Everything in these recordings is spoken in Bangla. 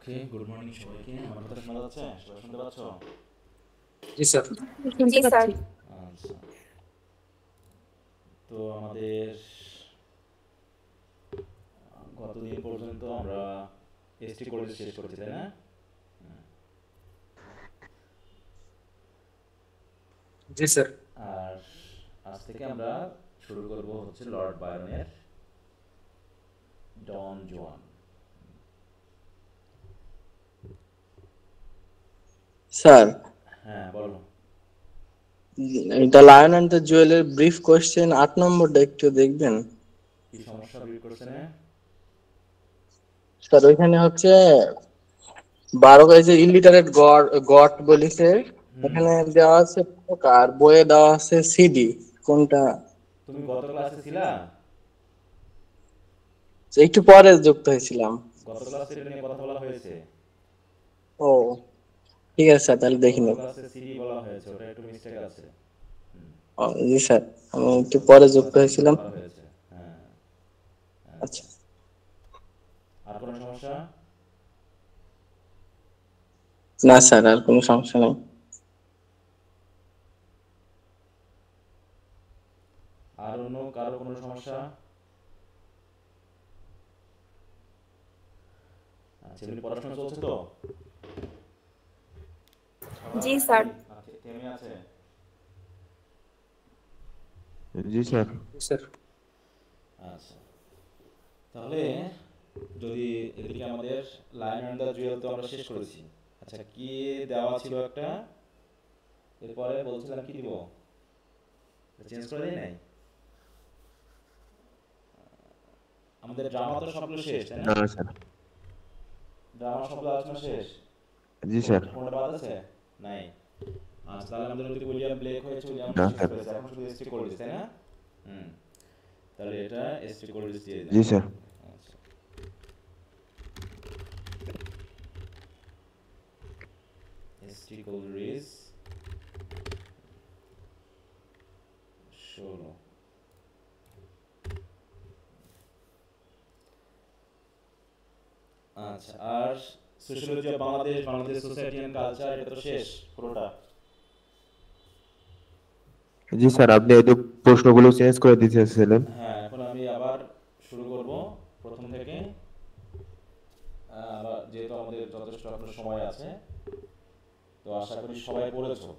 ওকে, গুড মর্নিং সবাইকে। আমার কথা শোনা যাচ্ছে? সবাই শুনতে পাচ্ছ? জি স্যার। শুনতে পাচ্ছি। আচ্ছা, তো আমাদের গতদিন পর্যন্ত আমরা এসটি কোর্স শেষ করেছি, তাই না? জি স্যার। আর আজ থেকে আমরা শুরু করব হচ্ছে লর্ড বায়রনের ডন জুয়ান। স্যার, হ্যাঁ, বলো। দ্য লায়ন অ্যান্ড দ্য জুয়েলের ব্রিফ কোয়েশ্চেন 8 নম্বরটা একটু দেখবেন। কি সমস্যা বিট করছে না? স্যার ওইখানে হচ্ছে 12 যে ইলিটারেট গড গট বলিছে, হুম। এখানে দেওয়া আছে আর বইয়ে দেওয়া আছে সিডি। কোনটা? তুমি গত ক্লাসে ছিলা? একটু পরে যুক্ত হয়েছিলাম। গত ক্লাসে এটা নিয়ে কথা বলা হয়েছে। ও, ঠিক আছে স্যার, তাহলে দেখি গত নেব। ক্লাসে সিডি বলা হয়েছে, ওটা একটু মিস্টেক আছে। জি স্যার, আমি একটু গত পরে যুক্ত ক্লাসে এটা হয়েছিলাম। বলা হয়েছে। হ্যাঁ। আচ্ছা। আচ্ছা, আর কোনো সমস্যা? না স্যার, আর কোনো সমস্যা নেই। আর অন্য কারো কোনো সমস্যা? আচ্ছা, এমনি পড়াশোনা চলছে তো? জি সবার স্যার। নাকি থেমে আছে? জি স্যার। জি স্যার। আচ্ছা, তাহলে যদি এদিকে আমাদের লায়ন অ্যান্ড দ্য জুয়েল তো আমরা শেষ করেছি। আচ্ছা, কি দেওয়া ছিল একটা, এরপরে বলছিলাম কি দিব, চেঞ্জ করে দেয় নাই? আমাদের ড্রামা তো সবগুলো শেষ, তাই না? না স্যার। ড্রামা সবগুলো আলোচনা শেষ। জি স্যার। কোনটা বাদ আছে? নাই। আচ্ছা, তাহলে আমাদের ওদিকে উইলিয়াম ব্লেক হয়েছে, উইলিয়াম না শেষ স্যার। করেছে, এখন শুধু এসটি কোল্ডিস, তাই না? হুম, তাহলে এটা এসটি কোল্ডিস দিয়ে দেন। জি স্যার। আচ্ছা, এসটি কোল্ডিস 16। আচ্ছা, আর sociology of Bangladesh, Bangladesh society and culture, এটা তো শেষ পুরোটা। জি স্যার, আপনি এই প্রশ্নগুলো চেঞ্জ করে দিতেছিলেন। হ্যাঁ, এখন আমি আবার শুরু করব প্রথম থেকে। আবার যেহেতু আমাদের যথেষ্ট এখনো সময় আছে, তো আশা করি সবাই পড়েছো।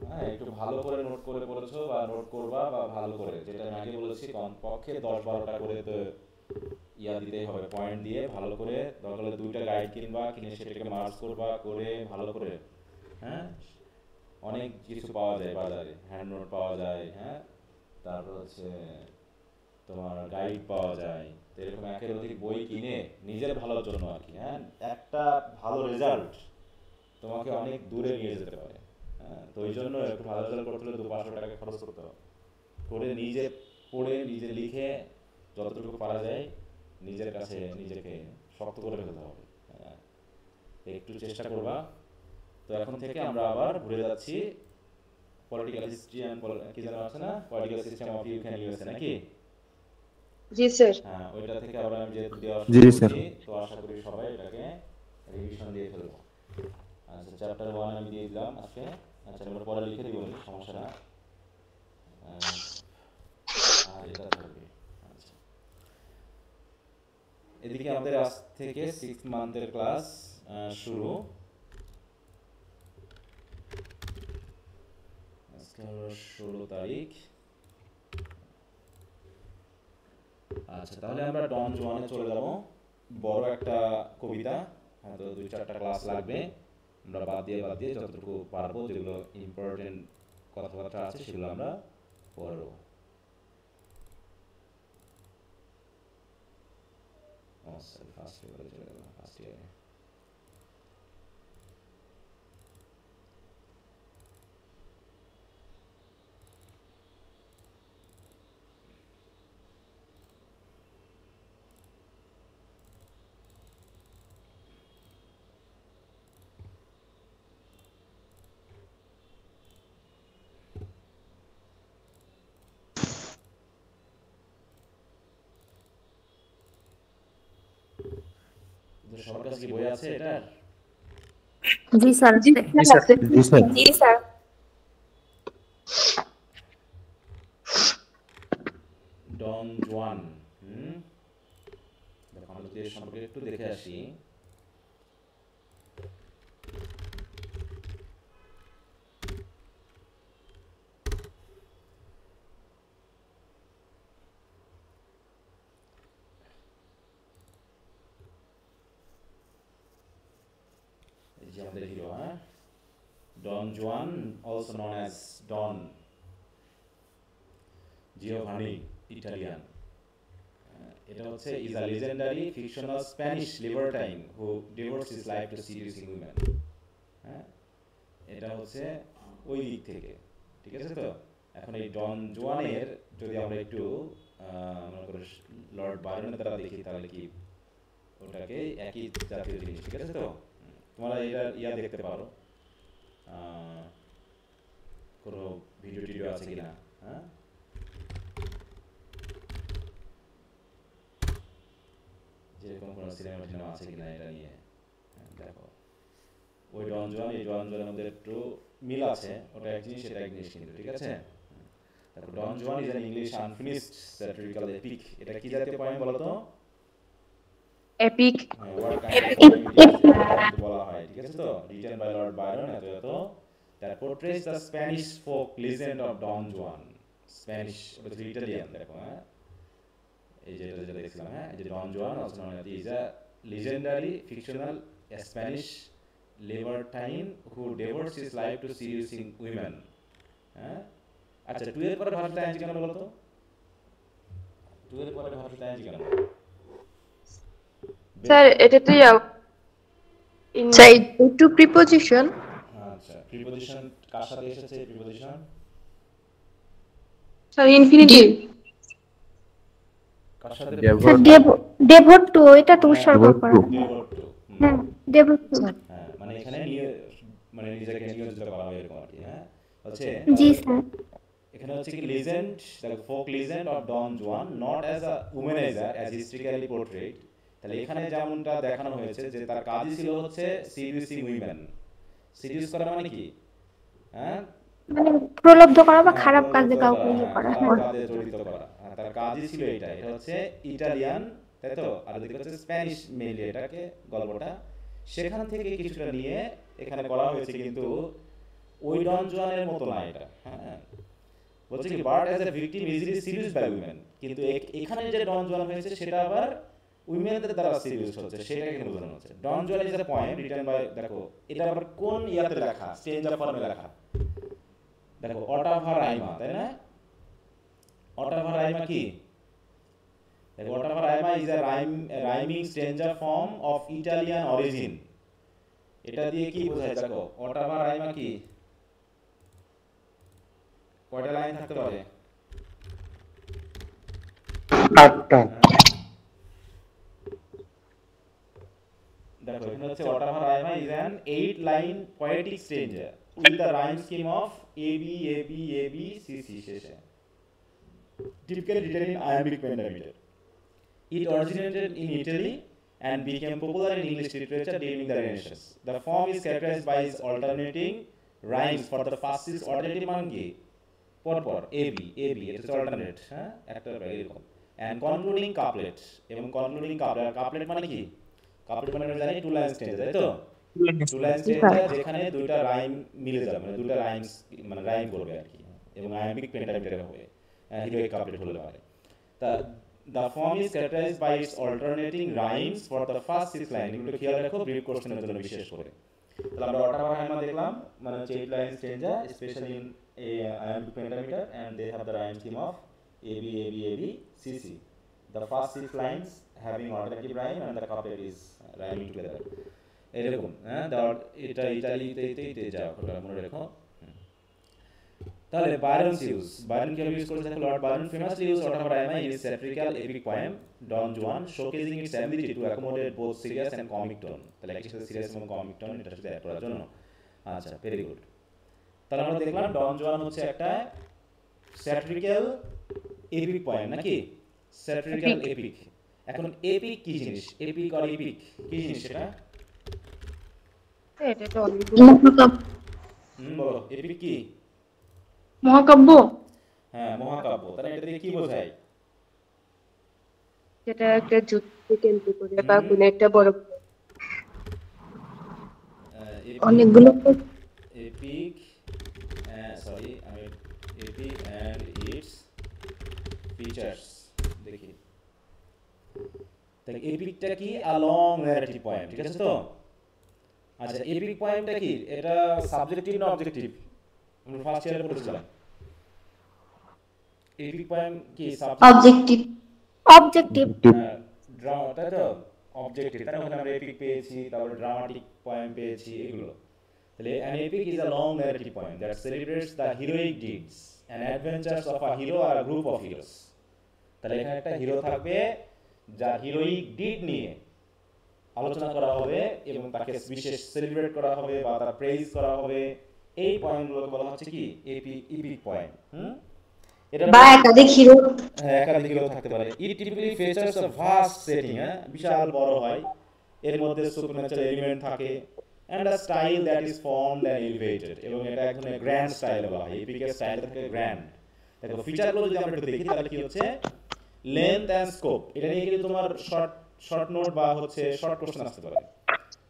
হ্যাঁ, একটু ভালো করে নোট করে পড়েছো বা নোট করবা, বা ভালো করে, যেটা আমি আগে বলেছি, কমপক্ষে 10-12টা করে তো ইয়া দিতেই হবে, পয়েন্ট দিয়ে ভালো করে। দরকার হলে 2টা গাইড কিনবা, কিনে সেটাকে মার্কস করবা, করে ভালো করে। হ্যাঁ, অনেক কিছু পাওয়া যায় বাজারে, হ্যান্ড নোট পাওয়া যায়, হ্যাঁ, তারপর হচ্ছে তোমার গাইড পাওয়া যায়। তো এরকম একের অধিক বই কিনে নিজের ভালোর জন্য আর কি, হ্যাঁ, একটা ভালো রেজাল্ট তোমাকে অনেক দূরে নিয়ে যেতে পারে। হ্যাঁ, তো ওই জন্য একটু ভালো রেজাল্ট করতে হলে 200-500 টাকা খরচ করতে হবে, করে নিজে পড়ে নিজে লিখে যতটুকু পারা যায় নিজের কাছে নিজেকে শক্ত করে ফেলতে হবে। হ্যাঁ, একটু চেষ্টা করবা। তো এখন থেকে আমরা আবার ঘুরে যাচ্ছি পলিটিক্যাল হিস্ট্রি অ্যান্ড, কি যেন আছে না, political system of Ukraine USA নাকি? জি স্যার। হ্যাঁ, ওইটা থেকে আবার আমি যেহেতু দেওয়া জি শুরু স্যার। করছি, তো আশা করি সবাই এটাকে রিভিশন দিয়ে ফেলবো। আচ্ছা, চ্যাপ্টার 1 আমি দিয়ে দিলাম আজকে। আচ্ছা, আমরা পরে লিখে দিব, সমস্যা না। আর এটা থাকবে। আচ্ছা, এদিকে আমাদের আজ থেকে 6 মান্থের ক্লাস শুরু। আজকে হলো 16 তারিখ। আচ্ছা, তাহলে আমরা ডন জুয়ানে চলে যাব। বড় একটা কবিতা, হয়তো 2-4টা ক্লাস লাগবে। আমরা বাদ দিয়ে যতটুকু পারবো, যেগুলো ইম্পর্টেন্ট কথাবার্তা আছে সেগুলো আমরা পড়ব। ফার্স্ট ইয়ারে চলে গেলাম, ফার্স্ট ইয়ারে। যে সবার কাছে কি বই আছে এটার? জি স্যার জি স্যার জি স্যার জি স্যার ডন জুয়ান। দেখো আমরা যদি এর সম্পর্কে একটু দেখে আসি। এই যে আমাদের হিরো, হ্যাঁ, Don Juan, also known as Don Giovanni Italian. এটা হচ্ছে is a legendary fictional Spanish libertine who devotes his life to seducing women. হ্যাঁ, এটা হচ্ছে ওই দিক থেকে, ঠিক আছে তো। এখন এই ডন জুয়ানের যদি আমরা একটু মনে করি লর্ড বায়রনের দ্বারা দেখি তাহলে কি ওটাকে একই জাতীয় জিনিস, ঠিক আছে তো। তোমরা এটা দেখতে পারো, কোনো ভিডিও টিডিও আছে কিনা, হ্যাঁ, যেরকম কোনো সিনেমা টিনেমা আছে কিনা এটা নিয়ে। দেখো ওই ডন জুয়ান এই ডন জুয়ানের মধ্যে একটু মিল আছে, ওটা এক জিনিস এটা এক জিনিস কিন্তু, ঠিক আছে। তারপর Don Juan is an English unfinished satirical epic. এটা কি জাতীয় পোয়েম বলো তো? এপিক ওয়ার্ড কাইন্ড বলা হয়, ঠিক আছে তো। রিটেন বাই লর্ড বায়রন এত that portrays the Spanish folk legend of Don Juan. Spanish, ওটা হচ্ছে ইটালিয়ান। দেখো, হ্যাঁ, এই যে এটা যেটা দেখছিলাম, হ্যাঁ, এই যে ডন জুয়ান also known as is a legendary fictional Spanish libertine who devotes his life to seducing women. হ্যাঁ, আচ্ছা, 2 এর পরে ভার্বটা আইনজি কেন বলো তো? 2 এর পরে ভার্বটা আইনজি কেন? স্যার এটা তো স্যার টু প্রিপোজিশন। আচ্ছা, প্রিপোজিশন কার সাথে এসেছে? প্রিপোজিশন স্যার ইনফিনিটিভ কার সাথে? স্যার ডেভোট টু, এটা তো উৎসর্গ করা। ডেভোট টু। হ্যাঁ ডেভোট টু। হ্যাঁ, মানে এখানে মানে নিজেকে নিয়োজিত করা হয় এরকম আর কি। হ্যাঁ, হচ্ছে জি স্যার। এখানে হচ্ছে কি legend, the folk legend of Don Juan, not as a womaniser as historically portrayed. তাহলে এখানে যেমনটা দেখানো হয়েছে যে তার কাজই ছিল হচ্ছে সিডিউসিং উইমেন। সিডিউস করা মানে কি? হ্যাঁ, মানে প্রলব্ধ করা বা খারাপ কাজে কাউকে ইয়ে করা। খারাপ কাজে জড়িত করা। তার কাজই ছিল এটা। এটা হচ্ছে ইটালিয়ান, তাই তো, আর এদিকে হচ্ছে স্প্যানিশ মেইনলি এটাকে গল্পটা। সেখান থেকে কিছুটা নিয়ে এখানে করা হয়েছে, কিন্তু ওই ডন জুয়ানের মতো না এটা। হ্যাঁ, বলছে কি bard as a victim easily seduced by women, কিন্তু এখানে যে ডন জুয়ান হয়েছে সেটা আবার উইমেনদের দ্বারা সিডিউসড হচ্ছে, সেটা এখানে বোঝানো হচ্ছে। Don Juan is a poem written by, দেখো এটা আবার কোন ইয়াতে লেখা, স্ট্রেঞ্জার ফর্মে লেখা। দেখো অটাভা রাইমা, তাই না? অটাভা রাইমা কি? দেখো ottava rima is a rhyming stanza form of Italian origin. এটা দিয়ে কি বোঝায়? দেখো অটাভা রাইমা কি, কয়টা লাইন থাকতে পারে? 8টা। দেখো এখানে হচ্ছে ottava rima is an 8 line poetic stanza with the rhyme scheme of AB AB AB CC শেষে, typically written in iambic pentameter. It originated in Italy and became popular in English literature during the Renaissance. The form is characterized by its alternating rhymes for the first 6 alternative mangi পরপর AB AB, এটা হচ্ছে alternate, হ্যাঁ, একটা এরকম, and concluding couplet, এবং concluding couplet মানে কি? কাপড় মানে আমরা জানি টু লাইন স্টেঞ্জার, তাই তো। টু লাইন স্টেঞ্জার যেখানে দুইটা রাইম মিলে যাবে, মানে দুইটা রাইমস মানে রাইম করবে আর কি, এবং আয়াম্বিক পেন্টামিটারে হবে, হিরোইক কাপলেট হলে পারে। তা the form is characterized by its alternating rhymes for the first 6 line. এগুলো খেয়াল রাখো ব্রিফ কোশ্চেনের জন্য বিশেষ করে। তাহলে আমরা অটাভা রাইমা দেখলাম, মানে হচ্ছে 8 line stranger specially in iambic pentameter, and they have the rhyme scheme of AB AB AB CC. The first 6 lines having alternative rhyme and the couplet is rhyming together. এরকম, হ্যাঁ, এটা ইটালিতে যাও, ওটা মনে রাখো। তাহলে বায়রনস ইউজ, বায়রন কিভাবে ইউজ করেছে? দেখো Lord Byron famously used ottava rima in his satirical epic poem Don Juan, showcasing its ability to accommodate both serious and comic tone. তাহলে একই সাথে সিরিয়াস এবং কমিক টোন এটার সাথে অ্যাড করার জন্য। আচ্ছা, ভেরি গুড। তাহলে আমরা দেখলাম ডন জুয়ান হচ্ছে একটা স্যাটিরিক্যাল এপিক পোয়েম, নাকি? স্যাটিরিক্যাল এপিক। এখন এপিক কি জিনিস? এপিক আর এপিক কি জিনিস এটা? এটা তো অনেকগুলো বলো এপিক কি? মহাকাব্য, হ্যাঁ মহাকাব্য। তাহলে এটা দিয়ে কি বোঝায়? যেটা একটা যুদ্ধকে কেন্দ্র করে বা কোনো একটা বড় অনেকগুলো এপিক সরি আমি এপিক অ্যান্ড ইটস ফিচার্স দেখি। তাহলে এপিকটা কি? আ লং ন্যারেটিভ পয়েম, ঠিক আছে তো? আচ্ছা এপিক পয়েমটা কি? এটা সাবজেক্টিভ না অবজেক্টিভ? আমরা ফার্স্ট ইয়ারে পড়েছিলাম। এপিক পয়েম কি অবজেক্টিভ। অবজেক্টিভ। ড্রামা, তাই তো? অবজেক্টিভ, তাই না? ওখানে আমরা এপিক পেয়েছি, তারপরে ড্রামাটিক পয়েম পেয়েছি, এগুলো। তাহলে an epic is a long narrative poem that celebrates the heroic deeds and adventures of a hero or a group of heroes. তাহলে এখানে একটা হিরো থাকবে যার হিরোইক ডিড নিয়ে আলোচনা করা হবে এবং তাকে বিশেষ সেলিব্রেট করা হবে বা তার প্রেইজ করা হবে। এই পয়েন্টগুলোকে বলা হচ্ছে কি? Epic poem. এটা বা একাধিক হিরো। হ্যাঁ একাধিক হিরো থাকতে পারে। It typically features a vast setting, বিশাল বড় হয়, এর মধ্যে সুপারন্যাচারাল এলিমেন্ট থাকে and a style that is formed and elevated, এবং এটা এক ধরনের গ্র্যান্ড স্টাইল বলা হয়। এপিকের স্টাইল থাকে গ্র্যান্ড। দেখো ফিচারগুলো যদি আমরা একটু দেখি তাহলে কি হচ্ছে? লেন্থ এন্ড স্কোপ, এটা নিয়ে কিন্তু তোমার শর্ট নোট বা হচ্ছে শর্ট কোশ্চেন আসতে পারে,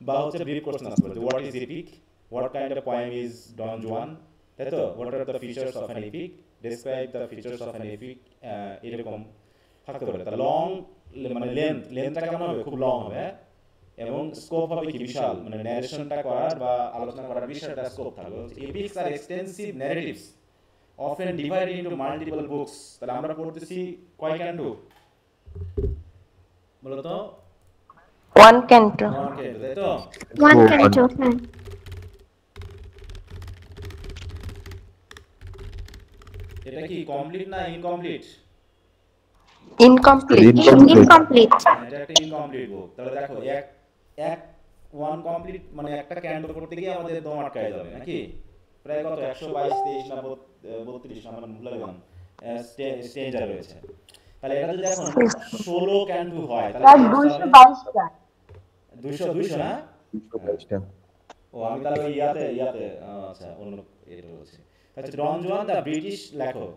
বা হচ্ছে ব্রিফ কোশ্চেন আসতে পারে। What is epic, what kind of poem is Don Juan, তাই তো? What are the features of an epic, describe the features of an epic, এরকম থাকতে পারে। তা লং মানে লেন্থটা কেমন হবে? খুব লং হবে, এবং স্কোপ হবে কি? বিশাল, মানে ন্যারেশনটা করার বা আলোচনা করার বিশাল একটা স্কোপ থাকবে। Epics are extensive narratives often divided into multiple books. তাহলে আমরা পড়তেছি কয় ক্যান্টো? বলো তো। One canto. তাই তো? ওয়ান ক্যান্টো, হ্যাঁ। এটা কি কমপ্লিট না ইনকমপ্লিট? ইনকমপ্লিট। এটা একটা ইনকমপ্লিট বুক। তাহলে দেখো এক ওয়ান কমপ্লিট মানে একটা ক্যান্টো করতে গিয়ে আমাদের দম আটকায় যাবে নাকি? প্রায় কত 122 23 না 32 না, মানে ভুলে গেলাম, স্টেঞ্জার রয়েছে। তাহলে এটা যদি এখন 16 ক্যান্টো হয় তাহলে 222টা। 200 না? 222টা। ও আমি তাহলে ওই ইয়াতে আচ্ছা অন্য এটা বলছি। আচ্ছা ডন জুয়ান দ্য ব্রিটিশ লেখক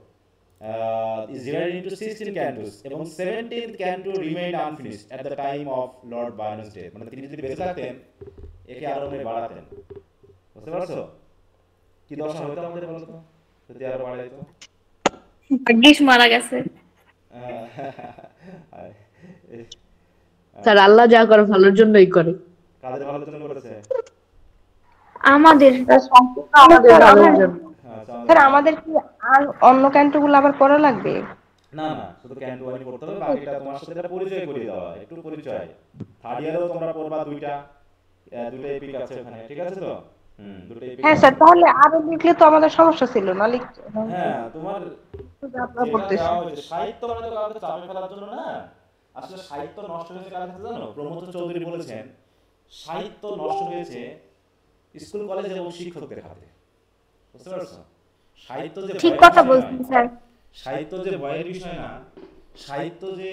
is divided into 16 cantos, এবং 17th canto remained unfinished at the time of Lord Byron's death. মানে তিনি যদি বেঁচে থাকতেন একে আরো অনেক বাড়াতেন। বুঝতে পারছো কি দশা হতো আমাদের? বলো তো, যদি আরো বাড়াইতো। ভাগ্যিস মারা গেছে। স্যার আল্লাহ যা করে ভালোর জন্যই করে। কাদের ভালোর জন্য করেছে? আমাদের সম্পূর্ণ আমাদের ভালোর জন্য। স্যার আমাদের কি আর অন্য ক্যান্টোগুলো আবার পড়া লাগবে? না না, শুধু ক্যান্টো ওয়ানি পড়তে হবে, বাকিটা তোমার সাথে এটা পরিচয় করিয়ে দেওয়া, একটু পরিচয়। থার্ড ইয়ারেও তোমরা পড়বা দুইটা এপিক আছে ওখানে, ঠিক আছে তো? দুটো এপিক। হ্যাঁ স্যার, তাহলে আরো লিখলে তো আমাদের সমস্যা ছিল না, লিখতে। হ্যাঁ তোমার আপনারা পড়তেছেন সাহিত্য মানে তো কাউকে চাপে ফেলার জন্য না। আসলে সাহিত্য নষ্ট হয়েছে কার হাতে জানো? প্রমথ চৌধুরী বলেছেন সাহিত্য নষ্ট হয়েছে স্কুল কলেজ এবং শিক্ষকদের হাতে। বুঝতে পারছো? সাহিত্য যে ঠিক কথা বলছেন স্যার। সাহিত্য যে ভয়ের বিষয় না, সাহিত্য যে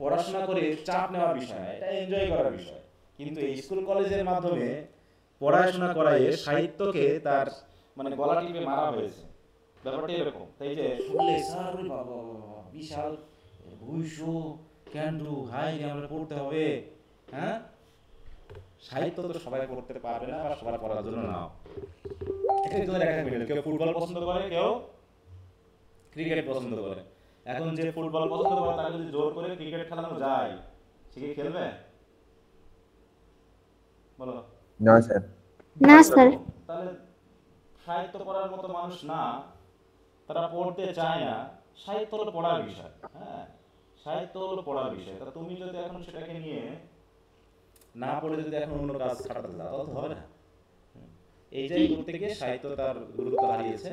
পড়াশোনা করে চাপ নেওয়ার বিষয় না, এটা এনজয় করার বিষয়। কিন্তু এই স্কুল কলেজের মাধ্যমে পড়াশোনা করায় সাহিত্যকে তার মানে গলা টিপে মারা হয়েছে। ব্যাপারটা এরকম। তাই যে শুনলে স্যার বাবা বিশাল 200 ক্যান্ডু হাই আমরা পড়তে হবে, হ্যাঁ? সাহিত্য তো সবাই পড়তে পারবে না বা সবাই পড়ার জন্য নাও। একজনের এক এক মিনিট, কেউ ফুটবল পছন্দ করে, কেউ ক্রিকেট পছন্দ করে। এখন যে ফুটবল পছন্দ করে তাকে যদি জোর করে ক্রিকেট খেলানো যায়, সে কি খেলবে? বলো। না স্যার। না স্যার। তাহলে সাহিত্য পড়ার মতো মানুষ না, তারা পড়তে চায় না। সাহিত্য হলো পড়ার বিষয়, হ্যাঁ সাহিত্য হলো পড়ার বিষয়। তা তুমি যদি এখন সেটাকে নিয়ে না পড়ে যদি এখন অন্য কাজ খাটাতে যাও তাহলে তো হবে না। এই যে করতে গিয়ে সাহিত্য তার গুরুত্ব হারিয়েছে।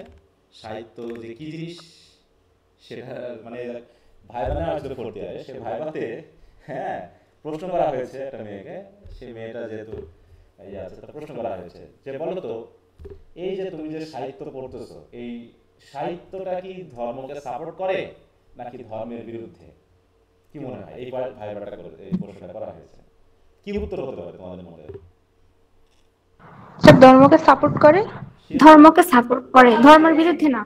সাহিত্য যে কি জিনিস সেটা মানে ভাইবানে আসলে পড়তে হয়, সে ভাইবাতে হ্যাঁ প্রশ্ন করা হয়েছে একটা মেয়েকে। সেই মেয়েটা যেহেতু ইয়ে আছে তার প্রশ্ন করা হয়েছে যে বলো তো এই যে তুমি যে সাহিত্য পড়তেছো, এই সাহিত্যটা কি ধর্মকে সাপোর্ট করে নাকি ধর্মের বিরুদ্ধে? কি কি মনে হয় এই ভাইবাটা করে এই প্রশ্নটা করা হয়েছে, কি উত্তর হতে পারে তোমাদের মনে? স্যার ধর্মকে সাপোর্ট করে, ধর্মকে সাপোর্ট করে, ধর্মের বিরুদ্ধে না।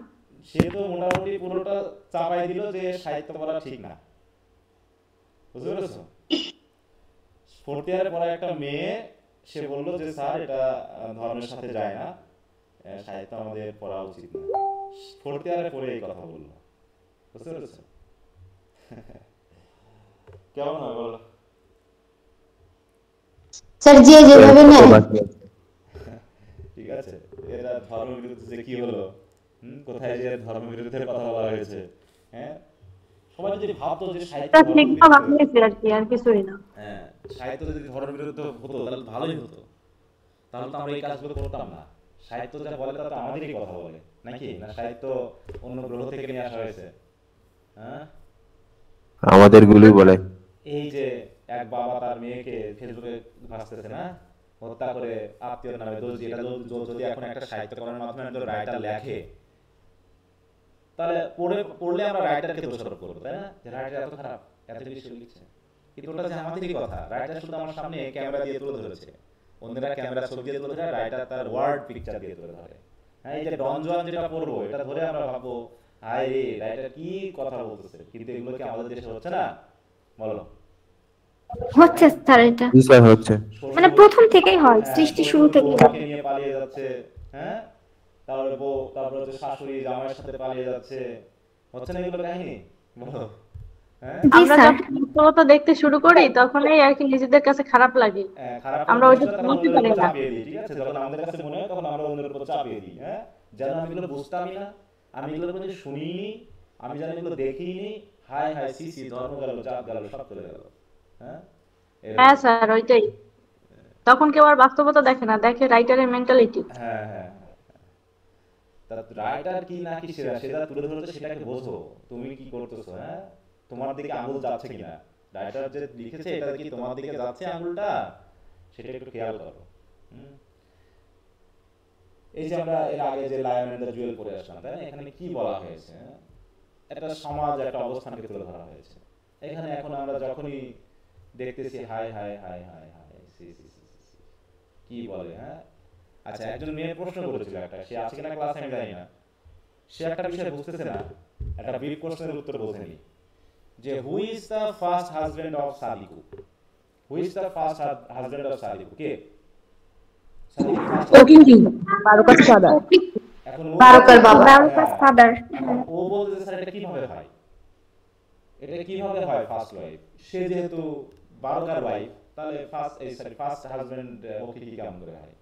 সে তো মোটামুটি পুরোটা চাপাই দিল যে সাহিত্য পড়া ঠিক না, বুঝতে পেরেছো? ফোর্থ ইয়ারে পড়া একটা মেয়ে সে বললো যে স্যার এটা ধর্মের সাথে যায় না, সাহিত্য আমাদের পড়া উচিত না। ফোর্থ ইয়ারে পড়ে এই কথা বললো, বুঝতে পেরেছো? কেমন হয় বলো? স্যার যে যেভাবে নেয় ঠিক আছে, এরা ধর্ম বিরুদ্ধে যে কি হলো, কোথায় যে ধর্ম বিরুদ্ধের কথা বলা হয়েছে, হ্যাঁ? সবাই যদি ভাবতো যে সাহিত্য আর কিছুই না। হ্যাঁ, সাহিত্য যদি ধর্ম বিরুদ্ধে হতো তাহলে ভালোই হতো, তাহলে তো আমরা এই কাজগুলো করতাম না। সাহিত্য যা বলে তা তো আমাদেরই কথা বলে নাকি? না সাহিত্য অন্য গ্রহ থেকে নিয়ে আসা হয়েছে? হ্যাঁ, আমাদের গুলোই বলে। এই যে এক বাবা তার মেয়েকে ফেসবুকে ভাসতেছে না, হত্যা করে আত্মীয়র নামে দোষ দিয়ে, এটা যদি এখন একটা সাহিত্যকরণের মাধ্যমে একজন রাইটার লেখে, তাহলে পড়লে আমরা রাইটারকে দোষারোপ করবো, তাই না? যে রাইটার এত খারাপ, এত কিছু লিখছে, কিন্তু ওটা যে আমাদেরই কথা। রাইটার শুধু আমার সামনে ক্যামেরা দিয়ে তুলে ধরেছে, অন্যরা ক্যামেরা ছবি দিয়ে তুলে ধরে, রাইটার তার ওয়ার্ড পিকচার দিয়ে তুলে ধরে। হ্যাঁ, এই যে ডন জুয়ান যেটা পড়বো, এটা ধরে আমরা ভাববো হায় রে রাইটার কি কথা বলতেছে, কিন্তু এগুলো কি আমাদের দেশে হচ্ছে না? বলো। হচ্ছে স্যার, এটা জি স্যার হচ্ছে। মানে প্রথম থেকেই হয়, সৃষ্টি শুরু থেকেই হয়। নিয়ে পালিয়ে যাচ্ছে, হ্যাঁ, তারপরে বউ, তারপরে হচ্ছে শাশুড়ি জামাইয়ের সাথে পালিয়ে যাচ্ছে, হচ্ছে না এগুলো কাহিনী? বলো। হ্যাঁ, আমরা যখন বাস্তবতা দেখতে শুরু করি তখনই আর কি নিজেদের কাছে খারাপ লাগে, আমরা ওইটা বুঝতে পারি না। ঠিক আছে, যখন আমাদের কাছে মনে হয় তখন আমরা অন্যের উপর চাপিয়ে দিই। হ্যাঁ, যেন আমি এগুলো বুঝতামই না, আমি এগুলো কোনো শুনিনি, আমি যেন এগুলো দেখিনি, হায় হায় সি সি, ধর্ম গেল, জাত গেল, সব চলে গেল। হ্যাঁ, হ্যাঁ স্যার, ওইটাই। তখন কেউ আর বাস্তবতা দেখে না, দেখে রাইটারের মেন্টালিটি। হ্যাঁ হ্যাঁ, রাইটার কি না কি সেটা তুলে ধরতে, সেটাকে বোঝো তুমি কি করতেছো। হ্যাঁ, তোমার দিকে আঙুল যাচ্ছে কিনা, রাইটার যে লিখেছে এটা কি তোমার দিকে যাচ্ছে আঙুলটা, সেটা একটু খেয়াল করো। এই যে আমরা এর আগে যে লায়ন এন্ড দ্য জুয়েল পড়ে আসলাম, তাই না? এখানে কি বলা হয়েছে? একটা সমাজ, একটা অবস্থানকে তুলে ধরা হয়েছে। এখানে এখন আমরা যখনই দেখতেছি হাই হাই হাই হাই হাই সি সি সি কি বলে। হ্যাঁ, আচ্ছা, একজন মেয়ে প্রশ্ন করেছিল একটা, সে আছে কিনা ক্লাসে আমি জানি না, সে একটা বিষয় বুঝতেছে না, একটা বিগ কোশ্চেনের উত্তর বোঝেনি, যে who is the first husband of সাদিকু? Who is the first husband of সাদিকু? কে? বারুকার ফাদার। এখন বারুকার বাবা। বারুকার ফাদার। ও বলতে স্যার এটা কিভাবে হয়, এটা কিভাবে হয় ফার্স্ট ওয়াইফ? সে যেহেতু বারুকার ওয়াইফ, তাহলে ফার্স্ট হাজবেন্ড ওকে কি কাম করে হয়?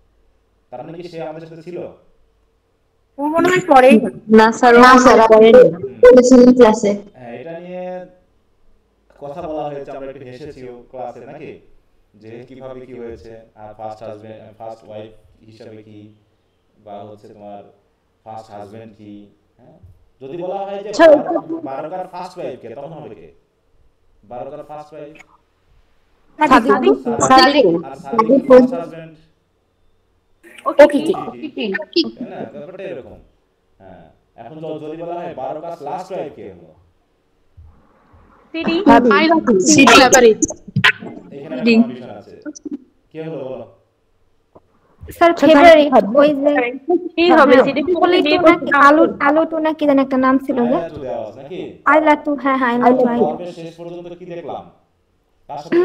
তার মানে কি সে আমাদের সাথে ছিল? ও মনে হয় পরেই। না স্যার, বলেছিলেন ক্লাসে। হ্যাঁ, এটা নিয়ে কথা বলা হয়েছে, আমরা একটু হেসেছিও ক্লাসে নাকি, যে কিভাবে কি হয়েছে, আর ফার্স্ট হাজবেন্ড ফার্স্ট ওয়াইফ হিসাবে কি, বা হচ্ছে তোমার ফার্স্ট হাজবেন্ড কি। হ্যাঁ, যদি বলা হয় যে বারুকার ফার্স্ট ওয়াইফ কে, তখন হবে কে? বারুকার ফার্স্ট ওয়াইফ সাদিক। সাদিক। আর সাদিক ফার্স্ট হাজবেন্ড। ওকে কি তাই না? ব্যাপারটা এরকম। হ্যাঁ, এখন যদি বলা হয় বারুকার লাস্ট ওয়াইফ কে হলো, এখানে কন্ডিশন আছে, কে হলো বলো? স্যার ফেব্রুয়ারি, ওই যে কি হবে সিডি বলে তো নাকি আলো তো নাকি জানি একটা নাম ছিল যে আয়াতু দেওয়া আছে নাকি? আইলা তো। হ্যাঁ হ্যাঁ, আইলা তো। পর্বের শেষ পর্যন্ত কি দেখলাম? কার সাথে?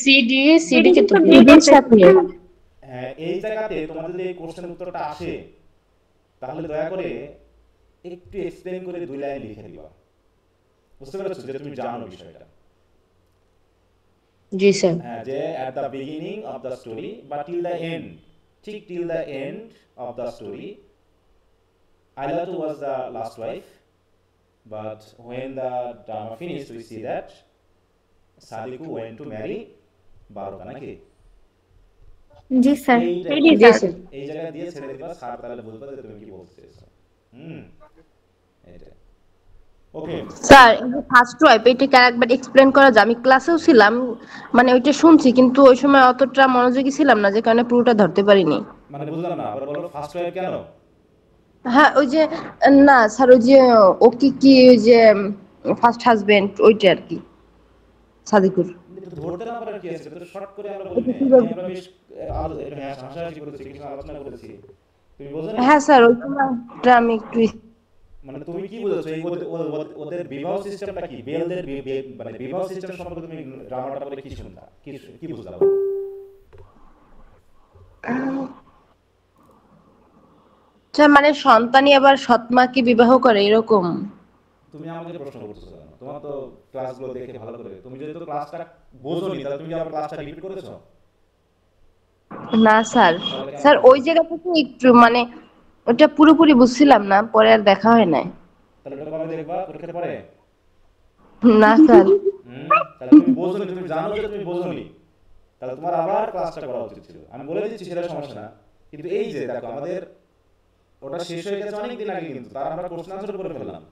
সিডি কে তো বিয়ের সাথে। হ্যাঁ, এই জায়গাতে তোমাদের যদি এই কোশ্চেনের উত্তরটা আসে, তাহলে দয়া করে একটু এক্সপ্লেইন করে 2 লাইন লিখে দিবা, বুঝতে পেরেছো, যে তুমি জানো বিষয়টা। জি স্যার। হ্যাঁ, যে at the beginning of the story but till the end, ঠিক till the end of the story, Ailatu was the last wife, but when the drama finished we see that Sadiku went to marry Baruka নাকি? জি স্যার। এই জায়গা দিয়ে ছেড়ে দিবা, স্যার তাহলে বুঝবে যে তুমি কি বলতে চাইছো। এটা ওকে স্যার, এই যে ফার্স্ট ওয়াইফ এটাকে আরেকবার এক্সপ্লেইন করা যায়? আমি ক্লাসেও ছিলাম, মানে ওইটা শুনছি, কিন্তু ওই সময় অতটা মনোযোগী ছিলাম না, যে কারণে পুরোটা ধরতে পারিনি। মানে বুঝলাম না, আবার বলো ফার্স্ট ওয়াইফ কেন? হ্যাঁ, ওই যে না স্যার, ওই যে ও কি ওই যে ফার্স্ট হাজবেন্ড ওইটা আর কি। সাদিকুর। কিন্তু ধরতে না পারার কি আছে, তো শর্ট করে আমরা বলি না, আমরা বেশ হাসাহাসি করেছি, কিছু আলোচনা করেছি, তুমি বোঝো না? হ্যাঁ স্যার, ওই সময়টা আমি একটু মানে তুমি কি বুঝেছো এই ওদের বিবাহ সিস্টেমটা কি, বেলদের মানে বিবাহ সিস্টেম সম্পর্কে তুমি ড্রামাটা বলে কি শুনতা, কি বুঝলা? আচ্ছা, মানে সন্তানই আবার সৎমাকে বিবাহ করে এরকম? তুমি আমাকে প্রশ্ন করতেছো কেন? তোমার তো ক্লাসগুলো দেখে ভালো করে, তুমি যদি তো ক্লাসটা বোঝোনি তাহলে তুমি আবার ক্লাসটা রিপিট করেছো? না স্যার, স্যার ওই জায়গা থেকে একটু মানে ওটা পুরোপুরি বুঝছিলাম না, পরে আর দেখা হয় নাই। তাহলে ওটা কবে দেখবা, পরীক্ষার পরে? না স্যার। তাহলে তুমি বোঝোনি, তুমি জানো যে তুমি বোঝোনি, তাহলে তোমার আবার ক্লাসটা করা উচিত ছিল। আমি বলে দিচ্ছি সেটা সমস্যা না, কিন্তু এই যে দেখো আমাদের ওটা শেষ হয়ে গেছে অনেক দিন আগে, কিন্তু তার আমরা কোশ্চেন আনসার করে ফেললাম।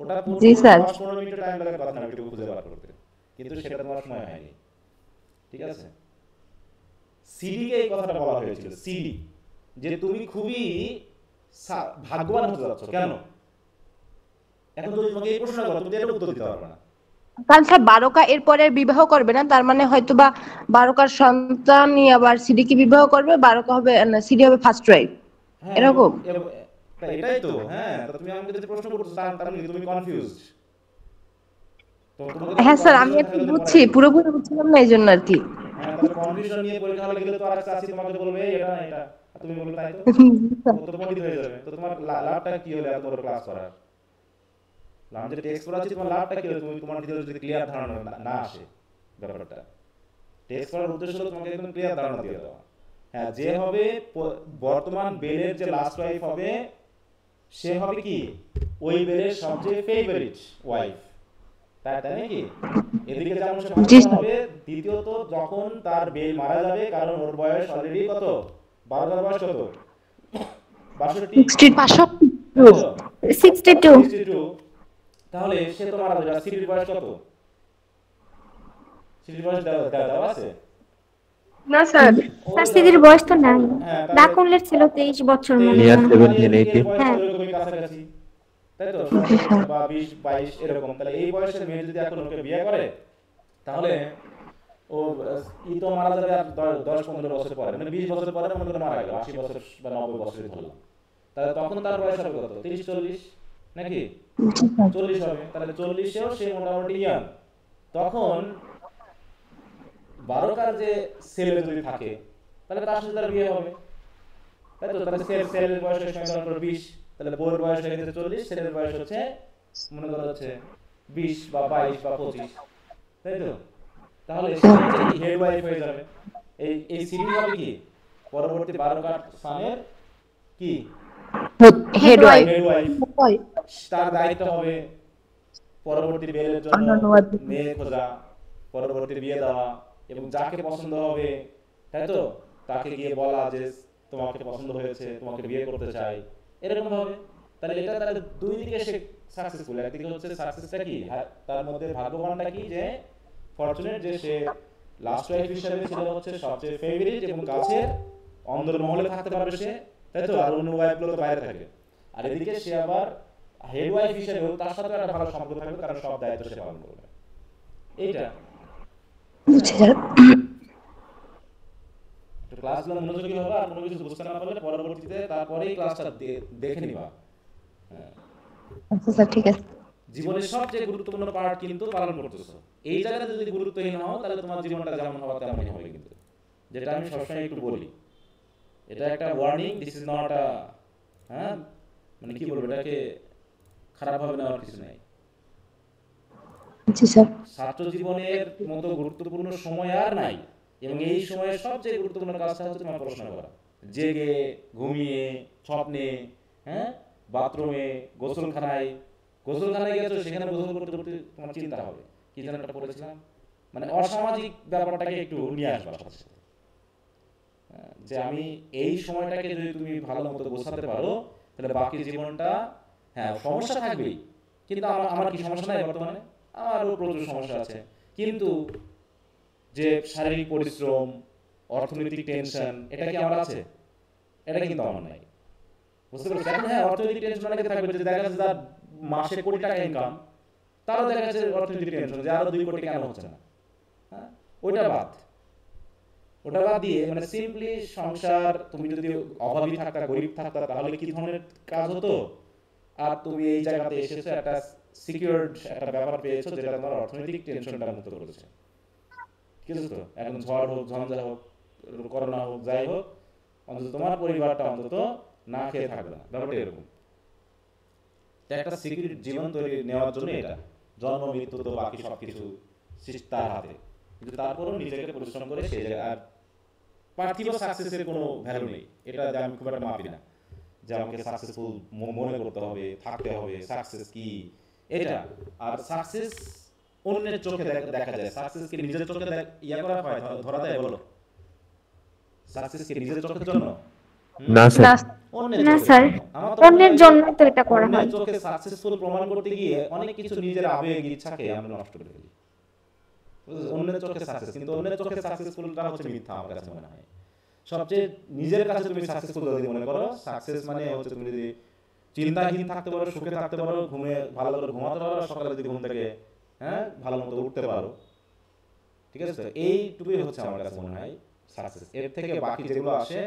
ওটা পুরো 10-15 মিনিট টাইম লাগে কথা না একটু খুঁজে বার করতে, কিন্তু সেটা তোমার সময় হয়নি। ঠিক আছে, সিডি কে এই কথাটা বলা হয়েছিল, সিডি, যে তুমি খুবই ভাগ্যবান হতে যাচ্ছ। কেন? এখন যদি তোমাকে এই প্রশ্ন করো তুমি এর উত্তর দিতে পারবে না। কারণ স্যার বারকা এরপরে বিবাহ করবে না, তার মানে হয়তো বা বারকার সন্তানই আবার সিডিকে বিবাহ করবে, বারকা হবে সিডি হবে ফার্স্ট ওয়াইফ, এরকম। এটাই তো। হ্যাঁ, তো তুমি আমাকে যে প্রশ্ন করছো তার মানে তুমি কনফিউজড। হ্যাঁ স্যার, আমি একটু বুঝছি, পুরোপুরি বুঝছিলাম না এই জন্য আর কি। হ্যাঁ, তাহলে কনফিউশন নিয়ে পরীক্ষা হলে গেলে তো আর একটা আছে তোমাকে বলবে এটা না এটা, আর তুমি বলবে তাই তো, তো পণ্ডিত হয়ে যাবে। তো তোমার লাভটা কি হলো এত বড় ক্লাস করার? আমি যে টেক্সট পড়াচ্ছি তোমার লাভটা কি হলো? তুমি তোমার ভিতরে যদি ক্লিয়ার ধারণা না আসে ব্যাপারটা, টেক্সট পড়ার উদ্দেশ্য হলো তোমাকে একদম ক্লিয়ার ধারণা দিয়ে দেওয়া। হ্যাঁ, যে হবে বর্তমান বেলের যে লাস্ট ওয়াইফ হবে সে হবে কি ওই বেলের সবচেয়ে ফেভারিট ওয়াইফ, তাই নাকি? এদিকে যেমন সে ভালো হবে, দ্বিতীয়ত যখন তার বেল মারা যাবে, কারণ ওর বয়স অলরেডি কত, 12 বয়স কত, 62, তাহলে সে তো মারা যাবে। সিডির বয়স কত? সিডির বয়স দেওয়া আছে না স্যার, স্যার সিদির বয়স তো নাই, ডাকুলের ছিল 23 বছর মনে হয়। হ্যাঁ, কাছাকাছি, তাই তো, বা 20-22 এরকম। তাহলে এই বয়সের মেয়ে যদি এখন ওকে বিয়ে করে, তাহলে ও তো মারা যাবে আর 10-15 বছর পরে, মানে 20 বছর পরে মনে করে মারা গেল, 80 বছর বা 90 বছরই ধরলাম। তাহলে তখন তার বয়স হবে কত, 30-40 নাকি? 40 হবে। তাহলে 40-এও সে মোটামুটি ইয়াং। তখন বারকার যে ছেলে যদি থাকে তাহলে তার সাথে তার বিয়ে হবে, তাই তো? তাহলে ছেলের বয়স হচ্ছে 20, তাহলে বউয়ের বয়স হয়ে গেছে 40, ছেলের বয়স হচ্ছে মনে করা হচ্ছে 20 বা 22 বা 25, তাই তো? তাহলে সে হচ্ছে কি হেড ওয়াইফ হয়ে যাবে। এই সিরিজ হবে কি পরবর্তী বারকার সানের কি হেড ওয়াইফ। তার দায়িত্ব হবে পরবর্তী বিয়ের জন্য মেয়ে খোঁজা, পরবর্তী বিয়ে দেওয়া, এবং যাকে পছন্দ হবে, তাই তো, তাকে গিয়ে বলা যে তোমাকে পছন্দ হয়েছে, তোমাকে বিয়ে করতে চাই, এরকম ভাবে। তাহলে এটা তাহলে দুই দিকে সে সাকসেসফুল। একদিকে হচ্ছে সাকসেসটা কি, তার মধ্যে ভাগ্যবানটা কি, যে ফরচুনেট, যে সে লাস্ট ওয়াইফ হিসেবে ছিল হচ্ছে সবচেয়ে ফেভারিট এবং কাছের অন্দরমহলে থাকতে পারবে সে, তাই তো, আর অন্য ওয়াইফগুলো তো বাইরে থাকে। আর এদিকে সে আবার হেড ওয়াইফ হিসেবেও তার সাথে একটা ভালো সম্পর্ক থাকবে, কারণ সব দায়িত্ব সে পালন করবে। এইটা ক্লাসগুলো মনোযোগী হবে, আর কোনো কিছু বুঝতে না পারলে পরবর্তীতে তারপরেই ক্লাসটা দেখে নিবা। আচ্ছা স্যার, ঠিক আছে। জীবনের সবচেয়ে গুরুত্বপূর্ণ পার্ট কিন্তু পালন করতেছো। এই জায়গাতে যদি গুরুত্বহীন হও তাহলে তোমার জীবনটা যেমন হওয়া তেমনই হবে। কিন্তু যেটা আমি সবসময় একটু বলি, এটা একটা warning, this is not a, হ্যাঁ মানে কি বলবো, এটাকে খারাপভাবে নেওয়ার কিছু নেই। ছাত্র জীবনের মতো গুরুত্বপূর্ণ সময় আর নাই, এবং এই সময়ে সবচেয়ে গুরুত্বপূর্ণ কাজটা হচ্ছে তোমার পড়াশোনা করা। জেগে, ঘুমিয়ে, স্বপ্নে, হ্যাঁ, বাথরুমে, গোসলখানায় গেছো, সেখানে গোসল করতে করতে তোমার চিন্তা হবে কি যেন একটা পড়েছিলাম, মানে অসামাজিক ব্যাপারটাকে একটু নিয়ে আসবা সাথে সাথে, যে আমি এই সময়টাকে যদি তুমি ভালো মতো গোছাতে পারো তাহলে বাকি জীবনটা, হ্যাঁ সমস্যা থাকবেই, কিন্তু আমার কি সমস্যা নাই বর্তমানে? আমারও প্রচুর সমস্যা আছে, কিন্তু যে শারীরিক পরিশ্রম, অর্থনৈতিক টেনশন, এটা কি আমার আছে? এটা কিন্তু আমার নাই, বুঝতে পারছো? এখন হ্যাঁ, অর্থনৈতিক টেনশন অনেকে থাকবে, যে দেখা যাচ্ছে তার মাসে কোটি টাকা ইনকাম, তারও দেখা যাচ্ছে অর্থনৈতিক টেনশন যে আরো 2 কোটি কেন হচ্ছে না, হ্যাঁ, ওটা বাদ দিয়ে মানে সিম্পলি সংসার, তুমি যদি অভাবী থাকতা, গরিব থাকতা, তাহলে কি ধরনের কাজ হতো? আর তুমি এই জায়গাতে এসেছো, একটা সিকিউরড একটা ব্যাপার পেয়েছো যেটা তোমার অর্থনৈতিক টেনশনটা মুক্ত করেছে, ঠিক আছে? তো এখন ঝড় হোক, ঝঞ্ঝা হোক, করোনা হোক, যাই হোক, অন্তত তোমার পরিবারটা অন্তত না খেয়ে থাকবে না, ব্যাপারটা এরকম। একটা সিকিউর জীবন তৈরি নেওয়ার জন্য এটা জন্ম মৃত্যু তো বাকি সবকিছু তার হাতে, কিন্তু তারপরও নিজেকে পরিশ্রম করে সেই জায়গায়। আর পার্থিব সাকসেসের কোনো ভ্যালু নেই, এটা আমি খুব একটা মাপি না যে আমাকে সাকসেসফুল মনে করতে হবে, থাকতে হবে, সাকসেস কি এটা। আর সাকসেস অন্যের চোখে দেখা যায়, সাকসেসকে নিজের চোখে ইয়া করা হয়, ধরা দেয়? বলো, সাকসেসকে নিজের চোখের জন্য না স্যার, না স্যার, অন্যের জন্য তো এটা করা হয়। অন্যের চোখে সাকসেসফুল প্রমাণ করতে গিয়ে অনেক কিছু নিজের আবেগ ইচ্ছাকে আমরা নষ্ট করে ফেলি। অন্যের চোখে সাকসেস, কিন্তু অন্যের চোখে সাকসেসফুলটা হচ্ছে মিথ্যা আমার কাছে মনে হয়। সবচেয়ে নিজের কাছে তুমি সাকসেসফুল যদি মনে করো, সাকসেস মানে হচ্ছে তুমি যদি চিন্তাহীন থাকতে পারো, সুখে থাকতে পারো, ভালো করে ঘুমাতে পারো, সকালে যদি ঘুম থেকে ভালো মতো উঠতে পারো, ঠিক আছে? তো এইটুকুই হচ্ছে আমার কাছে মনে হয় সাকসেস। এর থেকে বাকি যেগুলো আসে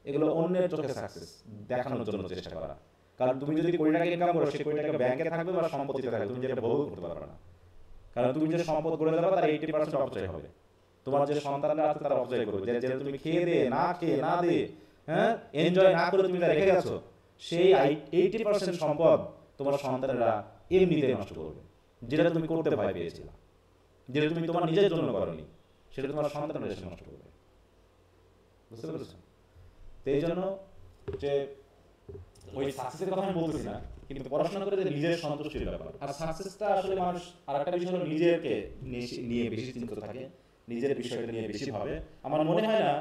এগুলো অন্যের চোখে সাকসেস দেখানোর জন্য চেষ্টা করা। কারণ তুমি যদি কোটি টাকা ইনকাম করো, সেই কোটি টাকা ব্যাংকে থাকবে বা সম্পত্তিতে থাকবে, তুমি যেটা ভোগ করতে পারবে না। কারণ তুমি যে সম্পদ গড়ে দেবে তার 80% অপচয় হবে। তোমার যে সন্তানরা আছে তারা অপচয় করবে, যে তুমি খেয়ে না দে এনজয় না করে তুমি যা রেখে গেছো, সেই 80% সম্পদ তোমার সন্তানেরা এমনিতেই নষ্ট করবে। যেটা তুমি করতে ভয় পেয়েছিলে, যেটা তুমি তোমার নিজের জন্য করনি, সেটা তোমার সন্তানেরা এসে নষ্ট করবে। বুঝতে পেরেছো? তো এই জন্য যে ওই সাকসেসের কথা আমি বলতেছি না, কিন্তু পড়াশোনা করে যে নিজের সন্তুষ্টির ব্যাপার। আর সাকসেসটা আসলে মানুষ আরেকটা বিষয় হলো নিজেকে নিয়ে বেশি চিন্তিত থাকে, নিজের বিষয়টা নিয়ে বেশি ভাবে। আমার মনে হয় না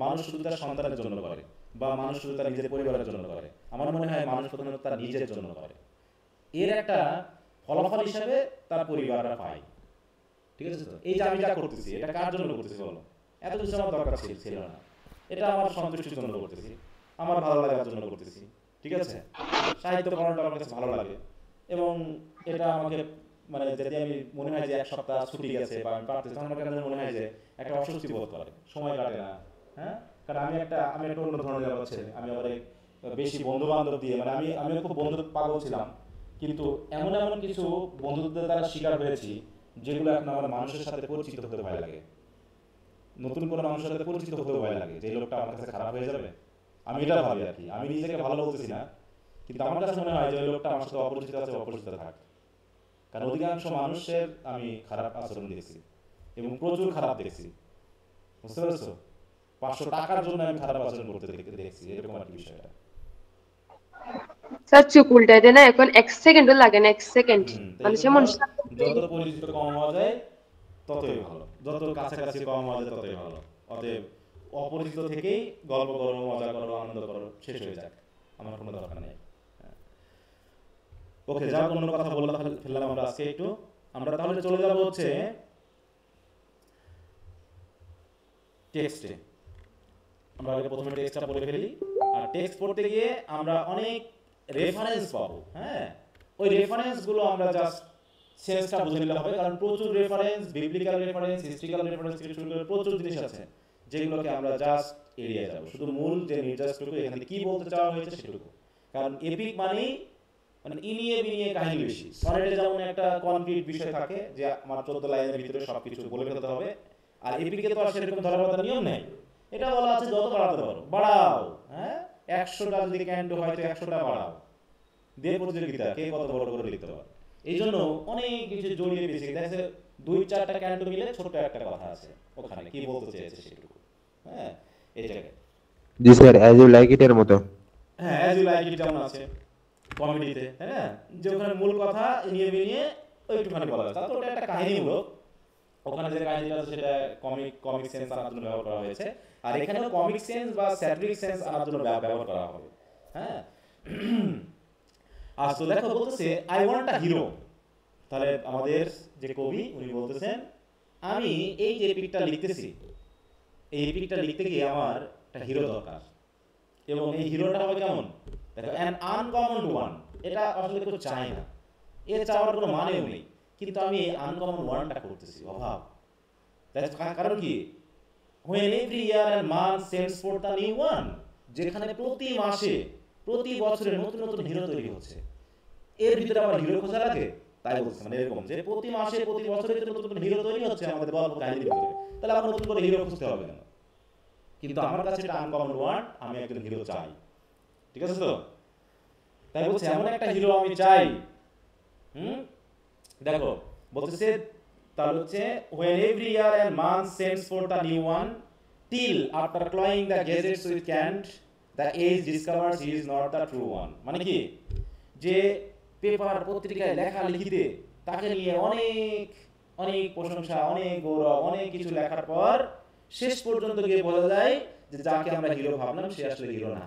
মানুষ শুধু তার সন্তানের জন্য করে বা মানুষ শুধু তার নিজের পরিবারের জন্য করে। আমার মনে হয় মানুষ প্রধানত তার নিজের জন্য করে। এর একটা ফলাফল হিসাবে তার পরিবাররা পায়, ঠিক আছে? তো এই যে আমি যা করতেছি এটা কার জন্য করতেছি বলো? এত কিছু আমার দরকার ছিল না, এটা আমার সন্তুষ্টির জন্য করতেছি, আমার ভালো লাগার জন্য করতেছি, ঠিক আছে? সাহিত্য পড়াটা আমার কাছে ভালো লাগে এবং এটা আমাকে মানে যদি আমি মনে হয় যে এক সপ্তাহ ছুটি গেছে বা আমি পারতেছি, তখন আমার কাছে মনে হয় যে একটা অস্বস্তি বোধ করে, সময় কাটে না। কারণ আমি একটা অন্য ধরনের ব্যাপার ছেলে, আমি আবার বেশি বন্ধু বান্ধব দিয়ে মানে আমি খুব বন্ধু পাগল ছিলাম, কিন্তু এমন কিছু বন্ধুত্বের দ্বারা শিকার হয়েছি যেগুলো এখন আমার মানুষের সাথে পরিচিত হতে ভয় লাগে, নতুন কোনো মানুষের সাথে পরিচিত হতে ভয় লাগে যে এই লোকটা আমার কাছে খারাপ হয়ে যাবে। আমি এটা ভাবি আর কি, আমি নিজেকে ভালো বলতেছি না, কিন্তু আমার কাছে মনে হয় যে ওই লোকটা আমার সাথে অপরিচিত আছে, অপরিচিত থাক। কারণ অধিকাংশ মানুষের আমি খারাপ আচরণ দেখছি এবং প্রচুর খারাপ দেখছি, বুঝতে পেরেছো? 500 টাকার জন্য আমি খারাপ আচরণ করতে দেখছি, এরকম আর কি বিষয়টা। স্যার চুপ উল্টাই দেয় না, এখন 1 সেকেন্ডও লাগে না, 1 সেকেন্ড মানুষের মন যত পরিচিত কম হওয়া যায় ততই ভালো, যত কাছাকাছি কম হওয়া যায় ততই ভালো। অতএব অপরিচিত থেকেই গল্প করো, মজা করো, আনন্দ করো, শেষ হয়ে যাক, আমার কোনো দরকার নেই। ওকে, যাক, অন্য কথা ফেললাম আমরা আজকে একটু। আমরা তাহলে চলে যাব হচ্ছে টেক্সটে। আমরা আগে প্রথমে টেক্সটটা পড়ে ফেলি, আর টেক্সট পড়তে গিয়ে আমরা অনেক রেফারেন্স পাবো। ওই রেফারেন্সগুলো আমরা জাস্ট সেন্সটা বুঝে নিলে হবে, কারণ প্রচুর reference, biblical reference, historical reference থেকে শুরু করে প্রচুর জিনিস আছে যেগুলোকে আমরা জাস্ট এড়িয়ে যাব। শুধু মূল যে নির্যাসটুকু এখানে কি বলতে চাওয়া হয়েছে সেটুকু। কারণ এপিক মানে ইনিয়ে বিনিয়ে কাহিনী বেশি। সনেটে যেমন একটা কনক্রিট বিষয় থাকে যে আমার 14 লাইনের ভিতরে সবকিছু বলে ফেলতে হবে, আর এপিকে তো আর সেরকম ধরাবাঁধা নিয়ম নেই। এটা বলা আছে যত বাড়াতে পারো বাড়াও, 100টা যদি ক্যান্টো হয় তো 100টা বাড়াও, দিয়ে প্রতিযোগিতা কে কত বড় করে লিখতে পারে। এই জন্য অনেক কিছু জড়িয়ে পেয়েছে, দেখে 2-4টা ক্যান্টো মিলে ছোট্ট একটা কথা আছে ওখানে, কি বলতে চেয়েছে সেটুকু। এই জায়গায় জি sir, as you like it এর মতো। অ্যাজ ইউ লাইক ইট যেমন আছে কমেডিতে, যে ওখানে মূল কথা নিয়ে বিনিয়ে ওইটুখানি বলা আছে, তাতে ওটা একটা কাহিনীমূলক। ওখানে যে কাহিনীটা আছে সেটা কমিক সেন্স আনার জন্য ব্যবহার করা হয়েছে, আর এখানেও কমিক সেন্স বা স্যাটিরিক সেন্স আনার জন্য ব্যবহার করা হবে। আজ তো দেখো বলতেছে আই ওয়ান্ট আ হিরো। তাহলে আমাদের যে কবি উনি বলতেছেন আমি এই যে এপিকটা লিখতেছি, এই এপিকটা লিখতে গিয়ে আমার একটা হিরো দরকার, এবং এই হিরোটা হবে কেমন? দেখো, অ্যান আনকমন ওয়ান। এটা আসলে কেউ চায় না, এর চাওয়ার কোনো মানেও নেই, কিন্তু আমি এই আনকমন ওয়ানটা করতেছি, অভাব। কারণ কি when every year and month sends for the new one, যেখানে প্রতি মাসে প্রতি বছরে নতুন নতুন হিরো তৈরি হচ্ছে, এর ভিতরে আবার হিরো খোঁজা লাগে। তাই বলছে মানে এরকম যে প্রতি মাসে প্রতি বছরে নতুন নতুন হিরো তৈরি হচ্ছে আমাদের গল্প কাহিনীর ভিতরে, তাহলে আবার নতুন করে হিরো খুঁজতে হবে কেন? কিন্তু আমার কাছে এটা আনকমন ওয়ার্ড, আমি একজন হিরো চাই। ঠিক আছে তো? তাই বলছে এমন একটা হিরো আমি চাই। দেখো বলতেছে তাহলে হচ্ছে when every year and month sends for the new one till after clawing the gadgets with Kant the age discovers he is not the true one। মানে কি যে পেপার পত্রিকায় লেখা লিখিতে তাকে নিয়ে অনেক অনেক প্রশংসা, অনেক গৌরব, অনেক কিছু লেখার পর শেষ পর্যন্ত গিয়ে বলা যায় যে যাকে আমরা হিরো ভাবলাম সে আসলে হিরো না।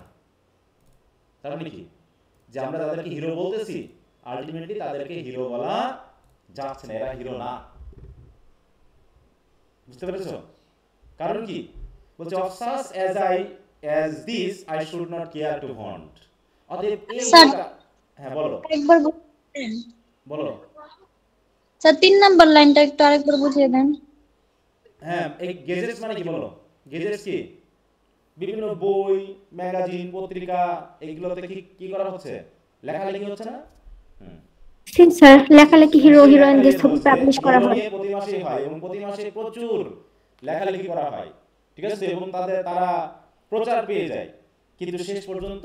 তার মানে কি যে আমরা যাদেরকে হিরো বলতেছি আলটিমেটলি তাদেরকে হিরো বলা যাচ্ছে না, এরা হিরো না। বুঝতে পেরেছো? কারণ কি বলছে of such as this I should not care to haunt। অতএব এই হ্যাঁ বলো একবার বলো স্যার 3 নাম্বার লাইনটা একটু আরেকবার বুঝিয়ে দেন। হ্যাঁ এই গেজেটস মানে কি বলো? গেজেটস কি বিভিন্ন বই, ম্যাগাজিন, পত্রিকা এগুলোতে কি করা হচ্ছে? লেখালেখি হচ্ছে না? স্যার লেখালেখি হিরো হিরোইনদের ছবি পাবলিশ করা হয় প্রতি মাসে হয় এবং প্রতি মাসে প্রচুর লেখালেখি করা হয়। ঠিক আছে? এবং তারা প্রচার পেয়ে যায়, কিন্তু শেষ পর্যন্ত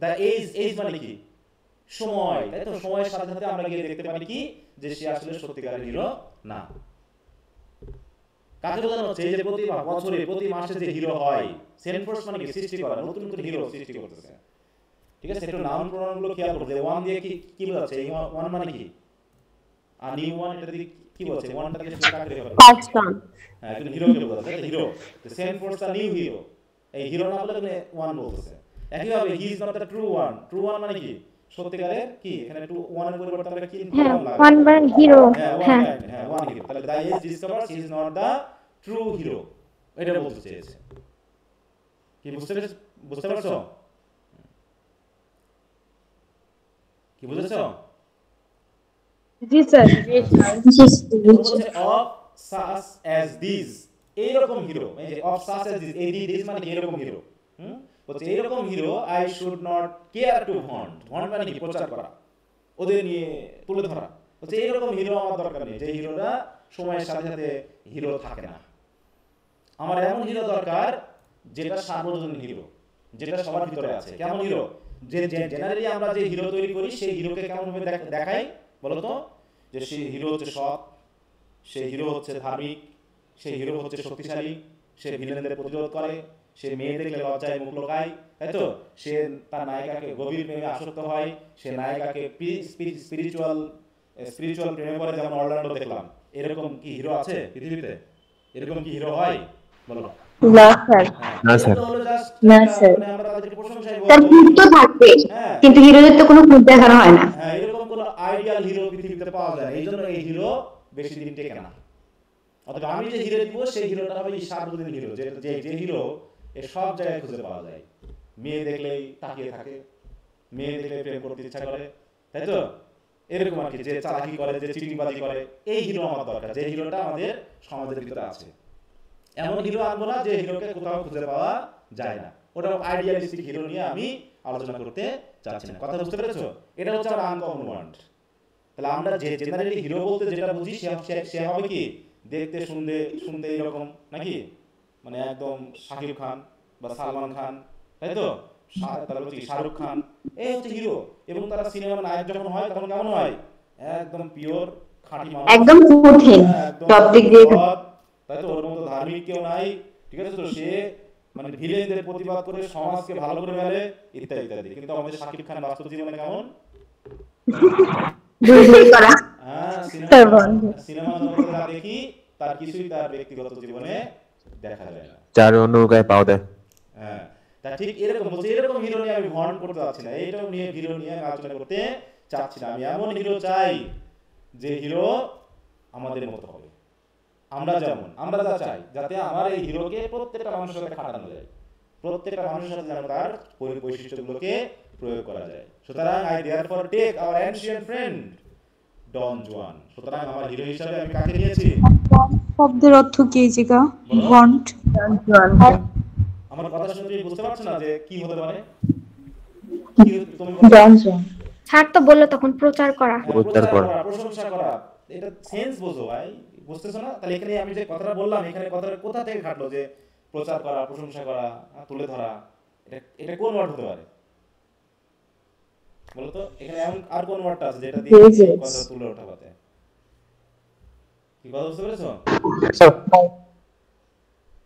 দ্য এজ মানে কি সময়, তাই তো? সময়ের সাথে সাথে আমরা গিয়ে দেখতে পারি কি যে সে আসলে সত্যিকারের হিরো না। কাকে বোঝানো হচ্ছে? এই যে প্রতি বছরে প্রতি মাসে যে হিরো হয়, সেনফোর্স মানে কি সৃষ্টি করা, নতুন নতুন হিরো সৃষ্টি করতেছে। ঠিক আছে? একটু নাউন প্রোনাউন গুলো খেয়াল করতে। ওয়ান দিয়ে কি বোঝাচ্ছে? এই ওয়ান মানে কি? আর নিউ ওয়ান এটা দিয়ে কি বোঝাচ্ছে? ওয়ানটা দিয়ে সেটা কাকে রেফার করে? পার্সন। হ্যাঁ একজন হিরোকে বোঝাচ্ছে, হিরো। দ্য সেনফোর্স দ্য নিউ হিরো। এই হিরো না বলে এখানে ওয়ান বলতেছে। একইভাবে he is not the true one. True one মানে কি? সত্যিকারের কি? এখানে টু ওয়ানের পরিবর্তে আমরা কি হ্যাঁ ওয়ান বার হিরো। হ্যাঁ হ্যাঁ ওয়ান হিরো। তাহলে the age discovers he is not the true hero, এটা বলতে চেয়েছে। কি বুঝতে পারছো? কি বুঝেছো? জি sir. of such as these, এইরকম হিরো, এই যে of such as these, এই দিস মানে এরকম হিরো। বলছে এরকম hero I should not care to haunt। haunt মানে কি? প্রচার করা, ওদের নিয়ে তুলে ধরা। বলছে এরকম হিরো আমার দরকার নেই, যে হিরোরা সময়ের সাথে সাথে হিরো থাকে না। আমার এমন হিরো দরকার যেটা সার্বজনীন হিরো, যেটা সবার ভিতরে আছে। কেমন হিরো? যে জেনারেলি আমরা যে হিরো তৈরি করি সেই হিরোকে কেমন ভাবে দেখাই বলো তো? যে সেই হিরো হচ্ছে সৎ, সেই হিরো হচ্ছে ধার্মিক, সেই হিরো হচ্ছে শক্তিশালী, সে ভিলেনদের প্রতিরোধ করে, সে মেয়ে দেখলে লজ্জায় মুখ লুকায়, তাই তো? সে তার নায়িকাকে গভীর প্রেমে আসক্ত হয়, সে নায়িকাকে স্পিরিচুয়াল প্রেমে পড়ে, যেমন অরল্যান্ডো দেখলাম। এরকম কি হিরো আছে পৃথিবীতে? এরকম কি হিরো হয় বলো? না স্যার। না স্যার। না স্যার। আমরা তাদেরকে প্রশংসাই তার বলবো। ভূত তো থাকবে কিন্তু হিরোদের তো কোনো ভূত দেখানো হয় না। হ্যাঁ এরকম কোনো আইডিয়াল হিরো পৃথিবীতে পাওয়া যায় না, এই জন্য এই হিরো বেশি দিন টেকে না। অথবা আমি যে হিরো দিব সেই হিরোটা হবে সার্বজনীন হিরো, যে হিরো এ সব জায়গায় খুঁজে পাওয়া যায়। মেয়ে দেখলেই তাকিয়ে থাকে, মেয়ে দেখলে প্রেম করতে ইচ্ছা করে, তাই তো? এরকম আর কি, যে চালাকি করে, যে চিটিংবাজি করে, এই হিরো আমার দরকার, যে হিরোটা আমাদের সমাজের ভিতরে আছে। এমন হিরো আনবো না যে হিরোকে কোথাও খুঁজে পাওয়া যায় না। ওটা আইডিয়ালিস্টিক হিরো নিয়ে আমি আলোচনা করতে চাচ্ছি না। কথা বুঝতে পেরেছো? এটা হচ্ছে আমার আনকমন ওয়ার্ড। তাহলে আমরা যে জেনারেলি হিরো বলতে যেটা বুঝি সে হবে কি দেখতে শুনতে এরকম নাকি, মানে একদম শাকিব খান বা সালমান খান, তাই তো? তারপর হচ্ছে শাহরুখ খান, এই হচ্ছে হিরো। এবং তারা সিনেমার নায়ক যখন হয় তখন কেমন হয়? একদম পিওর খাঁটি মানুষ, একদম কঠিন সব দিক দিয়ে। তাই তো? ওর মতো ধার্মিক কেউ নাই। ঠিক আছে তো? সে মানে ভিলেনদের প্রতিবাদ করে সমাজকে ভালো করে ফেলে ইত্যাদি ইত্যাদি। কিন্তু আমাদের শাকিব খান বাস্তব জীবনে কেমন? সিনেমা জগতে যা দেখি তার কিছুই তার ব্যক্তিগত জীবনে দেখা যায় না, যার অন্য গায়ে পাওয়া দেয়। হ্যাঁ তা ঠিক এরকম বলছে। এরকম হিরো নিয়ে আমি ভন করতে চাচ্ছি না, এইটাও নিয়ে হিরো নিয়ে আলোচনা করতে চাচ্ছি না। আমি এমন হিরো চাই যে হিরো আমাদের মতো হবে, আমরা যা চাই, যাতে আমার এই হিরোকে প্রত্যেকটা মানুষের সাথে খাটানো যায়, প্রত্যেকটা মানুষের সাথে যেন তার বৈশিষ্ট্যগুলোকে প্রয়োগ করা যায়। সুতরাং I therefore take our ancient friend Don Juan. সুতরাং আমার হিরো হিসাবে আমি কাকে নিয়েছি? শব্দের অর্থ কি এই জায়গা? বলো। বন্ড। আমার কথা শুনে তুমি বুঝতে পারছো না যে কি হতে পারে? কি তুমি বলো? স্যার তো বললো তখন প্রচার করা। হ্যাঁ, প্রচার করা। প্রশংসা করা। এটা সেন্স বোঝো ভাই, বুঝতেছো না? তাহলে এখানে আমি যে কথাটা বললাম, এখানে কথাটা কোথা থেকে খাটলো যে প্রচার করা, প্রশংসা করা, তুলে ধরা, এটা কোন ওয়ার্ড হতে পারে বলো তো? এখানে এমন আর কোন ওয়ার্ডটা আছে যেটা দিয়ে কথা তুলে ওঠাতে? কি কথা বুঝতে পেরেছো?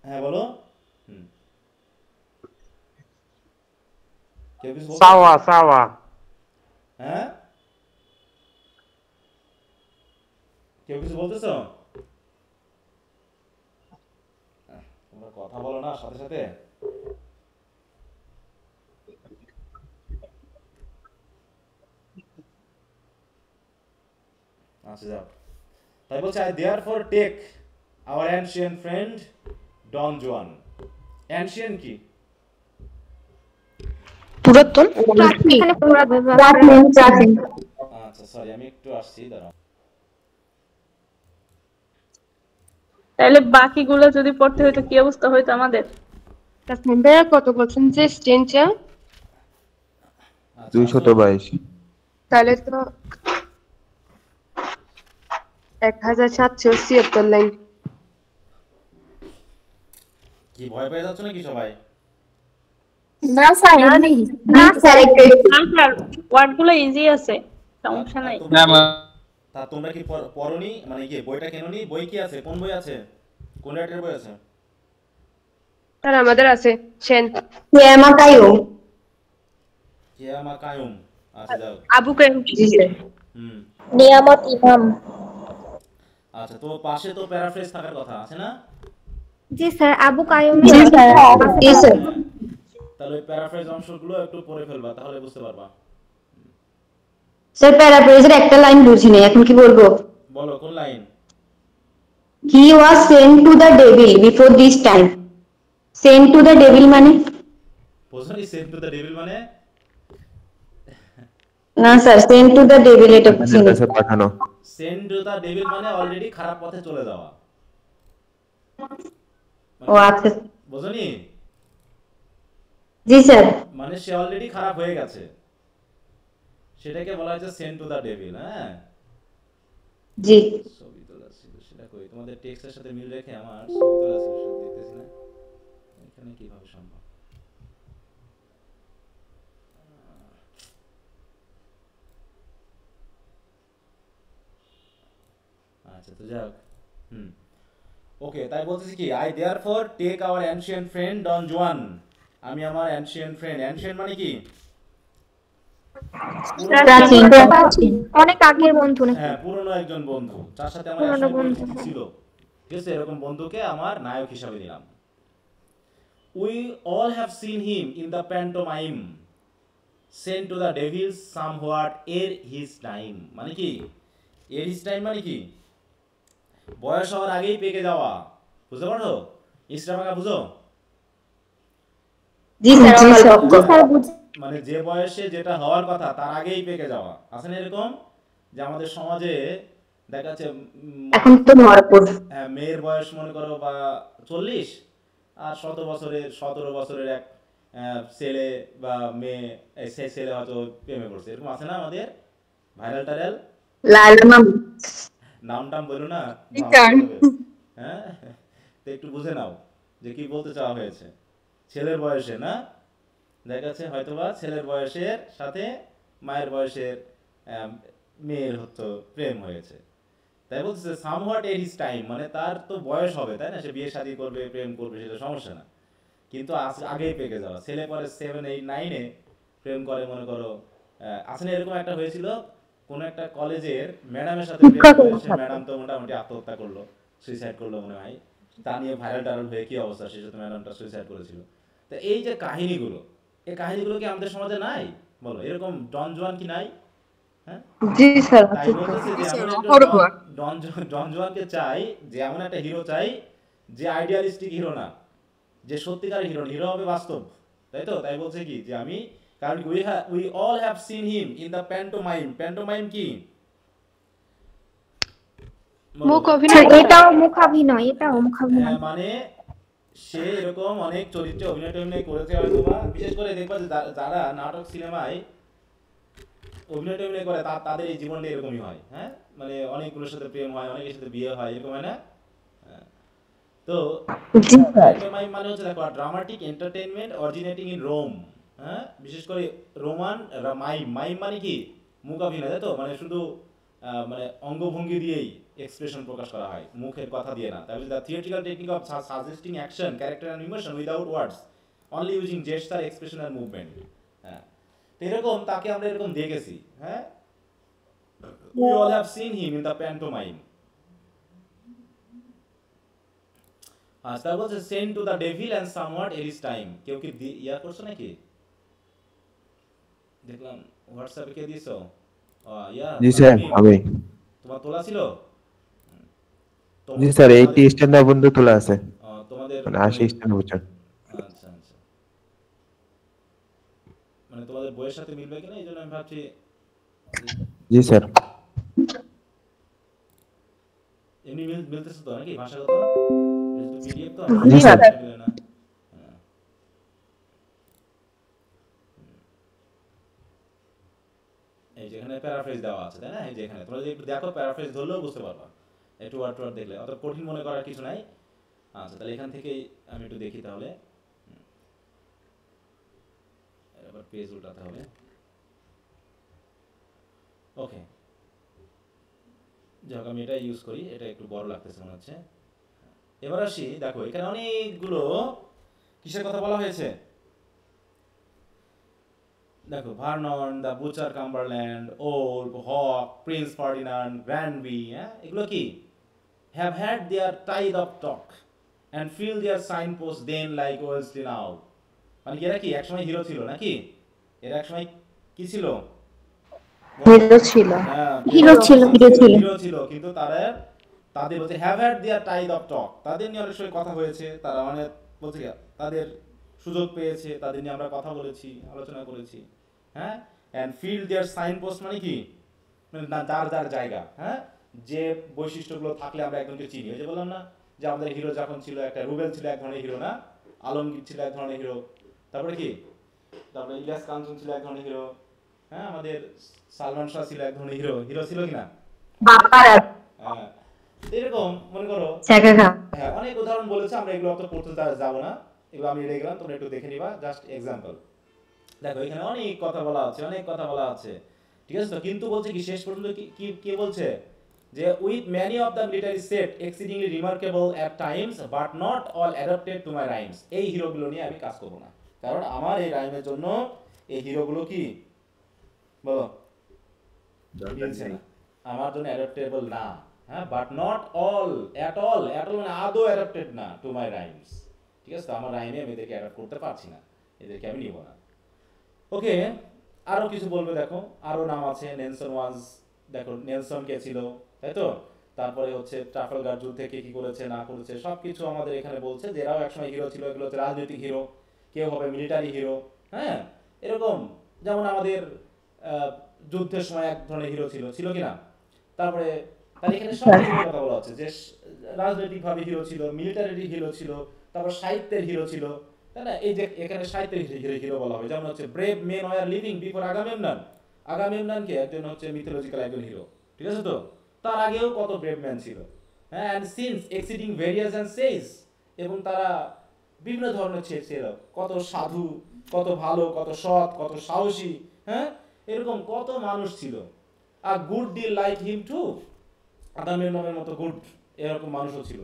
হ্যাঁ বলো। কেউ কিছু বলছো? সাওয়া হ্যাঁ, কেউ কিছু বলতেছো? তোমরা কথা বলো না সাথে সাথে। আচ্ছা যাও। তাই বলছে I therefore take our ancient friend Don Juan. Ancient কি? পুরাতন। এখানে পুরাতন। আচ্ছা সরি, আমি একটু আসছি, দাঁড়াও। তাহলে বাকিগুলো যদি পড়তে হইতো কি অবস্থা হইতো আমাদের? ভাইয়া কত বলছেন যে স্টেনটা? 222। তাহলে তো 1776 লাইন। কি ভয় পেয়ে যাচ্ছ নাকি সবাই? না স্যার এমনি। না স্যার স্যার ওয়ার্ডগুলো ইজি আছে, সমস্যা নাই। তা তোমরা কি পড়নি, মানে কি বইটা কেননি? বই কি আছে? কোন বই আছে? কোন রাইটারের বই আছে? স্যার আমাদের আছে সেন। কিয়ামা কায়ুম। আচ্ছা যাও। আবু কাইম। নিয়ামত ইমাম। আচ্ছা, তো পাশে তো প্যারাফ্রেজ থাকার কথা আছে না? জি স্যার, আবু কাইয়ুম। তাহলে ওই প্যারাফ্রেজ অংশগুলো একটু পড়ে ফেলবা, তাহলে বুঝতে পারবা। স্যার প্যারাফ্রেজের একটা লাইন বুঝিনি, এখন কি বলবো? বলো কোন line? He was sent to the devil before this time. Sent to the devil মানে? বুঝনি sent to the devil মানে? না sir, sent to the devil এটা বুঝিনি। কাছে পাঠানো। sent to the devil মানে অলরেডি খারাপ পথে চলে যাওয়া। ও আচ্ছা। বুঝনি? জি স্যার। মানে সে অলরেডি খারাপ হয়ে গেছে, সেটাকে বলা হচ্ছে sent to the devil। হ্যাঁ জি। ছবি তোলা ছিল, সেটা কই? তোমাদের টেক্সটের সাথে মিল রেখে আমার ছবি তোলা ছিল, সেটা দেখতেছি না। এখানে কিভাবে সম্ভব? আচ্ছা তো যাক। ওকে, তাই বলতেছি কি I therefore take our ancient friend Don Juan. আমি আমার ancient friend, ancient মানে কি? অনেক আগের বন্ধু নাকি? হ্যাঁ, পুরনো একজন বন্ধু, যার সাথে আমার একসময় পরিচিতি ছিল, ঠিক আছে? এরকম বন্ধুকে আমার নায়ক হিসাবে দিলাম। We all have seen him in the pantomime sent to the devil somewhat ere his time. মানে কি ere his time মানে কি? বয়স হওয়ার আগেই পেকে যাওয়া, বুঝতে পারো? ইসলামাকা বুঝো? জি স্যার। মানে যে বয়সে যেটা হওয়ার কথা তার আগেই পেকে যাওয়া, আছে না এরকম? যে আমাদের সমাজে দেখা যাচ্ছে এখন তো ভরপুর। মেয়ের বয়স মনে করো বা 40, আর 17 বছরের এক ছেলে বা মেয়ে, সেই ছেলে হয়তো প্রেমে পড়ছে, এরকম আছে না আমাদের? ভাইরাল টাইরাল নাম টাম বলো না, হ্যাঁ? তো একটু বুঝে নাও যে কি বলতে চাওয়া হয়েছে। ছেলের বয়সে না, দেখা যাচ্ছে হয়তোবা ছেলের বয়সের সাথে মায়ের বয়সের মেয়ের হয়তো প্রেম হয়েছে, তাই বলছে সামহাট এর হিজ টাইম, মানে তার তো বয়স হবে, তাই না? সে বিয়ে শাদী করবে, প্রেম করবে, সেটা সমস্যা না, কিন্তু আগেই পেকে যাওয়া। ছেলে পরে 7, 8, 9-এ প্রেম করে, মনে করো। আসলে এরকম একটা হয়েছিল, কোন একটা কলেজের ম্যাডামের সাথে প্রেম করে, সে ম্যাডাম তো মোটামুটি আত্মহত্যা করলো, সুইসাইড করলো মনে হয়। তা নিয়ে ভাইরাল টাইরাল হয়ে কি অবস্থা, শেষে তো ম্যাডামটা সুইসাইড করেছিল। তো এই যে কাহিনীগুলো, এই কাহিনীগুলো কি আমাদের সমাজে নাই? বলো, এরকম ডন জুয়ান কি নাই? হ্যাঁ জি স্যার। তাই বলতেছে যে ডন জুয়ানকে চাই, যে এমন একটা হিরো চাই যে আইডিয়ালিস্টিক হিরো না, যে সত্যিকারের হিরো, হিরো হবে বাস্তব, তাই তো? তাই বলছে কি যে আমি, কারণ we all have seen him in the pantomime. Pantomime কি? মুখ স্যার অভিনয় করে। এটাও মুখাভিনয়, এটাও মুখাভিনয়। মানে সে এরকম অনেক চরিত্রে অভিনয় করেছে হয়তো বা, বিশেষ করে দেখবা যে যারা নাটক সিনেমায় অভিনয় করে তাদের এই জীবনটা এরকমই হয়। হ্যাঁ, মানে অনেকগুলোর সাথে প্রেম হয়, অনেকের সাথে বিয়ে হয়, এরকম হয় না? তো প্যান্টোমাইম মানে হচ্ছে দেখো dramatic entertainment originating in Rome. হ্যাঁ, বিশেষ করে রোমান মাইম মানে কি মুখাভিনয়, তাই তো? মানে শুধু মানে অঙ্গভঙ্গি দিয়েই এক্সপ্রেশন প্রকাশ করা হয়, মুখের কথা দিয়ে না। তাহলে the theatrical technique of suggesting action, character and emotion without words, only using gesture, expression and movement. হ্যাঁ, তো এরকম তাকে আমরা এরকম দেখেছি। হ্যাঁ, we all have seen him in the pantomime. তার বলছে send to the devil and somewhat এর ইজ টাইম। কেউ কি ইয়া করছো নাকি? দেখলাম হোয়াটসঅ্যাপে কে দিছো? ইয়া জি স্যার আমি। তোমার তোলা ছিল? জি স্যার 80 স্ট্যান্ডার্ড পর্যন্ত তোলা আছে, তোমাদের মানে 80 স্ট্যান্ডার্ড পর্যন্ত। আচ্ছা আচ্ছা, মানে তোমাদের বইয়ের সাথে মিলবে কিনা এই জন্য আমি ভাবছি। জি স্যার। এমনি মিলতেছে তো নাকি ভাষাগত? পিডিএফ তো জি স্যার। না। এই যেখানে প্যারাফ্রেজ দেওয়া আছে, তাই না? এই যেখানে তোমরা যদি একটু দেখো প্যারাফ্রেজ ধরলেও বুঝতে পারবা, একটু ওয়ার্ড দেখলে অত কঠিন মনে করার কিছু নাই। আচ্ছা, তাহলে এখান থেকেই আমি একটু দেখি তাহলে। এবার পেজ উল্টাতে হবে। ওকে, যাক আমি এটা ইউজ করি, এটা একটু বড় লাগতেছে মনে হচ্ছে। এবার আসি, দেখো এখানে অনেকগুলো কিসের কথা বলা হয়েছে। দেখো Vernon, the butcher Cumberland, Wolfe, Hawke, Prince Ferdinand, Granby, হ্যাঁ, এগুলো কি have had their tide of talk and fill their sign post then like Wellesley now. মানে এরা কি একসময় হিরো ছিল নাকি? এরা একসময় কি ছিল? হিরো ছিল। হিরো ছিল, কিন্তু তাদের বলছে have had their tide of talk, তাদের নিয়ে অনেক সময় কথা হয়েছে, তারা অনেক বলছে তাদের সুযোগ পেয়েছে, তাদের নিয়ে আমরা কথা বলেছি, আলোচনা করেছি। হ্যাঁ, and fill their sign post মানে কি, মানে যার জায়গা, হ্যাঁ, যে বৈশিষ্ট্যগুলো থাকলে আমরা একজনকে চিনি। ওই যে বললাম না যে আমাদের হিরো যখন ছিল, একটা রুবেল ছিল এক ধরনের হিরো, না আলমগীর ছিল এক ধরনের হিরো, তারপরে কি, তারপরে ইলিয়াস কাঞ্চন ছিল এক ধরনের হিরো, হ্যাঁ, আমাদের সালমান শাহ ছিল এক ধরনের হিরো ছিল কিনা? হ্যাঁ, এরকম মনে করো হ্যাঁ অনেক উদাহরণ বলেছে, আমরা এগুলো অত পড়তে যাবো না, এগুলো আমি রেখে গেলাম, তোমরা একটু দেখে নিবা, জাস্ট এক্সাম্পল। দেখো এখানে অনেক কথা বলা আছে, ঠিক আছে তো? কিন্তু বলছে কি শেষ পর্যন্ত কি বলছে যে with many of the literary set exceedingly remarkable at times but not all adapted to my rhymes. এই হিরোগুলো নিয়ে আমি কাজ করবো না, কারণ আমার এই রাইমের জন্য এই হিরোগুলো কি বলো মিলছে না, আমার জন্য অ্যাডাপ্টেবল না। হ্যাঁ, but not all at all মানে আদৌ অ্যাডাপ্টেড না টু মাই রাইমস। ঠিক আছে তো? আমার রাইমে আমি এদেরকে অ্যাডাপ্ট করতে পারছি না, এদেরকে আমি নিব না। ওকে, আরো কিছু বলবে, দেখো আরো নাম আছে। নেলসন ওয়াজ, দেখো নেলসন কে ছিল, তাই তো? তারপরে হচ্ছে ট্রাফালগার যুদ্ধে কে কি করেছে না করেছে সবকিছু আমাদের এখানে বলছে, যে এরাও একসময় হিরো ছিল। এগুলো হচ্ছে রাজনৈতিক হিরো, কেউ হবে মিলিটারি হিরো। হ্যাঁ, এরকম যেমন আমাদের যুদ্ধের সময় এক ধরনের হিরো ছিল কিনা? তারপরে তার এখানে সব কথা বলা হচ্ছে যে রাজনৈতিক ভাবে হিরো ছিল, মিলিটারি হিরো ছিল, তারপর সাহিত্যের হিরো ছিল, তাই না? এই যে এখানে সাহিত্যের হিরো বলা হয়, যেমন হচ্ছে brave men were living before Agamemnon কে একজন হচ্ছে মিথোলজিক্যাল একজন হিরো, ঠিক আছে তো? তার আগেও কত ব্রেভ ম্যান ছিল। হ্যাঁ, and since exceeding various and sage, এবং তারা বিভিন্ন ধরনের ছিল, কত সাধু, কত ভালো, কত সৎ, কত সাহসী, হ্যাঁ, এরকম কত মানুষ ছিল। A good deal like him too, আগামেমননের মতো গুড এরকম মানুষও ছিল।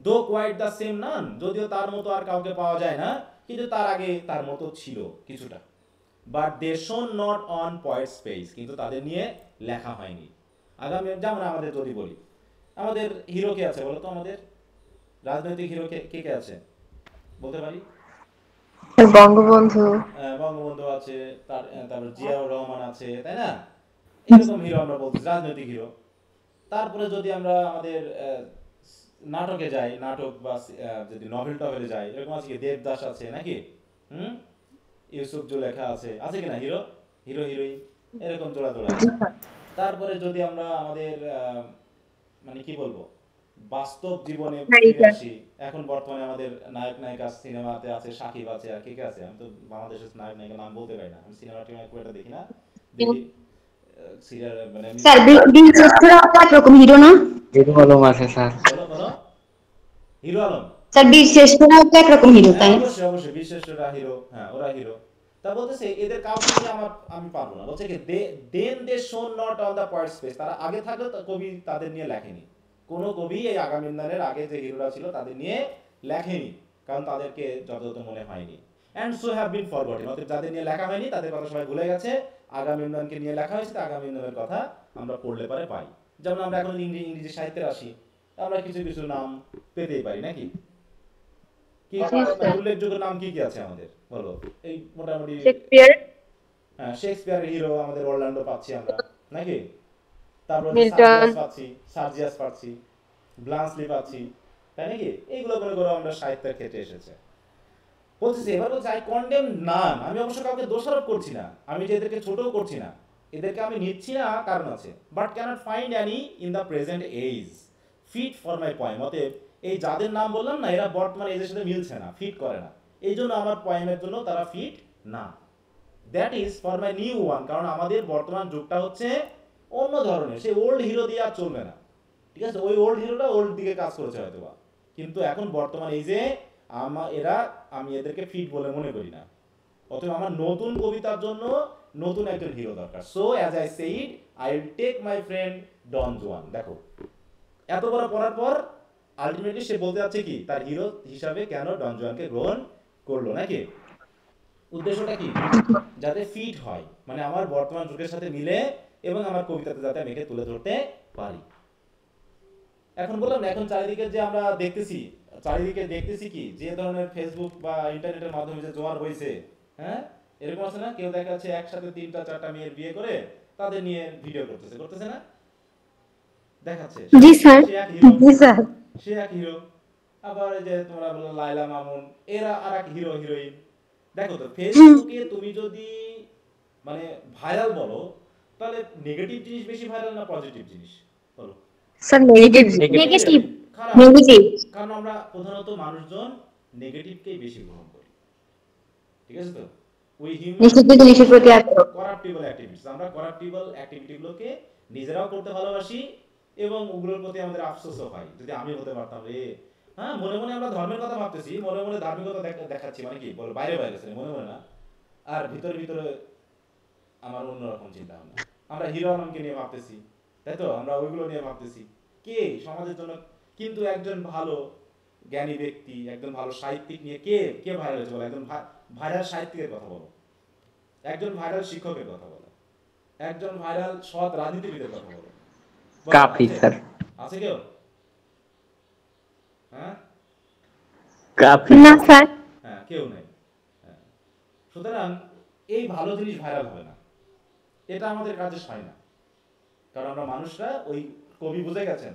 দো কোয়াইট দ্য সেম নান, যদিও তার মতো আর কাউকে পাওয়া যায় না, কিন্তু তার আগে তার মতো ছিল কিছুটা। But they shone not on poet space, কিন্তু তাদের নিয়ে লেখা হয়নি। আগামী যেমন আমাদের যদি বলি, আমাদের হিরো কে আছে বলো তো? আমাদের রাজনৈতিক হিরো কে আছে বলতে পারি? বঙ্গবন্ধু আছে, তারপর জিয়াউর রহমান আছে, তাই না? এরকম হিরো আমরা বলছি, রাজনৈতিক হিরো। তারপরে যদি আমরা আমাদের নাটকে যাই, নাটক বা যদি নভেল টভেলে যাই, এরকম আছে কি দেবদাস আছে নাকি, ইউসুফ জুলেখা আছে কিনা হিরো হিরোইন, এরকম জোড়া। তারপরে যদি আমরা আমাদের মানে কি বলবো, বাস্তব জীবনে নায়িকা। ফিরে আসি। এখন বর্তমানে আমাদের নায়ক নায়িকা সিনেমাতে আছে, সাকিব আছে, আর কে কে আছে, আমি তো বাংলাদেশের নায়ক নায়িকার নাম বলতে পারি না, আমি সিনেমা টিনেমা খুব একটা দেখি না, দেখি সিরিয়াল মানে স্যার বীরশ্রেষ্ঠরা একরকম হিরো না? হিরো আলম আছে স্যার। বলো বলো, হিরো আলম। স্যার বীরশ্রেষ্ঠরা তো একরকম হিরো, তাই না? অবশ্যই অবশ্যই, বিশেষরা হিরো, হ্যাঁ ওরা হিরো। তা বলতেছে এদের কাউকে নিয়ে আমি পারবো না, বলছে কি they shone not on the পয়েন্ট স্পেস, তারা আগে থাকলে তো কবি তাদের নিয়ে লেখেনি, কোন কবি এই আগামীন্দানের আগে যে হিরোরা ছিল তাদের নিয়ে লেখেনি, কারণ তাদেরকে যথাযথ মনে হয়নি, and so have been forgotten, অতএব যাদের নিয়ে লেখা হয়নি তাদের কথা সবাই ভুলে গেছে, আগামীন্দানকে নিয়ে লেখা হয়েছে, আগামীন্দানের কথা আমরা পড়লে পারে পাই। যেমন আমরা এখন ইংরেজি সাহিত্যের আসি, আমরা কিছু কিছু নাম পেতেই পারি নাকি, কি উল্লেখযোগ্য নাম কি কি আছে আমাদের বলো, এই মোটামুটি শেক্সপিয়ার, হ্যাঁ শেক্সপিয়ারের হিরো আমাদের অরল্যান্ডো পাচ্ছি আমরা নাকি, তারপর মিল্টন সার্জিয়াস পাচ্ছি, ব্লান্সলি পাচ্ছি, তাই নাকি, এইগুলো মনে করো আমরা সাহিত্যের ক্ষেত্রে এসেছে। বলতেছি এবার বলছে আই কন্ডেম নান, আমি অবশ্য কাউকে দোষারোপ করছি না, আমি যে এদেরকে ছোটও করছি না, এদেরকে আমি নিচ্ছি না, কারণ আছে, but can't find any in the present age fit for my poem, অতএব এই যাদের নাম বললাম না, এরা বর্তমান এজের সাথে মিলছে না, ফিট করে না, এই জন্য আমার পয়েমের জন্য তারা ফিট না। That is for my new one, কারণ আমাদের বর্তমান যুগটা হচ্ছে অন্য ধরনের, সেই ওল্ড হিরো দিয়ে আর চলবে না, ঠিক আছে, ওই ওল্ড হিরোটা ওল্ড দিকে কাজ করেছে হয়তো বা, কিন্তু এখন বর্তমান এই যে আমি এদেরকে ফিট বলে মনে করি না, অতএব আমার নতুন কবিতার জন্য নতুন একজন হিরো দরকার। So as I said I will take my friend Don Juan. দেখো এত বড় পড়ার পর আলটিমেটলি সে বলতে যাচ্ছে কি, তার হিরো হিসাবে কেন ডন জুয়ানকে গ্রহণ করলো নাকি, উদ্দেশ্যটা কি, যাতে ফিট হয়, মানে আমার বর্তমান যুগের সাথে মিলে এবং আমার কবিতাতে যাতে আমি একে তুলে ধরতে পারি। এখন বললাম না, এখন চারিদিকে যে আমরা দেখতেছি কি, যে ধরনের ফেসবুক বা ইন্টারনেটের মাধ্যমে যে জোয়ার হয়েছে, হ্যাঁ এরকম আছে না, কেউ দেখা যাচ্ছে একসাথে 3টা 4টা মেয়ের বিয়ে করে তাদের নিয়ে ভিডিও করতেছে না, দেখাচ্ছে, জি স্যার, সে এক হিরো, জি স্যার। সে এক হিরো, আবার এই যে তোমরা বলো লাইলা মামুন, এরা আর এক হিরো হিরোইন। দেখো তো ফেসবুকে তুমি যদি মানে ভাইরাল বলো, তাহলে নেগেটিভ জিনিস বেশি ভাইরাল না পজিটিভ জিনিস বলো? স্যার নেগেটিভ, নেগেটিভ, খারাপ। নেগেটিভ। কারণ আমরা প্রধানত মানুষজন নেগেটিভকেই বেশি গ্রহণ করি, ঠিক আছে তো, ওই নিষিদ্ধ জিনিসের প্রতি আগ্রহ। করাপ্টিবল অ্যাক্টিভিটিস, আমরা করাপ্টিবল অ্যাক্টিভিটিগুলোকে নিজেরাও করতে ভালোবাসি এবং ওগুলোর প্রতি আমাদের আফসোসও হয়, যদি আমি হতে পারতাম রে, হ্যাঁ মনে মনে আমরা ধর্মের কথা ভাবতেছি, মনে মনে ধার্মিকতা দেখাচ্ছি, মানে কি বল বাইরে বাইরে মনে মনে না, আর ভিতরে ভিতরে আমার অন্যরকম চিন্তা ভাবনা, আমরা হিরো আলমকে নিয়ে ভাবতেছি, তাই তো, আমরা ওইগুলো নিয়ে ভাবতেছি, কে সমাজের জন্য, কিন্তু একজন ভালো জ্ঞানী ব্যক্তি, একজন ভালো সাহিত্যিক নিয়ে কে কে ভাইরাল হয়েছে বলো, একজন ভাইরাল সাহিত্যিকের কথা বলো, একজন ভাইরাল শিক্ষকের কথা বলো, একজন ভাইরাল সৎ রাজনীতিবিদের কথা বলো, কাফি স্যার, আছে কেউ? হ্যাঁ কাফি না স্যার। হ্যাঁ কেউ নেই। হ্যাঁ। সুতরাং এই ভালো জিনিস ভাইরাল হবে না, এটা আমাদের কাজে হয় না, কারণ আমরা মানুষরা, ওই কবি বুঝে গেছেন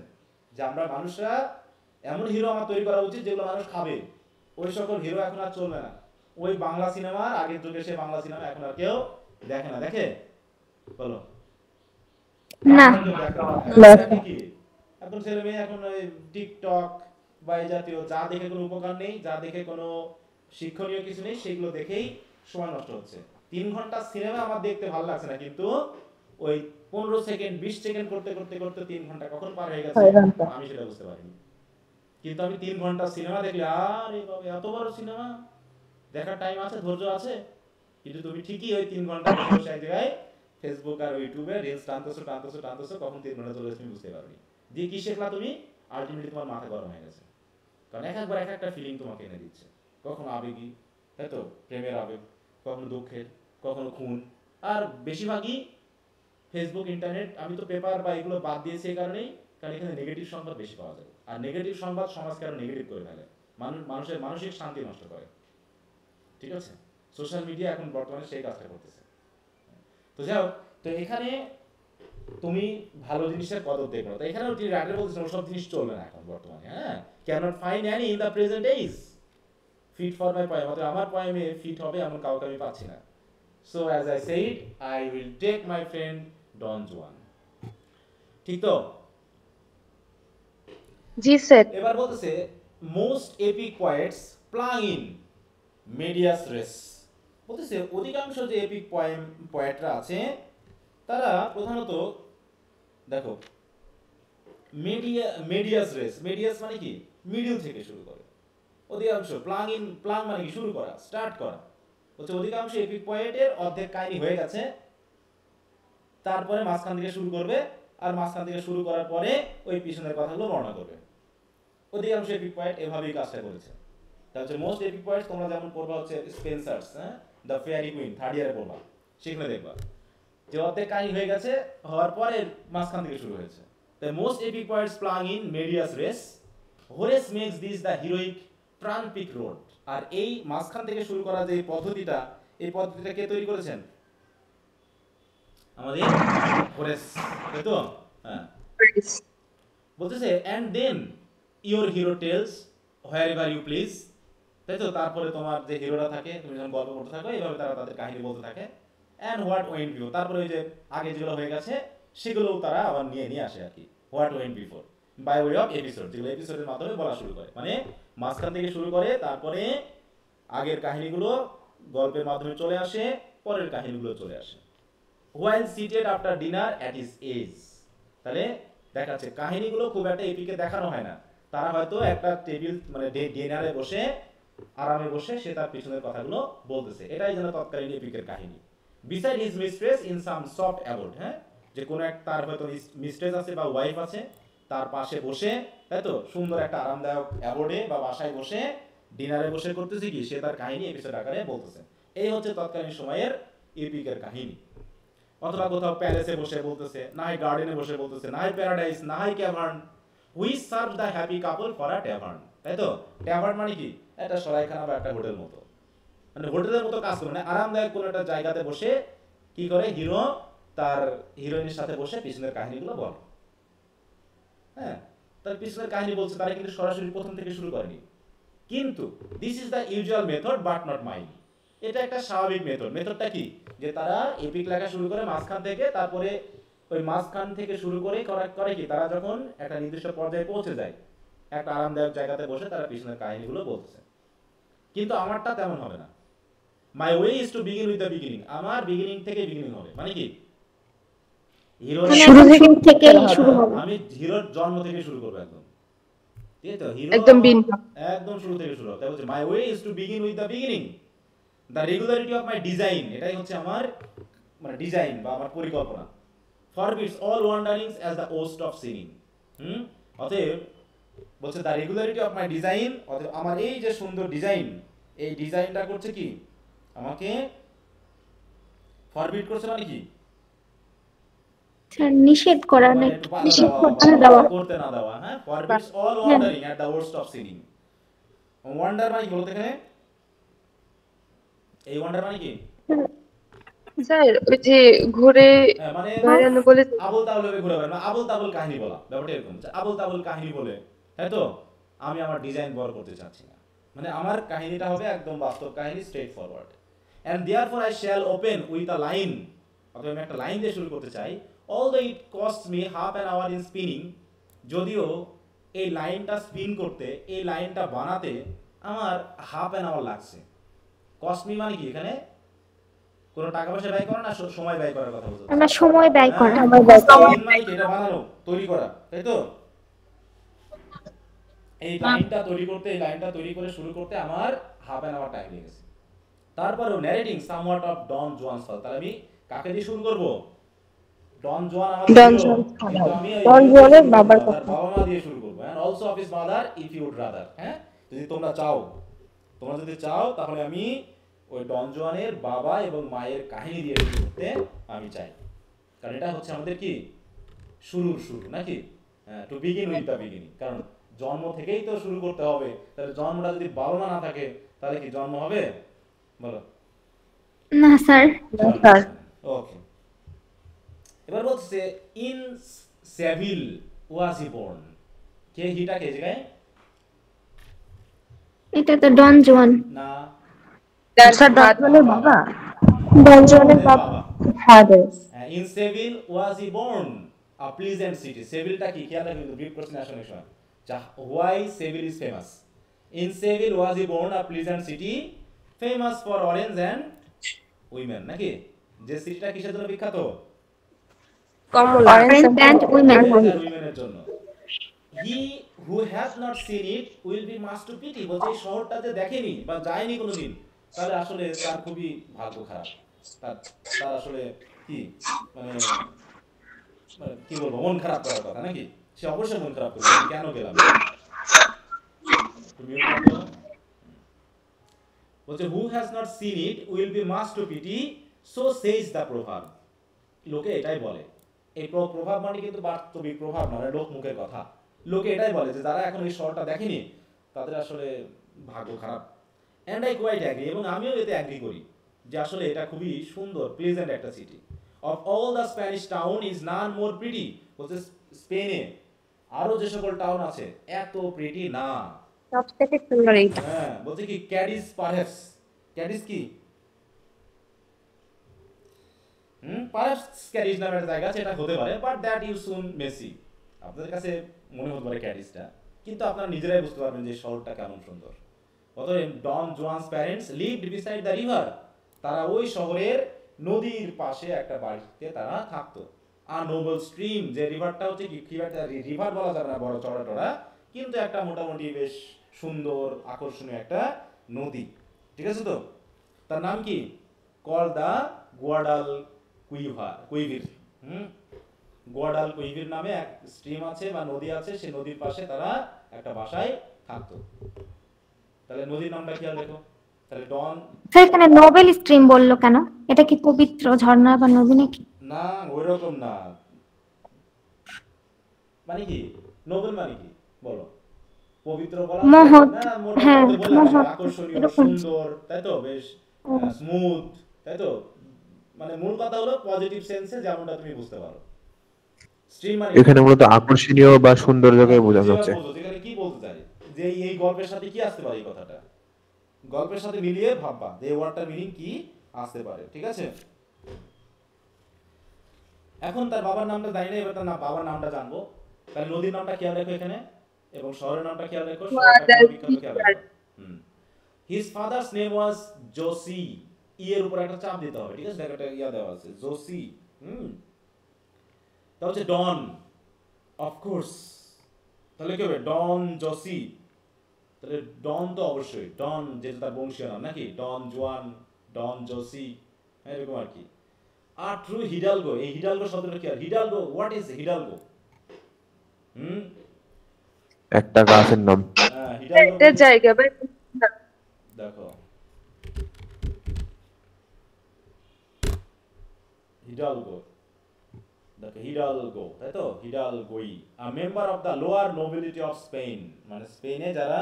যে আমরা মানুষরা এমন হিরো আমার তৈরি করা উচিত যেগুলো মানুষ খাবে, ওই সকল হিরো এখন আর চলবে না, ওই বাংলা সিনেমা আগের যুগে সে বাংলা সিনেমা এখন আর কেউ দেখে না, দেখে বলো না। দেখে কি, এখন ছেলে মেয়ে এখন ওই টিকটক বা এই জাতীয় যা দেখে কোনো উপকার নেই, যা দেখে কোনো শিক্ষণীয় কিছু নেই, সেগুলো দেখেই সময় নষ্ট হচ্ছে। 3 ঘন্টা সিনেমা আমার দেখতে ভালো লাগছে না, কিন্তু ওই 15 সেকেন্ড 20 সেকেন্ড করতে করতে করতে 3 ঘন্টা কখন পার হয়ে গেছে আমি সেটা বুঝতে পারিনি, কিন্তু আমি 3 ঘন্টা সিনেমা দেখলে আরে বাবা এত বড় সিনেমা দেখার টাইম আছে, ধৈর্য আছে, কিন্তু তুমি ঠিকই ওই 3 ঘন্টা বসে এক জায়গায় ফেসবুক আর ইউটিউবে রিলস টানতেছো কখন 3 ঘন্টা চলে গেছে তুমি বুঝতে পারোনি, দিয়ে কি শিখলা তুমি, আলটিমেটলি তোমার মাথা গরম হয়ে গেছে, কারণ একবার এক একটা ফিলিং তোমাকে এনে দিচ্ছে, কখনো আবেগী, তাই তো প্রেমের আবেগ, কখনো দুঃখের, কখনো খুন, আর বেশিরভাগই ফেসবুক ইন্টারনেট, আমি তো পেপার বা এগুলো বাদ দিয়েছি এই কারণেই, কারণ এখানে নেগেটিভ সংবাদ বেশি পাওয়া যায়, আর নেগেটিভ সংবাদ সমাজকে আরো নেগেটিভ করে ফেলে, মানুষের মানসিক শান্তি নষ্ট করে, ঠিক আছে, সোশ্যাল মিডিয়া এখন বর্তমানে সেই কাজটা করতেছে। তো যাও, তো এখানে তুমি ভালো জিনিসের কদর দেখো, তো এখানেও তিনি রাইটার বলছেন ওসব জিনিস চলবে না এখন বর্তমানে, হ্যাঁ can't find any in the present age fit for my poem, অর্থাৎ আমার পয়েমে ফিট হবে এমন কাউকে আমি পাচ্ছি না। So as I said I will take my friend Don Juan. ঠিক তো, জি স্যার। এবার বলতেছে most epic poets plunge in medias res. বলতেছে অধিকাংশ যে এপিক পয়েটরা আছে তারা প্রধানত দেখো মেডিয়াস রেস, মেডিয়াস মানে কি মিডল থেকে শুরু করে। অধিকাংশ প্লাং মানে কি শুরু করা, স্টার্ট করা। বলছে অধিকাংশ এপিক পয়েটের অর্ধেক কাহিনী হয়ে গেছে, তারপরে মাঝখান থেকে শুরু করবে, আর মাঝখান থেকে শুরু করার পরে ওই পিছনের কথাগুলো বর্ণনা করবে। অধিকাংশ এপিক পয়েট এভাবেই কাজটা করেছে। তাহলে মোস্ট এপিক পয়েট তোমরা যেমন পড়বা হচ্ছে Spencer's, the fairy queen, third ইয়ারে পড়বা, সেখানে দেখবা যে অর্ধেক কাহিনী হয়ে গেছে, হওয়ার পরে মাঝখান থেকে শুরু হয়েছে। The most epic poets plang in medias res. Horace makes this the heroic Tranpic road. আর এই মাঝখান থেকে শুরু করা যে পদ্ধতিটা, এই পদ্ধতিটা কে তৈরি করেছেন? আমাদের হোরেস, তাই তো? হ্যাঁ। বলতেছে and then your hero tells wherever you please. তাই তো? তারপরে তোমার যে হিরোরা থাকে, তুমি যখন গল্প পড়তে থাকো, এইভাবে তারা তাদের কাহিনী বলতে থাকে। and what went before, তারপরে ওই যে আগে যেগুলো হয়ে গেছে সেগুলোও তারা আবার নিয়ে আসে আর কি। What went before by way of episode, যেগুলো এপিসোডের মাধ্যমে বলা শুরু করে, মানে মাঝখান থেকে শুরু করে, তারপরে আগের কাহিনীগুলো গল্পের মাধ্যমে চলে আসে, পরের কাহিনীগুলো চলে আসে। While seated after dinner at his ease, তাহলে দেখাচ্ছে কাহিনীগুলো খুব একটা এপিকে দেখানো হয় না, তারা হয়তো একটা টেবিল মানে ডিনারে বসে আরামে বসে সে তার পিছনের কথাগুলো বলতেছে, এটাই যেন তৎকালীন এপিকের কাহিনী। Beside his mistress in some soft aboard, হ্যাঁ, যে কোনো এক তার হয়তো মিস্ট্রেস আছে বা ওয়াইফ আছে, তার পাশে বসে, তাই তো, সুন্দর একটা আরামদায়ক অ্যাবোর্ডে বা বাসায় বসে ডিনারে বসে করতেছে কি, সে তার কাহিনী এপিসোড আকারে বলতেছে। এই হচ্ছে তৎকালীন সময়ের এপিকের কাহিনী। অথবা কোথাও প্যালেসে বসে বলতেছে, না হয় গার্ডেনে বসে বলতেছে, না হয় প্যারাডাইস, না হয় cavern, which serve the happy couple for a tavern, তাই তো? ট্যাভার্ন মানে কি, একটা সরাইখানা বা একটা হোটেল মতো, মানে হোটেলের মতো কাজ করে, মানে আরামদায়ক কোনো একটা জায়গাতে বসে কি করে হিরো তার হিরোইনের সাথে বসে পিছনের কাহিনীগুলো বলে। হ্যাঁ, তার পিছনের কাহিনী বলছে, তারা কিন্তু সরাসরি প্রথম থেকে শুরু করেনি। কিন্তু this is the usual method but not mine, এটা একটা স্বাভাবিক মেথডটা কি, যে তারা এপিক লেখা শুরু করে মাঝখান থেকে, তারপরে ওই মাঝখান থেকে শুরু করে করে কি, তারা যখন একটা নির্দিষ্ট পর্যায়ে পৌঁছে যায়, একটা আরামদায়ক জায়গাতে বসে তারা পিছনের কাহিনীগুলো বলতেছে। কিন্তু আমারটা তেমন হবে না। মাই way is to begin with the beginning, আমার বিগিনিং থেকে বিগিনিং হবে, মানে কি আমি হিরোর জন্ম থেকে শুরু করবো একদম, ঠিক আছে? হিরো একদম শুরু থেকে শুরু হবে। তাই বলছে my way is to begin with the beginning, the regularity of my design, এটাই হচ্ছে আমার মানে ডিজাইন বা আমার পরিকল্পনা। Forbids all wanderings as the worst of sinning. অতএব বলছে the regularity of my design, অতএব আমার এই যে সুন্দর ডিজাইন, এই ডিজাইনটা করছে কি, আমাকে ফরবিড করছে, মানে কি নিষেধ করা, নিষেধ করতে না দেওয়া। হ্যাঁ, forbids all wandering at the worst of sinning. Wander মানে কি বলতে এখানে, এই ওয়ান্ডার মানে কি স্যার, ওই যে ঘুরে মানে বলে আবল তাবল ঘুরে বেড়ানো, আবল তাবল কাহিনী বলা, ব্যাপারটা এরকম। আবল তাবল কাহিনী বলে, তাই তো, আমি আমার ডিজাইন বড় করতে চাচ্ছি না, মানে আমার কাহিনীটা হবে একদম বাস্তব কাহিনী, straightforward. And therefore I shall open with a line, অথবা আমি একটা লাইন দিয়ে শুরু করতে চাই। Although it cost me half an hour in spinning, যদিও এই লাইনটা স্পিন করতে, এই লাইনটা বানাতে আমার হাফ অ্যান আওয়ার লাগছে। কস্ট মি মানে কি, এখানে কোনো টাকা পয়সা ব্যয় করা না, সময় ব্যয় করার কথা বলছো, আমরা সময় ব্যয় করা, এটা বানানো, তৈরি করা, তাই তো? এই লাইনটা তৈরি করতে, এই লাইনটা তৈরি করে শুরু করতে আমার হাফ অ্যান আওয়ার টাইম লেগেছে। তারপরেও ন্যারেটিং সামওয়াট অফ ডন জুয়ানস ফল, তাহলে আমি কাকে দিয়ে শুরু করব? ডন জুয়ান আমাদের বাবা মা দিয়ে শুরু করব, and also of his mother if you would rather. হ্যাঁ, যদি তোমরা যদি চাও তাহলে আমি ওই ডন জুয়ানের বাবা এবং মায়ের কাহিনী দিয়ে শুরু করতে আমি চাই, কারণ এটা হচ্ছে আমাদের কি শুরু নাকি, two begin with the beginning. কারণ জন্ম থেকেই তো শুরু করতে হবে, তাহলে জন্মটা যদি বাবা মা না থাকে তাহলে কি জন্ম হবে, বলো? না স্যার। ওকে, এবার বলছে in Seville was he born, কে হিটা কে জায়গায়, এটা তো ডন জুয়ান না স্যার, ডন জুয়ানের বাবা, ডন জুয়ানের বাবা father. In Seville was he born a pleasant city, সেভিলটা কি খেয়াল রাখবেন, তো ব্রিফ কোশ্চেন আসলে সময় Why Seville is famous? In Seville was he born, a pleasant city, famous for orange and women, নাকি? যে সিটিটা কিসের জন্য বিখ্যাত? Orange and women. উইমেনের জন্য। He who has not seen it will be much to pity, বলছে এই শহরটা যে দেখেনি বা যায়নি কোনোদিন, তাহলে আসলে তার খুবই ভাগ্য খারাপ। তার আসলে কি মানে কি বলবো, মন খারাপ করার কথা নাকি? সে অবশ্যই মন খারাপ করবে, কেন গেলাম? বলছে who has not seen it will be much to pity, so says the proverb. লোকে এটাই বলে, এই প্রভাব মানে কিন্তু বাস্তবিক প্রভাব নয়, লোক মুখের কথা। লোকে এটাই বলে যে যারা এখন এই শহরটা দেখেনি তাদের আসলে ভাগ্য খারাপ। এন্ড আই কোয়াইট অ্যাগ্রি, এবং আমিও এতে অ্যাগ্রি করি যে আসলে এটা খুবই সুন্দর, প্লেজেন্ট একটা city. Of all the Spanish town is none more pretty, বলছে স্পেনে আরো যে সকল টাউন আছে এত প্রিটি না। সবথেকে সুন্দর এইটা। হ্যাঁ, বলছে কি ক্যাডিস পারহ্যাপস, ক্যাডিস কি পারহ্যাপস ক্যাডিস নামের জায়গা আছে, এটা হতে পারে, but that you soon may see. আপনাদের কাছে মনে হতে পারে ক্যাডিসটা, কিন্তু আপনারা নিজেরাই বুঝতে পারবেন যে শহরটা কেমন সুন্দর। অতএব Don Juan's parents lived beside the river, তারা ওই শহরের নদীর পাশে একটা বাড়িতে তারা থাকতো। আর নোবেল স্ট্রিম, যে রিভারটা হচ্ছে কি একটা রিভার বলা যাবে না বড় চড়া টড়া, কিন্তু একটা মোটামুটি বেশ সুন্দর আকর্ষণীয় একটা নদী, ঠিক আছে তো? তার নাম কি? Call the গুয়াডাল কুইভির। গুয়াডাল কুইভির নামে এক স্ট্রিম আছে বা নদী আছে, সেই নদীর পাশে তারা একটা বাসায় থাকতো। তাহলে নদীর নামটা খেয়াল দেখো, তাহলে ডন। স্যার এখানে নোবেল স্ট্রিম বললো কেন? এটা কি পবিত্র ঝর্ণা বা নদী নাকি? না, ওইরকম না। মানে কি নোবেল মানে কি বলো? পবিত্র বলা মহৎ, না, হ্যাঁ মহৎ, আকর্ষণীয়, সুন্দর, তাই তো? বেশ স্মুথ, তাই তো? মানে মূল কথা হলো পজিটিভ সেন্সে, যেমনটা তুমি বুঝতে পারো। স্ট্রিম মানে এখানে মূলত আকর্ষণীয় বা সৌন্দর্যকে বোঝানো হচ্ছে। এখানে কি বলতে চাই যে এই গল্পের সাথে কি আসতে পারে, এই কথাটা গল্পের সাথে মিলিয়ে ভাববা যে এই ওয়ার্ডটার মিনিং কি আসতে পারে, ঠিক আছে? এখন তার বাবার নামটা জানি না, এবার তার বাবার নামটা জানবো। তাহলে নদীর নামটা খেয়াল রেখো এখানে, এবং শহরের নামটা খেয়াল রেখো, শহরটা বিখ্যাত খেয়াল রেখো। His father's name was Josie, এর উপর একটা চাপ দিতে হবে, ঠিক আছে? একটা ইয়া দেওয়া আছে জোসি। তা হচ্ছে ডন, অফ কোর্স। তাহলে কি হবে? ডন জোসি। তাহলে ডন তো অবশ্যই, ডন যেটা তার বংশীয় নাম নাকি? ডন জুয়ান, ডন জোসি, এরকম আর কি। আর ট্রু হিডালগো, এই হিডালগো শব্দটা কি? আর হিডালগো, হোয়াট ইজ হিডালগো? একটা গাছের নাম। হ্যাঁ, হিডালগো একটা জায়গা বা দেখো, হিডালগো, দেখো হিডালগো, তাই তো? হিডালগোই, a member of the lower nobility of Spain, মানে স্পেনে যারা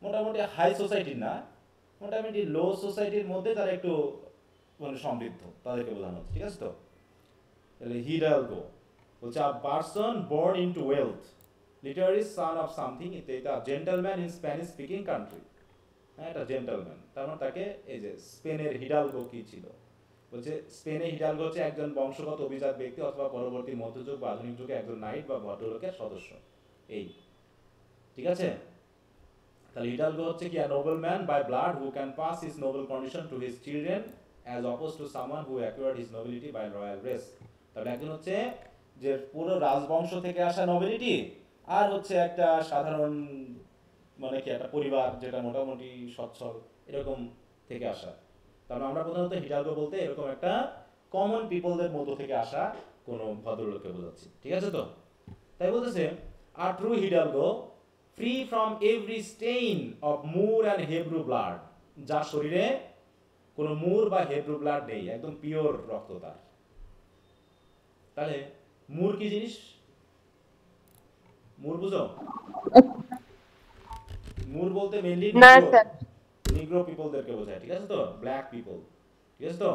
মোটামুটি হাই সোসাইটির না, মোটামুটি লো সোসাইটির মধ্যে যারা একটু মানে সমৃদ্ধ, তাদেরকে বোঝানো হচ্ছে, ঠিক আছে তো? তাহলে হিডালগো বলছে a person born into wealth, literally son of something, এটা gentleman in Spanish speaking country. হ্যাঁ, এটা জেন্টলম্যান, তার মানে তাকে এই যে স্পেনের হিডালগো কি ছিল? বলছে স্পেনে হিডালগো হচ্ছে একজন বংশগত অভিজাত ব্যক্তি অথবা পরবর্তী মধ্যযুগ বা আধুনিক যুগে একজন নাইট বা ভদ্রলোকের সদস্য, এই, ঠিক আছে? তাহলে হিডালগো হচ্ছে কি? A nobleman by blood who can pass his noble condition to his children as oppose to someone who acquired his nobility by royal race. তাহলে একজন হচ্ছে যে পুরো রাজবংশ থেকে আসা নোবেলিটি, আর হচ্ছে একটা সাধারণ মানে কি একটা পরিবার যেটা মোটামুটি সচ্ছল এরকম থেকে আসা। তাহলে আমরা প্রধানত হিডালগো বলতে এরকম একটা কমন পিপলদের মধ্য থেকে আসা কোনো ভদ্রলোককে বোঝাচ্ছি, ঠিক আছে তো? তাই বলতেছে a true hidalgo free from every stain of Moor and Hebrew blood, যার শরীরে কোনো মুর বা হেব্রু ব্লাড নেই, একদম পিওর রক্ত তার। তাহলে মুর কি জিনিস? মুর বুঝো? মুর বলতে মেইনলি না স্যার, নিগ্রো পিপলদেরকে বোঝায়, ঠিক আছে তো? ব্ল্যাক পিপল, ঠিক আছে তো?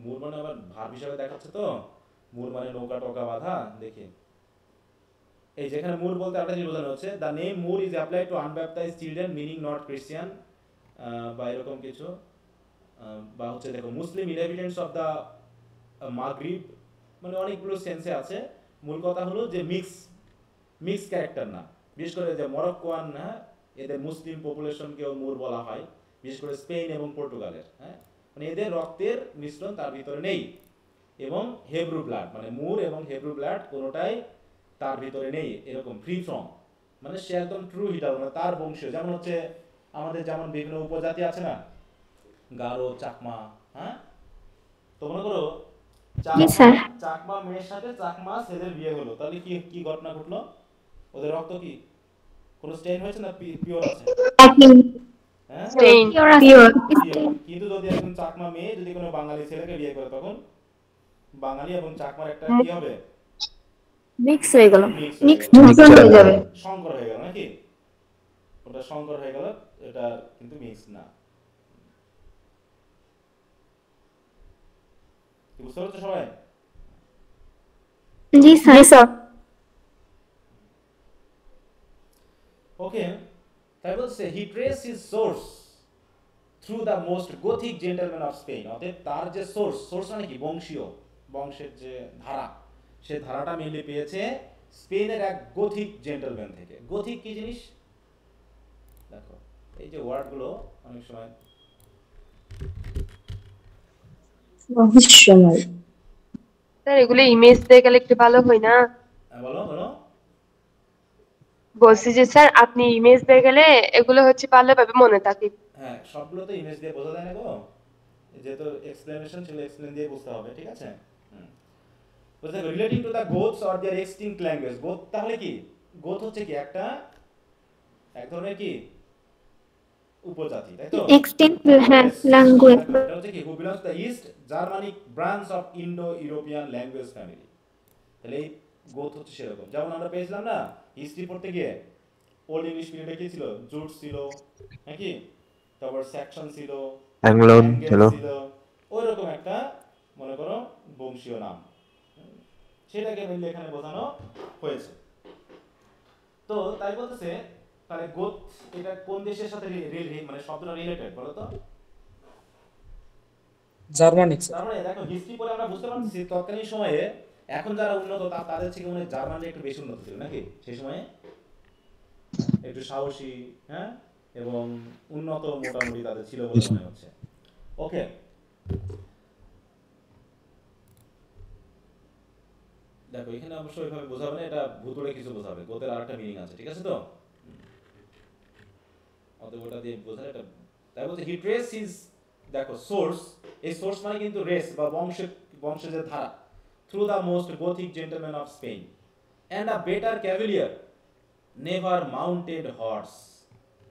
মুর মানে আবার ভার্ব হিসাবে দেখাচ্ছে তো, মুর মানে নৌকা টোকা বাঁধা, দেখি এই যেখানে মুর বলতে একটা জিনিস বোঝানো হচ্ছে, the name Moor is applied to unbaptized children meaning not Christian, বা এরকম কিছু, বা হচ্ছে দেখো মুসলিম ইনহ্যাবিটেন্টস অফ দ্য মাগরিব, মানে অনেকগুলো সেন্সে আছে। মূল কথা হলো যে মিক্স ক্যারেক্টার না, বিশেষ করে যে মরক্কোয়ান, হ্যাঁ, এদের মুসলিম পপুলেশনকেও মুর বলা হয়, বিশেষ করে স্পেন এবং পর্তুগালের, হ্যাঁ, মানে এদের রক্তের মিশ্রণ তার ভিতরে নেই। এবং হেব্রু ব্লাড, মানে মুর এবং হেব্রু ব্লাড কোনোটাই তার ভিতরে নেই, এরকম ফ্রি ফ্রম, মানে সে একদম ট্রু হিটার, মানে তার বংশীয়। যেমন হচ্ছে আমাদের যেমন বিভিন্ন উপজাতি আছে না, গারো, চাকমা, হ্যাঁ, তো মনে করো জি স্যার। চাকমা মেয়ের সাথে চাকমা ছেলের বিয়ে হলো, তাহলে কি কি ঘটনা ঘটলো? ওদের রক্ত কি কোনো স্টেইন হয়েছে না পিওর আছে? হ্যাঁ, Stain. Pure. কিন্তু যদি একজন চাকমা মেয়ে যদি কোনো বাঙালি ছেলেকে বিয়ে করে, তখন বাঙালি এবং চাকমার একটা কি হবে? মিক্স হয়ে গেল। মিক্স হয়ে যাবে। সংকর হয়ে গেল নাকি? ওটা সংকর হয়ে গেল, এটা কিন্তু মিক্স না। বুঝতে পারছো সবাই? জি স্যার। ওকে, তাই বলছে he trace his source through the most Gothic gentleman of Spain. অতএব তার যে সোর্স মানে কি, বংশীয়, বংশের যে ধারা, সে ধারাটা মেনলি পেয়েছে স্পেনের এক গথিক জেন্টলম্যান থেকে। গথিক কি জিনিস দেখো, এই যে ওয়ার্ডগুলো অনেক সময় স্যার এগুলো ইমেজ দিয়ে গেলে একটু ভালো হয় না? বলো বলো। বলছি যে স্যার আপনি ইমেজ দিয়ে গেলে এগুলো হচ্ছে ভালোভাবে মনে থাকে। হ্যাঁ, সবগুলো তো ইমেজ দিয়ে বোঝা যায় না গো, যেহেতু এক্সপ্লেনেশন ছিল, এক্সপ্লেন দিয়ে বুঝতে হবে, ঠিক আছে? বলতে relating to the Goths or their extinct language. Goth তাহলে কি? গোথ হচ্ছে কি একটা এক ধরনের কি উপজাতি, তাই তো? এক্সটেন্ট হ্যাঁ ল্যাঙ্গুয়েজ। এটা হচ্ছে কি, হু belongs to the east Germanic branch of Indo European language family. তাহলে এই গোথ হচ্ছে সেরকম। যেমন আমরা পেয়েছিলাম না হিস্ট্রি পড়তে গিয়ে, ওল্ড ইংলিশ পিরিয়ডে কি ছিল? জুট ছিল নাকি, তারপর সেকশন ছিল, অ্যাংলোন ছিল, ওই রকম একটা মনে করো বংশীয় নাম, সেটাকে মিলে এখানে বোঝানো হয়েছে। তো তাই বলতেছে, তাহলে গোথ এটা কোন দেশের সাথে মানে শব্দটা রিলেটেড বলো তো? জার্মানিক। তার মানে দেখো হিস্ট্রি পড়ে আমরা বুঝতে পারছি তৎকালীন সময়ে এখন যারা উন্নত তাদের থেকে মনে হয় জার্মানরা একটু বেশি উন্নত ছিল নাকি সেই সময়ে, একটু সাহসী, হ্যাঁ, এবং উন্নত মোটামুটি তাদের ছিল বলে মনে হচ্ছে। ওকে, দেখো এখানে অবশ্যই ওইভাবে বোঝাবে না, এটা ভুতুড়ে কিছু বোঝাবে, গোতের আরেকটা মিনিং আছে, ঠিক আছে তো? অতএব ওটা দিয়ে বোঝালে এটা। তাই বলতে হি ট্রেস হিজ, দেখো সোর্স, এই সোর্স মানে কিন্তু রেস বা বংশের যে ধারা, through the most Gothic gentleman of Spain and a better cavalier never mounted horse.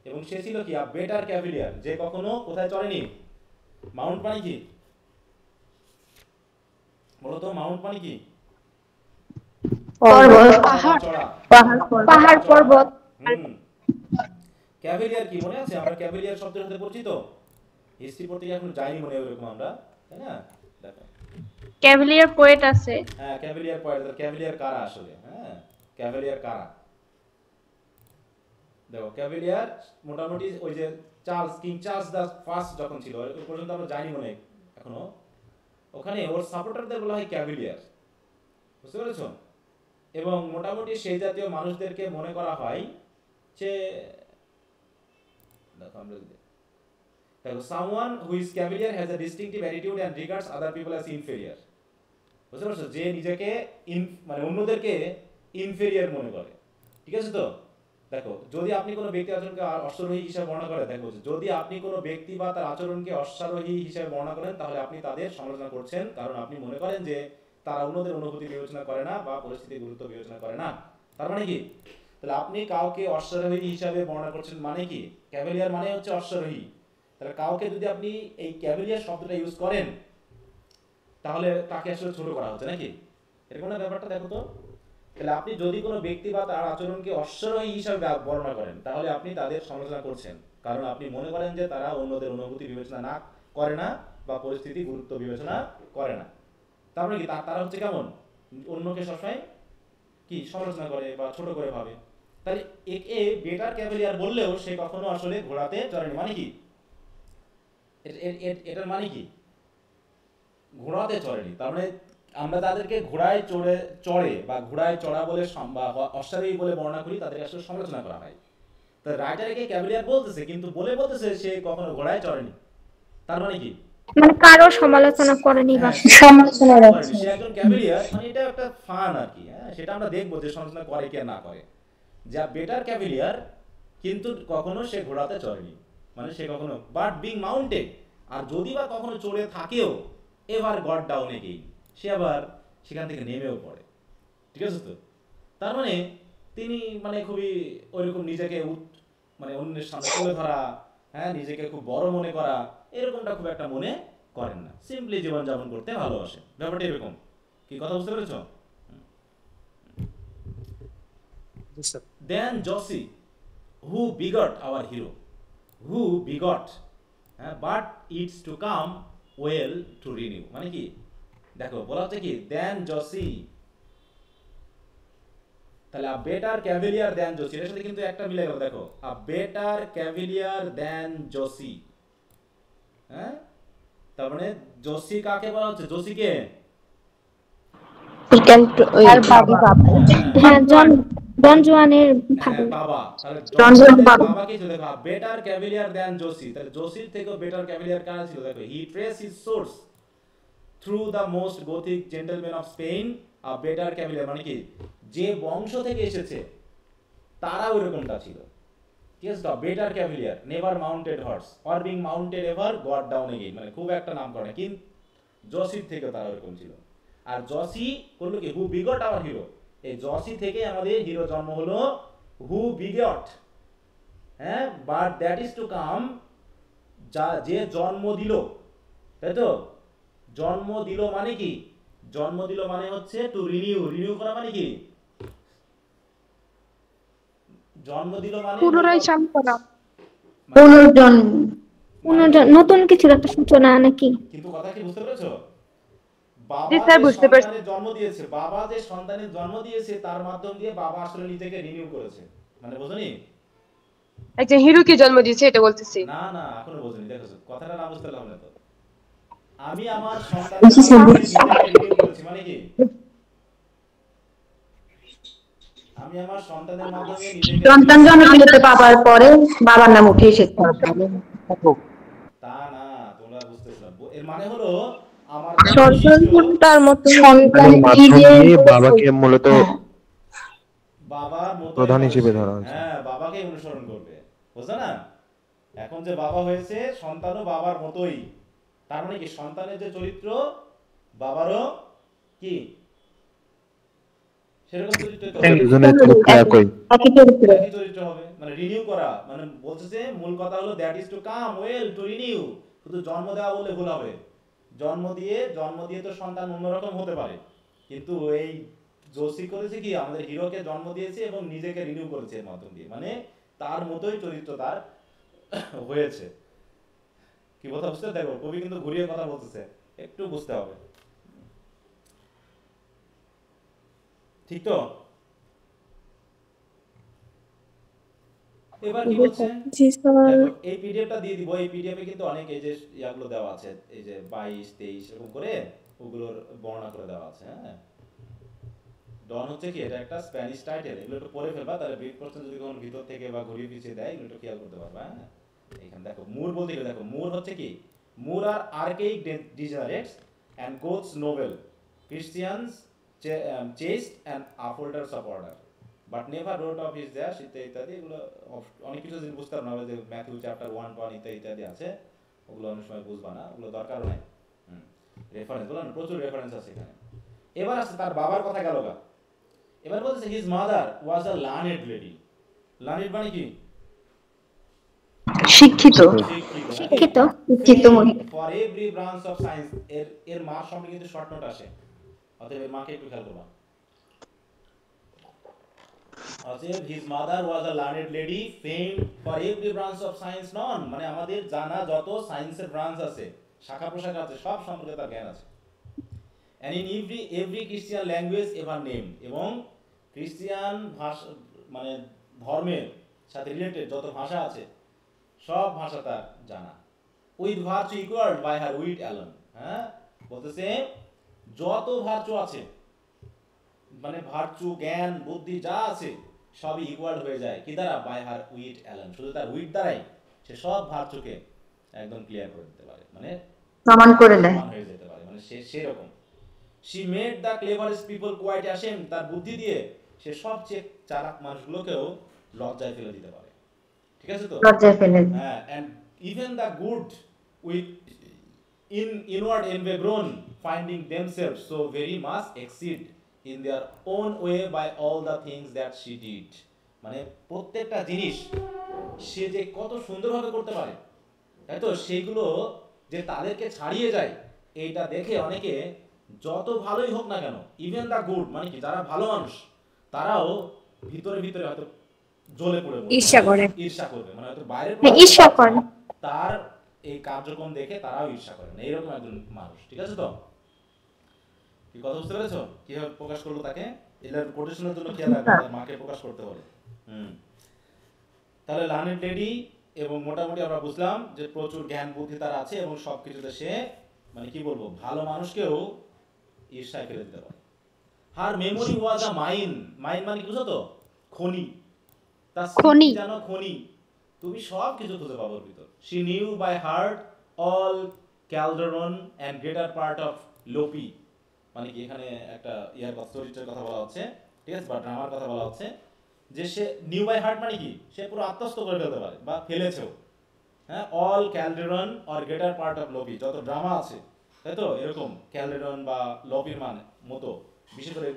এবং সে ছিল কি, আ বেটার ক্যাভেলিয়ার, যে কখনো কোথায় চড়েনি? মাউন্ট মানে কি বলো তো? মাউন্ট মানে কি? পাহাড় পর্বত। ক্যাভেলিয়ার কি মনে আছে? আমরা ক্যাভেলিয়ার শব্দের সাথে পরিচিত, হিস্ট্রি পড়তে গিয়ে এখন যাইনি মনে হয় ওরকম আমরা, তাই না? দেখো ক্যাভেলিয়ার পোয়েট আছে। হ্যাঁ, ক্যাভেলিয়ার পয়েন্ট। ক্যাভেলিয়ার কারা আসলে? হ্যাঁ, ক্যাভেলিয়ার কারা? দেখো ক্যাভেলিয়ার মোটামুটি ওই যে কিং চার্লস দ্য ফার্স্ট যখন ছিল ওই পর্যন্ত আমরা জানি মনে এখনো, ওখানে ওর সাপোর্টারদের বলা হয় ক্যাভেলিয়ার, বুঝতে পেরেছো? এবং মোটামুটি সেই জাতীয় মানুষদেরকে মনে করা হয় যে, দেখো আমরা দেখো someone who is cavalier has a distinctive attitude and regards other people as inferior। বুঝতে পারছো? যে নিজেকে মানে অন্যদেরকে ইনফেরিয়র মনে করে, ঠিক আছে তো? দেখো যদি আপনি কোনো ব্যক্তি আচরণকে অশ্বারোহী হিসেবে বর্ণনা করেন, দেখো যদি আপনি কোনো ব্যক্তি বা তার আচরণকে অশ্বারোহী হিসেবে বর্ণনা করেন, তাহলে আপনি তাদের সমালোচনা করছেন, কারণ আপনি মনে করেন যে তারা অন্যদের অনুভূতি বিবেচনা করে না বা পরিস্থিতির গুরুত্ব বিবেচনা করে না। তার মানে কি? তাহলে আপনি কাউকে অশ্বারোহী হিসাবে বর্ণনা করছেন মানে কি? ক্যাভেলিয়ার মানে হচ্ছে অশ্বারোহী। তাহলে কাউকে যদি আপনি এই ক্যাভেলিয়ার শব্দটা ইউজ করেন, তাহলে তাকে আসলে ছোট করা হচ্ছে নাকি? এরকম না ব্যাপারটা? দেখো তো, তাহলে আপনি যদি কোনো ব্যক্তি বা তার আচরণকে অশ্বারোহী হিসাবে বর্ণনা করেন, তাহলে আপনি তাদের সমালোচনা করছেন, কারণ আপনি মনে করেন যে তারা অন্যদের অনুভূতি বিবেচনা না করে না বা পরিস্থিতি গুরুত্ব বিবেচনা করে না। তার মানে কি তারা হচ্ছে কেমন? অন্যকে সবসময় কি সমালোচনা করে বা ছোট করে ভাবে। তাহলে একে বেটার ক্যাভেলিয়ার বললেও সে কখনো আসলে ঘোড়াতে চড়েনি, মানে কি? এটার মানে কি? ঘোড়াতে চড়েনি, তার মানে আমরা তাদেরকে ঘোড়ায় চড়ে বা ঘোড়ায় চড়া বলে বা অশ্বারোহী বলে বর্ণনা করি, তাদেরকে আসলে সমালোচনা করা হয়। তো রাইটারকে ক্যাভেলিয়ার বলতেছে, কিন্তু বলতেছে সে কখনো ঘোড়ায় চড়েনি। তার মানে কি, মানে কারো সমালোচনা করেনি বা সমালোচনা রাখছে। সে একজন ক্যাভেলিয়ার, মানে এটা একটা ফান আর কি। হ্যাঁ, সেটা আমরা দেখবো যে সমালোচনা করে কে না করে। যা বেটার ক্যাভেলিয়ার, কিন্তু কখনো সে ঘোড়াতে চড়েনি, মানে সে কখনো বাট বিং মাউন্টেড, আর যদি বা কখনো চড়ে থাকেও এভার গড ডাউন এগেইন, সে আবার সেখান থেকে নেমেও পড়ে। ঠিক আছে তো? তার মানে তিনি মানে খুবই ওইরকম নিজেকে মানে অন্যের সামনে তুলে ধরা, হ্যাঁ, নিজেকে খুব বড় মনে করা, এরকমটা খুব একটা মনে করেন না, সিম্পলি জীবনযাপন করতে ভালোবাসে। ব্যাপারটা এরকম। কি কথা বুঝতে পেরেছ? Then Josie, who begot our hero, who begot, but it's to come well to renew, মানে কি দেখো বলা হচ্ছে কি, then Josie, তাহলে a better cavalier than Josie, এর সাথে কিন্তু একটা মিলে গেল। দেখো, a better cavalier than Josie, হ্যাঁ, তার মানে জোসি কাকে বলা হচ্ছে? জোসি কে? হ্যাঁ, ডন জুয়ানের বাবা। তাহলে ডন জুয়ানের বাবা কি ছিল? দেখো, বেটার ক্যাভেলিয়ার দ্যান জোসি, তাহলে জোসির থেকেও বেটার ক্যাভেলিয়ার কারা ছিল? দেখো, he trace his source through the most Gothic gentleman of Spain, a better cavalier, মানে কি যে বংশ থেকে এসেছে তারা ওইরকমটা ছিল। ঠিক আছে তো? Better cavalier, never mounted horse or being mounted ever god down again, মানে খুব একটা নাম করে, কিন্তু জসির থেকে তারা ওরকম ছিল। আর জসি করলো কি, হু বিগট আওয়ার হিরো, এই জসি থেকে আমাদের হিরো জন্ম হলো, হু বিগট, হ্যাঁ, but that is to come, যে জন্ম দিল, তাই তো? জন্ম দিল মানে কি? জন্ম দিল মানে হচ্ছে টু রিনিউ, রিনিউ করা মানে কি? জন্ম দিল মানে পুনরায় চালু করা, নতুন কিছুর একটা সূচনা নাকি? কিন্তু কথা কি বুঝতে পেরেছো? জি স্যার, বুঝতে পারছি। জন্ম দিয়েছে, বাবা যে সন্তানের জন্ম দিয়েছে তার মাধ্যম দিয়ে বাবা আসলে নিজেকে রিনিউ করেছে, মানে বোঝনি? একজন হিরোকে জন্ম দিয়েছে, এটা বলতেছি। না না, এখনো বোঝনি। দেখো, কথাটা না বুঝতে পারলে তো, আমি আমার সন্তানের নিজেকে রিনিউ করেছি মানে কি? আমি আমার সন্তানের মাধ্যমে নিজেকে, সন্তান জন্ম দিতে পাওয়ার পরে বাবার নাম উঠে এসেছে। তা না, তোমরা বুঝতেছ না। এর মানে হলো আমার সন্তানটার মতো সন্তান বাবাকে মূলত বাবার মতো প্রধান হিসেবে ধরা হয়েছে। হ্যাঁ, বাবাকে অনুসরণ করবে, বুঝছো না? এখন যে বাবা হয়েছে, সন্তানও বাবার মতোই। তার মানে কি, সন্তানের যে চরিত্র বাবারও কি সেরকম চরিত্র একই চরিত্র। একই চরিত্র হবে, মানে রিনিউ করা, মানে বলছে যে মূল কথা হলো that is to come well to renew. শুধু জন্ম দেওয়া বলে ভুল হবে। জন্ম দিয়ে তো সন্তান অন্যরকম হতে পারে, কিন্তু এই জোসি করেছে কি, আমাদের হিরোকে জন্ম দিয়েছে এবং নিজেকে রিনিউ করেছে এর মাধ্যম দিয়ে, মানে তার মতোই চরিত্র তার হয়েছে। কি কথা বুঝতে? দেখো, কবি কিন্তু ঘুরিয়ে কথা বলতেছে, একটু বুঝতে হবে, ঠিক তো? এবার কি বলছে? দেখো, এই পিডিএফটা দিয়ে দিব। এই পিডিএফে কিন্তু অনেক এই যে ইয়াগুলো দেওয়া আছে, এই যে 22 23 এরকম করে ওগুলোর বর্ণনা করে দেওয়া আছে। হ্যাঁ, ডন হচ্ছে কি, এটা একটা স্প্যানিশ টাইটেল। এগুলো একটু পড়ে ফেলবা, তাহলে ব্রিফ কোশ্চেন যদি কোনো ভিতর থেকে বা ঘুরিয়ে পিছিয়ে দেয়, এগুলো একটু খেয়াল করতে পারবা। হ্যাঁ, এখানে দেখো, মুর বলতে গেলে দেখো, মুর হচ্ছে কি, Moor are archaic degenerates and Goths noble Christians chaste and upholders of order but never wrote of his their ইত্যাদি। এগুলো অনেক কিছু জিনিস বুঝতে পারবে, যে ম্যাথিউ চ্যাপ্টার 1 ইত্যাদি আছে, ওগুলো অনেক সময় বুঝবা না, ওগুলো দরকারও নাই। রেফারেন্স বললাম, প্রচুর রেফারেন্স আছে এখানে। এবার আসছে তার বাবার কথা গেল গা। এবার বলতেছে his mother was a learned lady. Learned মানে কি? শিক্ষিত। For every branch of science. এর মার সামনে কিন্তু শর্ট নোট আসে, অতএব এর মাকে একটু খেয়াল করবা। অতএব his mother was a learned lady famed for every branch of science known, মানে আমাদের জানা যত সায়েন্সের ব্রাঞ্চ আছে, শাখা প্রশাখা আছে, সব সম্পর্কে তার জ্ঞান আছে। and in every Christian language ever named, এবং খ্রিস্টিয়ান ভাষা মানে ধর্মের সাথে রিলেটেড যত ভাষা আছে সব ভাষা তার জানা। With virtue equalled by her wit alone, হ্যাঁ, বলতেছে যত ভার্চু আছে, মানে ভার্চু, জ্ঞান, বুদ্ধি যা আছে সবই ইকুয়াল হয়ে যায় কি দ্বারা? By her wit alone. শুধু তার উইট দ্বারাই সে সব ভার্চুকে একদম ক্লিয়ার করে দিতে পারে, মানে প্রমাণ করে দেয়। সমান হয়ে যেতে পারে, মানে সে সেরকম। she made the cleverest people quite ashamed। তার বুদ্ধি দিয়ে সে সবচেয়ে চালাক মানুষগুলোকেও লজ্জায় ফেলে দিতে পারে। ঠিক আছে তো? লজ্জায় ফেলে দেয়। হ্যাঁ, and even the good with inward envy grown, finding themselves so very much exceed in their own way by all the things that she did। মানে প্রত্যেকটা জিনিস সে যে কত সুন্দরভাবে করতে পারে, তাই তো? সেইগুলো যে তাদেরকে ছাড়িয়ে যায়, এইটা দেখে অনেকে যত ভালোই হোক না কেন, ইভেন দা গুড, মানে কি যারা ভালো মানুষ, তারাও ভিতরে ভিতরে হয়তো জ্বলে পড়ে ঈর্ষা করে। ঈর্ষা করবে, মানে হয়তো বাইরে ঈর্ষা করে। তার এই কার্যক্রম দেখে তারাও ঈর্ষা করে না, এরকম একজন মানুষ। ঠিক আছে তো? কি কথা বুঝতে পেরেছো? কিভাবে প্রকাশ করলো তাকে? এটার কোটেশনের জন্য খেয়াল রাখবে, তার মাকে প্রকাশ করতে বলে। তাহলে লার্নেড লেডি, এবং মোটামুটি আমরা বুঝলাম যে প্রচুর জ্ঞান বুদ্ধি তার আছে এবং সবকিছুতে সে, মানে কি বলবো, ভালো মানুষকেও ঈর্ষায় ফেলে দিতে পারে। হার মেমোরি ওয়াজ আ মাইন। মাইন মানে কি বুঝো তো? খনি। তার খনি। জানো, খনি। তুমি সব কিছু খুঁজে পাবো ওর ভিতর। she knew by heart all Calderon and greater part of Lopi। মানে কি এখানে একটা ইয়ার স্টোরিটার কথা বলা হচ্ছে, ঠিক আছে, বা ড্রামার কথা বলা হচ্ছে, যে সে নিউ বাই হার্ট মানে কি সে পুরো আত্মস্থ করে ফেলতে পারে বা ফেলেছেও। হ্যাঁ, all Calderon or greater part of Lope, যত ড্রামা আছে, তাই তো, এরকম ক্যালডেরন বা লোপির মানে মতো বিশেষ করে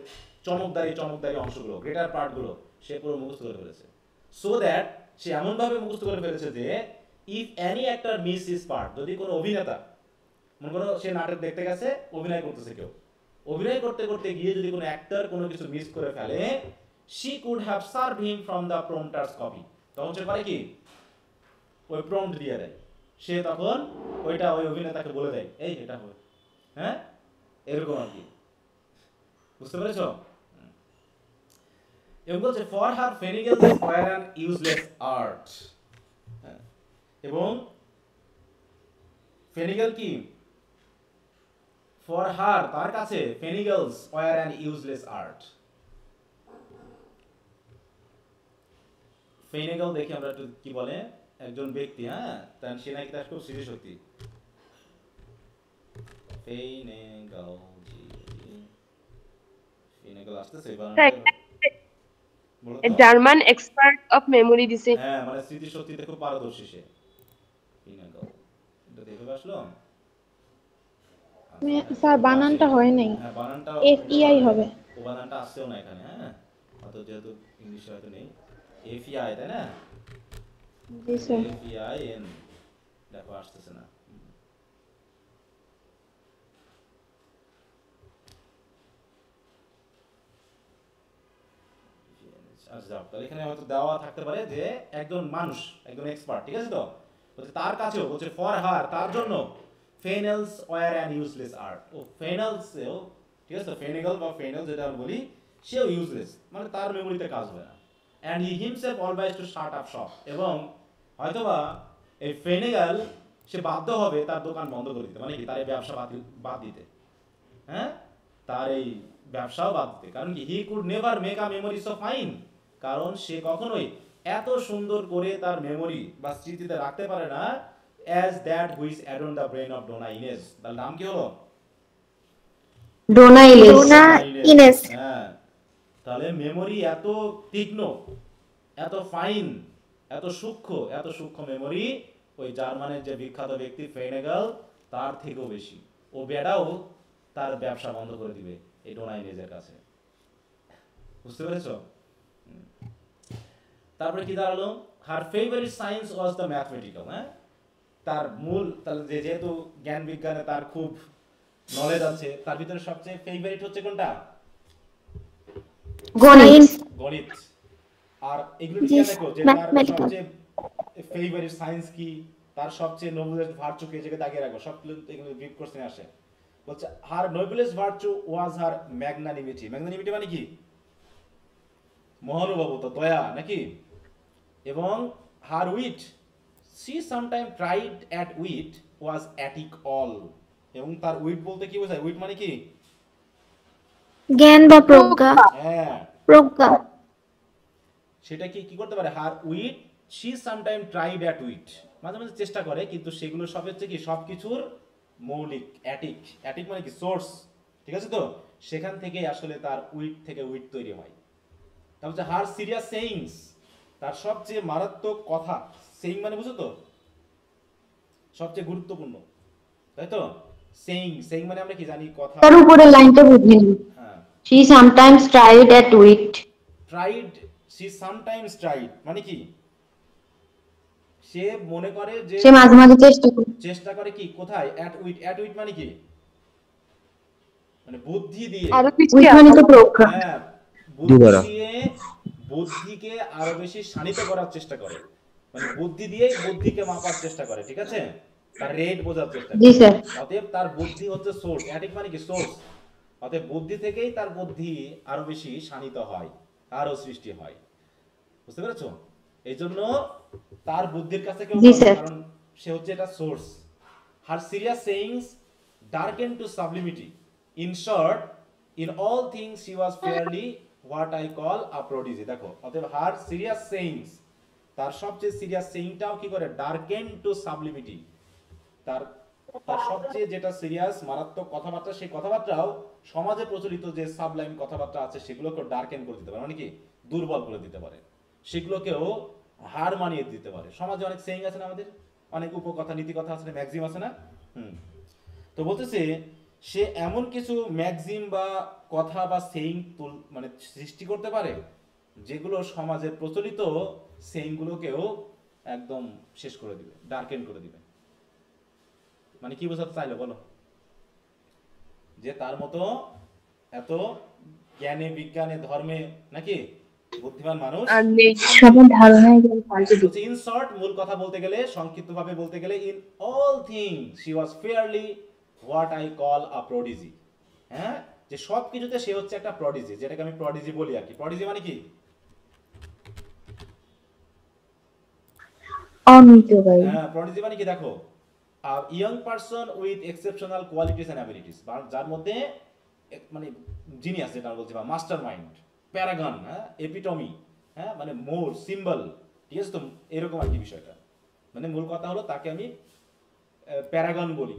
চমকদারি অংশগুলো, গ্রেটার পার্টগুলো সে পুরো মুখস্থ করে ফেলেছে। সো দ্যাট সে এমনভাবে মুখস্থ করে ফেলেছে যে if any actor miss his part, যদি কোনো অভিনেতা, মনে করো সে নাটক দেখতে গেছে, অভিনয় করতেছে কেউ, অভিনয় করতে করতে গিয়ে যদি কোনো অ্যাক্টর কোনো কিছু মিস করে ফেলে, she could have served him from the prompter's copy। তখন সে পারে কি ওই প্রম্পট দিয়ে দেয়, সে তখন ওইটা ওই অভিনেতাকে বলে দেয়, এই এটা হবে। হ্যাঁ, এরকম আর কি, বুঝতে পেরেছো? এবং বলছে for her Feinagle is fire and useless art. এবং ফেনিগেল কি? ফর হার, তার কাছে, Feinagle's were an useless art. Feinagle দেখি আমরা একটু কি বলে, একজন ব্যক্তি, হ্যাঁ, তার সে নাকি তার খুব স্মৃতিশক্তি। ফেনিগেল আসতেছে জার্মান এক্সপার্ট অফ মেমোরি দিছে। হ্যাঁ, মানে স্মৃতিশক্তিতে খুব পারদর্শী সে। ফেনিগেল এটা দেখে আসলো। স্যার বানানটা হয় নাই, হ্যাঁ, বানানটা FEI হবে। ও বানানটা আসছেও না এখানে। হ্যাঁ, অত যেহেতু ইংলিশে হয়তো নেই, FEI, তাই না? জি স্যার। FEIN দেখো আসতেছে না। আচ্ছা, তাহলে এখানে হয়তো দেওয়া থাকতে পারে যে একজন মানুষ, একজন এক্সপার্ট, ঠিক আছে তো? বলছে তার কাছেও, বলছে ফর হার, তার জন্য, ফেনেলস ওয়ার অ্যান ইউজলেস আর্ট। ও ফেনেলসেও, ঠিক আছে, ফেনিগেল বা ফেনেল যেটা আমরা বলি, সেও ইউজলেস, মানে তার মেমোরিতে কাজ হবে না। And he himself always two shut up shop. এবং হয়তোবা এই ফেনিগেল সে বাধ্য হবে তার দোকান বন্ধ করে দিতে, মানে কি তার এই ব্যবসা বাদ দিতে। হ্যাঁ, তার এই ব্যবসাও বাদ দিতে। কারণ কি? He could never make a memory so fine. কারণ সে কখনোই এত সুন্দর করে তার মেমোরি বা স্মৃতিতে রাখতে পারে না, as that which adorned the brain of Donna Inez। তার নাম কি হলো? ডোনা ইনেস। হ্যাঁ, তাহলে মেমোরি এত তীক্ষ্ণ, এত ফাইন, এত সূক্ষ্ম মেমোরি ওই জার্মানের যে বিখ্যাত ব্যক্তি ফেনিগেল, তার থেকেও বেশি। ও বেটাও তার ব্যবসা বন্ধ করে দিবে এই ডোনা ইনেজের কাছে। বুঝতে পেরেছো? তারপরে কি দাঁড়ালো? Her favourite science was the mathematical. হ্যাঁ, তার মূল, তাহলে যেহেতু জ্ঞান বিজ্ঞানে তার খুব নলেজ আছে, তার ভিতরে সবচেয়ে ফেভারিট হচ্ছে কোনটা? গণিত। আর এগুলো কি দেখো যে তার সবচেয়ে ফেভারিট সায়েন্স কি, তার সবচেয়ে নোবেলেস্ট ভার্চু কি, যেটা দাগিয়ে রাখো, সবগুলো এগুলো গ্রিপ কোশ্চেনে আসে। বলছে হার নোবেলেস্ট ভার্চু ওয়াজ হার ম্যাগনানিমিটি। ম্যাগনানিমিটি মানে কি? মহানুভবতা, দয়া, নাকি? এবং হার wheat, she sometimes tried at wit, was at it all। এবং তার উইট বলতে কি বোঝায়? উইট মানে কি? জ্ঞান বা প্রজ্ঞা। হ্যাঁ, প্রজ্ঞা। সেটা কি করতে পারে? Her wit, she sometime tried at wit, মাঝে মাঝে চেষ্টা করে, কিন্তু সেগুলো সব হচ্ছে কি সবকিছুর মৌলিক। অ্যাটিক মানে কি? সোর্স। ঠিক আছে তো? সেখান থেকে আসলে তার উইট থেকে উইট তৈরি হয়। তার হচ্ছে হার সিরিয়াস সেইংস, তার সবচেয়ে মারাত্মক কথা। সেইং মানে বুঝো তো? সবচেয়ে গুরুত্বপূর্ণ, তাই তো? সেইং মানে আমরা কি জানি? কথা। তার উপরে লাইনটা বুঝিনি। হ্যাঁ, she sometimes tried at wit tried, she sometimes tried মানে কি? সে মনে করে যে সে মাঝে মাঝে চেষ্টা করে কি? কোথায়? অ্যাট উইট মানে কি? মানে বুদ্ধি দিয়ে। উইট মানে তো প্রজ্ঞা। হ্যাঁ, বুদ্ধি দিয়ে বুদ্ধিকে আরো বেশি শানিত করার চেষ্টা করে, মানে বুদ্ধি দিয়ে বুদ্ধিকে মাপার চেষ্টা করে। ঠিক আছে? তার রেট বোঝার চেষ্টা করে। জি স্যার। অতএব তার বুদ্ধি হচ্ছে সোর্স। অ্যাটিক মানে কি? সোর্স। অতএব বুদ্ধি থেকেই তার বুদ্ধি আরো বেশি শানিত হয়, আরো সৃষ্টি হয়। বুঝতে পেরেছো? এই জন্য তার বুদ্ধির কাছে কেউ, কারণ সে হচ্ছে এটা source. Her serious sayings darkened to sublimity, in short in all things she was fairly what I call a prodigy. দেখো, অতএব হার সিরিয়াস সেইংস, তার সবচেয়ে সিরিয়াস সেইংটাও কি করে? ডার্কেন টু সাবলিমিটি, তার সবচেয়ে যেটা সিরিয়াস মারাত্মক কথাবার্তা, সেই কথাবার্তাও সমাজে প্রচলিত যে সাবলাইম কথাবার্তা আছে সেগুলোকে ডার্কেন করে দিতে পারে, মানে কি দুর্বল করে দিতে পারে, সেগুলোকেও হার মানিয়ে দিতে পারে। সমাজে অনেক সেইং আছে না, আমাদের অনেক উপকথা, নীতি কথা আছে না, ম্যাক্সিম আছে না? তো বলতেছে সে এমন কিছু ম্যাক্সিম বা কথা বা সেইং মানে সৃষ্টি করতে পারে যেগুলো সমাজের প্রচলিত সেইংগুলোকেও একদম শেষ করে দিবে, ডার্কেন করে দিবে। মানে কি বোঝাতে চাইলো বলো? যে তার মতো এত জ্ঞানে, বিজ্ঞানে, ধর্মে নাকি বুদ্ধিমান মানুষ সবার ধারণাই ইন শর্ট, মূল কথা বলতে গেলে, সংক্ষিপ্তভাবে বলতে গেলে, in all things she was fairly what I call a prodigy. হ্যাঁ, যে সব কিছুতে সে হচ্ছে একটা প্রডিজি, যেটাকে আমি প্রডিজি বলি আর কি। প্রডিজি মানে কি? হ্যাঁ, প্রডিজি মানে কি? দেখো, a young person with exceptional qualities and abilities, যার মধ্যে মানে জিনিয়াস যেটা বলছি, বা মাস্টার মাইন্ড, প্যারাগন, হ্যাঁ, এপিটমি, হ্যাঁ, মানে মোর সিম্বল। ঠিক আছে তো? এরকম আর কি বিষয়টা। মানে মূল কথা হলো তাকে আমি প্যারাগন বলি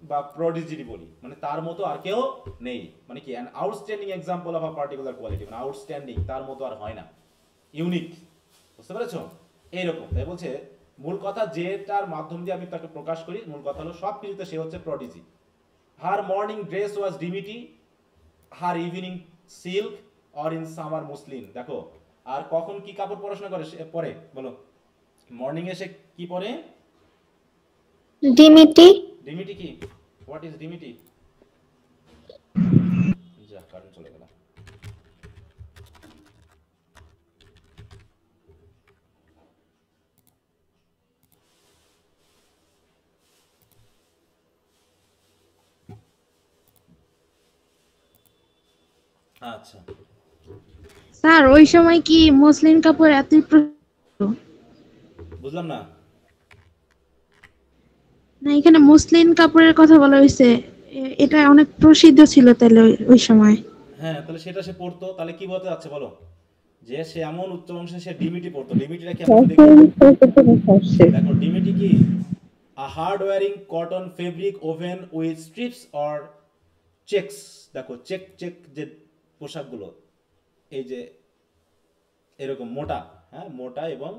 বা প্রডিজি বলি, মানে তার মতো আর কেউ নেই। মানে কি? An outstanding example of a particular quality, মানে আউটস্ট্যান্ডিং, তার মতো আর হয় না, ইউনিক। বুঝতে পেরেছো? এইরকম। তাই বলছে মূল কথা, যেটার মাধ্যম দিয়ে আমি তাকে প্রকাশ করি, মূল কথা হলো সব কিছুতে সে হচ্ছে prodigy. Her morning dress was dimity, her evening silk or in summer muslin. দেখো, আর কখন কি কাপড় পড়াশোনা করে পরে বলো? মর্নিং এ সে কি পরে? ডিমিটি। ডিমিটি কি? What is dimity? যা, কারেন্ট চলে গেল। আচ্ছা, স্যার ওই সময় কি মুসলিম কাপড় এতই বুঝলাম না। না, এখানে মুসলিম কাপড়ের কথা বলা হয়েছে, এটা অনেক প্রসিদ্ধ ছিল তাহলে ওই সময়। হ্যাঁ, তাহলে সেটা সে পড়তো, তাহলে কি বলতে যাচ্ছে বলো? যে সে এমন উচ্চ বংশে সে ডিমিটি পড়তো। ডিমিটিটা কি? দেখো, ডিমিটি কি? A hard wearing cotton fabric woven with stripes or checks. দেখো, চেক যে পোশাকগুলো, এই যে এরকম মোটা, হ্যাঁ, মোটা এবং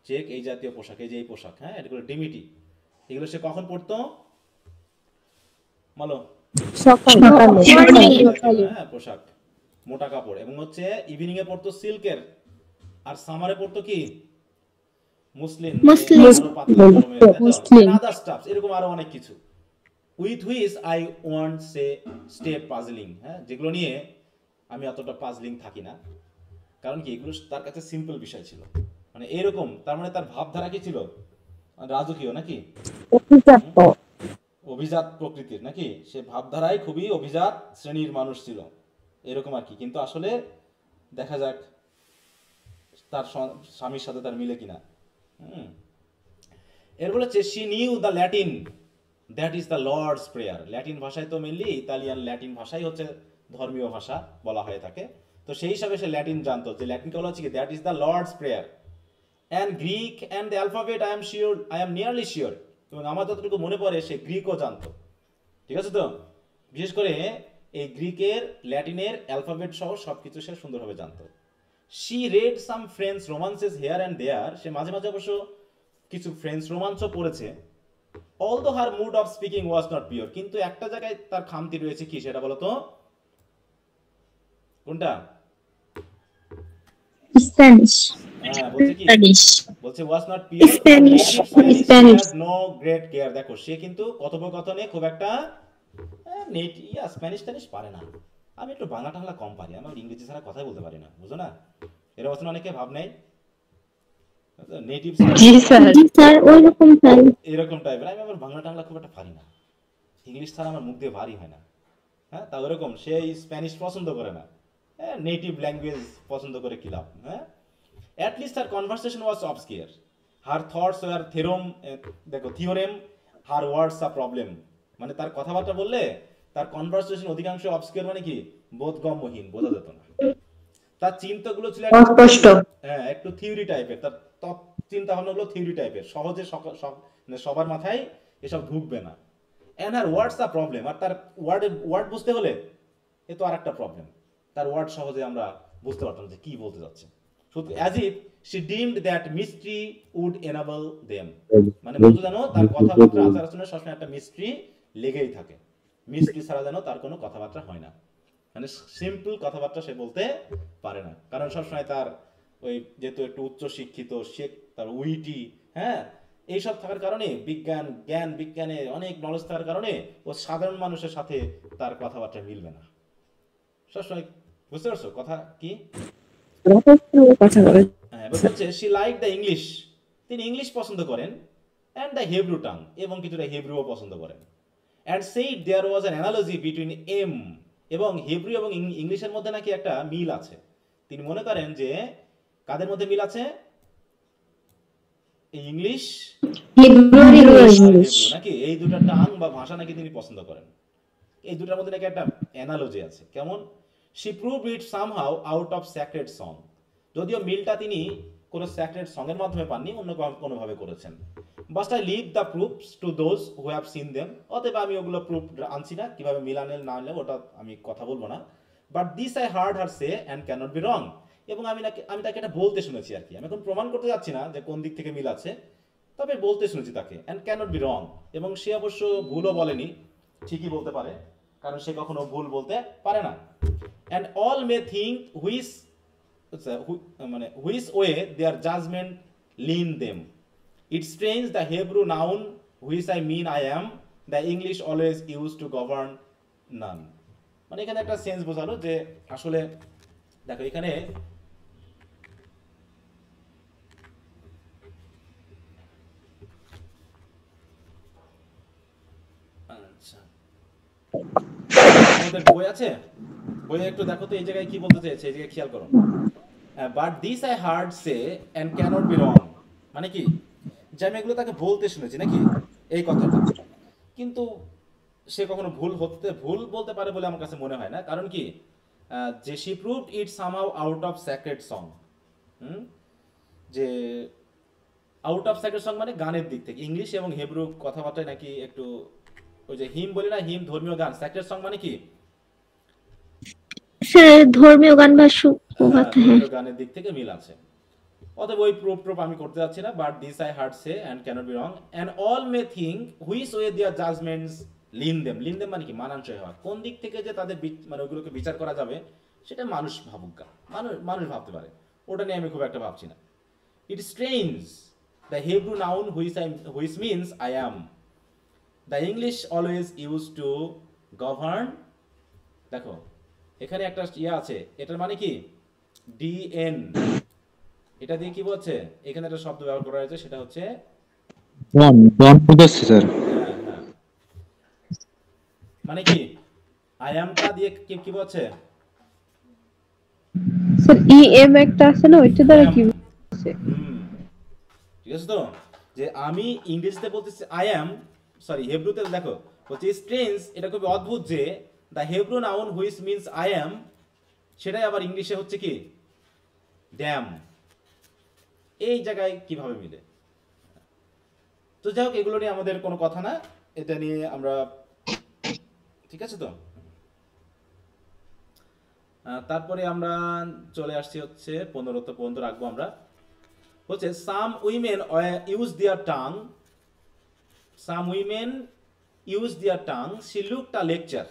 চেক, এই জাতীয় পোশাক, এই যে এই পোশাক, হ্যাঁ, এগুলো ডিমিটি। এগুলো সে কখন পড়তো বলো? হ্যাঁ, পোশাক, মোটা কাপড়। এবং হচ্ছে ইভিনিং এ পড়তো সিল্কের, আর সামারে পড়তো কি? মুসলিম, আদার স্টাফস, এরকম আরো অনেক কিছু। With which I want say stay puzzling, হ্যাঁ, যেগুলো নিয়ে আমি অতটা পাজলিং থাকি না। কারণ কি? এগুলো তার কাছে সিম্পল বিষয় ছিল। মানে এরকম, তার মানে তার ভাবধারা কি ছিল? রাজকীয় নাকি? অভিজাত প্রকৃতির নাকি? সে ভাবধারায় খুবই অভিজাত শ্রেণীর মানুষ ছিল, এরকম আর কি। কিন্তু আসলে দেখা যাক তার স্বামীর সাথে তার মিলে কিনা। এর বলেছে she knew the Latin, that is the lord's prayer. Latin ভাষায় তো মেনলি ইতালিয়ান ল্যাটিন ভাষাই হচ্ছে ধর্মীয় ভাষা বলা হয়ে থাকে, তো সেই হিসাবে সে ল্যাটিন জানতো যে ল্যাটিনটা হলো হচ্ছে কি that is the lord's prayer. And Greek and the alphabet I am nearly sure, এবং আমার যতটুকু মনে পড়ে সে গ্রিকও জানতো, ঠিক আছে তো। বিশেষ করে এই গ্রিকের ল্যাটিনের অ্যালফাবেট সহ সব কিছু সে সুন্দরভাবে জানতো। She read some French romances here and there, সে মাঝে মাঝে অবশ্য কিছু ফ্রেঞ্চ রোমান্সও পড়েছে। Although her mood of speaking was not pure, কিন্তু একটা জায়গায় তার খামতি রয়েছে, কি সেটা বলতো? কোনটা? স্প্যানিশ। হ্যাঁ, বলছে কি? বলছে was not pure Spanish. No great care. দেখো সে কিন্তু কথোপকথনে খুব একটা স্প্যানিশ টানিশ পারে না। আমি একটু বাংলা টাংলা কম পারি, আমার ইংরেজি ছাড়া কথাই বলতে পারি না, বুঝো না? এর অবস্থা অনেকে ভাব নেই নেটিভ স্যার ওইরকম তাই এরকম টাইপের। আমি আবার বাংলা টাংলা খুব একটা পারি না, ইংলিশ ছাড়া আমার মুখ দিয়ে ভারী হয় না। হ্যাঁ, তা ওরকম সে স্প্যানিশ পছন্দ করে না, হ্যাঁ, নেটিভ ল্যাঙ্গুয়েজ পছন্দ করে কি লাভ? হ্যাঁ, at least her conversation was obscure, her thoughts were theorems, her words a problem. মানে তার কথাবার্তা বললে তার কনভারসেশন অধিকাংশ অবস্কিয়ার, মানে কি বোধগম্যহীন, বোঝা যেত না। তার চিন্তাগুলো ছিল হ্যাঁ একটু থিওরি টাইপের, তার চিন্তা ভাবনাগুলো থিওরি টাইপের, সহজে সবার মাথায় এসব ঢুকবে না। And her words a problem, আর তার ওয়ার্ড বুঝতে হলে এ তো আর একটা প্রবলেম, তার ওয়ার্ড সহজে আমরা বুঝতে পারতাম যে কি বলতে যাচ্ছে। শুধু as if she deemed that mystery would enable them, মানে বলতে জানো তার কথাবার্তা আচার আচরণে সবসময় একটা মিস্ট্রি লেগেই থাকে, মিস্ট্রি ছাড়া যেন তার কোনো কথাবার্তা হয় না, মানে সিম্পল কথাবার্তা সে বলতে পারে না। কারণ সবসময় তার ওই যেহেতু একটু উচ্চ শিক্ষিত, সে তার উইটি, হ্যাঁ, এইসব থাকার কারণে বিজ্ঞানে অনেক নলেজ থাকার কারণে ও সাধারণ মানুষের সাথে তার কথাবার্তা মিলবে না সবসময়। বুঝতে পারছো কথা কি? হ্যাঁ, এবার বলছে শি লাইক দ্য ইংলিশ, তিনি ইংলিশ পছন্দ করেন, অ্যান্ড দ্য হেব্রু টাং, এবং কিছুটা হেব্রুও পছন্দ করেন। And said there was an analogy between em, এবং হেব্রু এবং ইংলিশের মধ্যে নাকি একটা মিল আছে। তিনি মনে করেন যে কাদের মধ্যে মিল আছে? ইংলিশ নাকি এই দুটা টাং বা ভাষা নাকি তিনি পছন্দ করেন, এই দুটার মধ্যে নাকি একটা অ্যানালজি আছে। কেমন? She proved it somehow out of sacred song, যদিও মিলটা তিনি কোনো স্যাক্রেড সং এর মাধ্যমে পাননি, অন্য কোনোভাবে করেছেন। But I leave the proofs to those who have seen them, অতএব আমি ওগুলো প্রুফ আনছি না, কিভাবে মিলানের না আনলে ওটা আমি কথা বলবো না। But this I heard her say and can't be wrong, এবং আমি তাকে এটা বলতে শুনেছি আর কি, আমি এখন প্রমাণ করতে যাচ্ছি না যে কোন দিক থেকে মিল আছে, তবে বলতে শুনেছি তাকে, অ্যান্ড ক্যানট বি রং, এবং সে অবশ্য ভুলও বলেনি, ঠিকই বলতে পারে, কারণ সে কখনো ভুল বলতে পারে না। And all may think which way their judgment lean them, It strains the Hebrew noun which I mean I am, the English always used to govern none. মানে এখানে একটা সেন্স বোঝালো যে আসলে দেখো এখানে আচ্ছা আমাদের বই আছে, বইয়ে একটু দেখো তো এই জায়গায় কি বলতে চাইছে, এই জায়গায় খেয়াল করো। But this I heard say and cannot be wrong, মানে কি যে আমি এগুলো তাকে বলতে শুনেছি নাকি এই কথাটা, কিন্তু সে কখনো ভুল বলতে পারে বলে আমার কাছে মনে হয় না। কারণ কি যে she proved it somehow out of sacred song, যে আউট অফ স্যাক্রেড সং মানে গানের দিক থেকে, ইংলিশ এবং হেব্রু কথাবার্তায় নাকি একটু ওই যে হিম বলি না, হিম ধর্মীয় গান, স্যাক্রেড সং মানে কি ধর্মীয় গান বা গানের দিক থেকে মিল আছে। অতএব ওই প্রুফ আমি করতে যাচ্ছি না। But this I heard say and can't be wrong, and all may think which way their judgments lean them, মানে কি মানানসই হওয়া, কোন দিক থেকে যে তাদের মানে ওগুলোকে বিচার করা যাবে সেটা মানুষ ভাবুক, মানুষ ভাবতে পারে, ওটা নিয়ে আমি খুব একটা ভাবছি না। It strange the Hebrew noun which means I am, the English always use to govern. দেখো এখানে একটা ইয়ে আছে, এটার মানে কি ডিএন, এটা দিয়ে কি বলছে, এখানে একটা শব্দ ব্যবহার করা হয়েছে, সেটা হচ্ছে মানে কি আই অ্যামটা দিয়ে কি বলছে স্যার ইএম একটা আছে না, ওইটা দ্বারা কি বলছে? ঠিক আছে তো, যে আমি ইংরেজিতে বলতেছি আই অ্যাম, সরি হেব্রুতে দেখো বলছে স্ট্রেঞ্জ, এটা খুবই অদ্ভুত যে the Hebrew noun which means I অ্যাম, সেটাই আবার ইংলিশে হচ্ছে কি ড্যাম। এই জায়গায় কিভাবে মিলে? তো যাই হোক, এগুলো নিয়ে আমাদের কোনো কথা না, এটা নিয়ে আমরা ঠিক আছে তো। তারপরে আমরা চলে আসছি হচ্ছে 15 পর্যন্ত রাখবো আমরা। হচ্ছে some women use their tongue, some women use their tongue, she looked a lecture,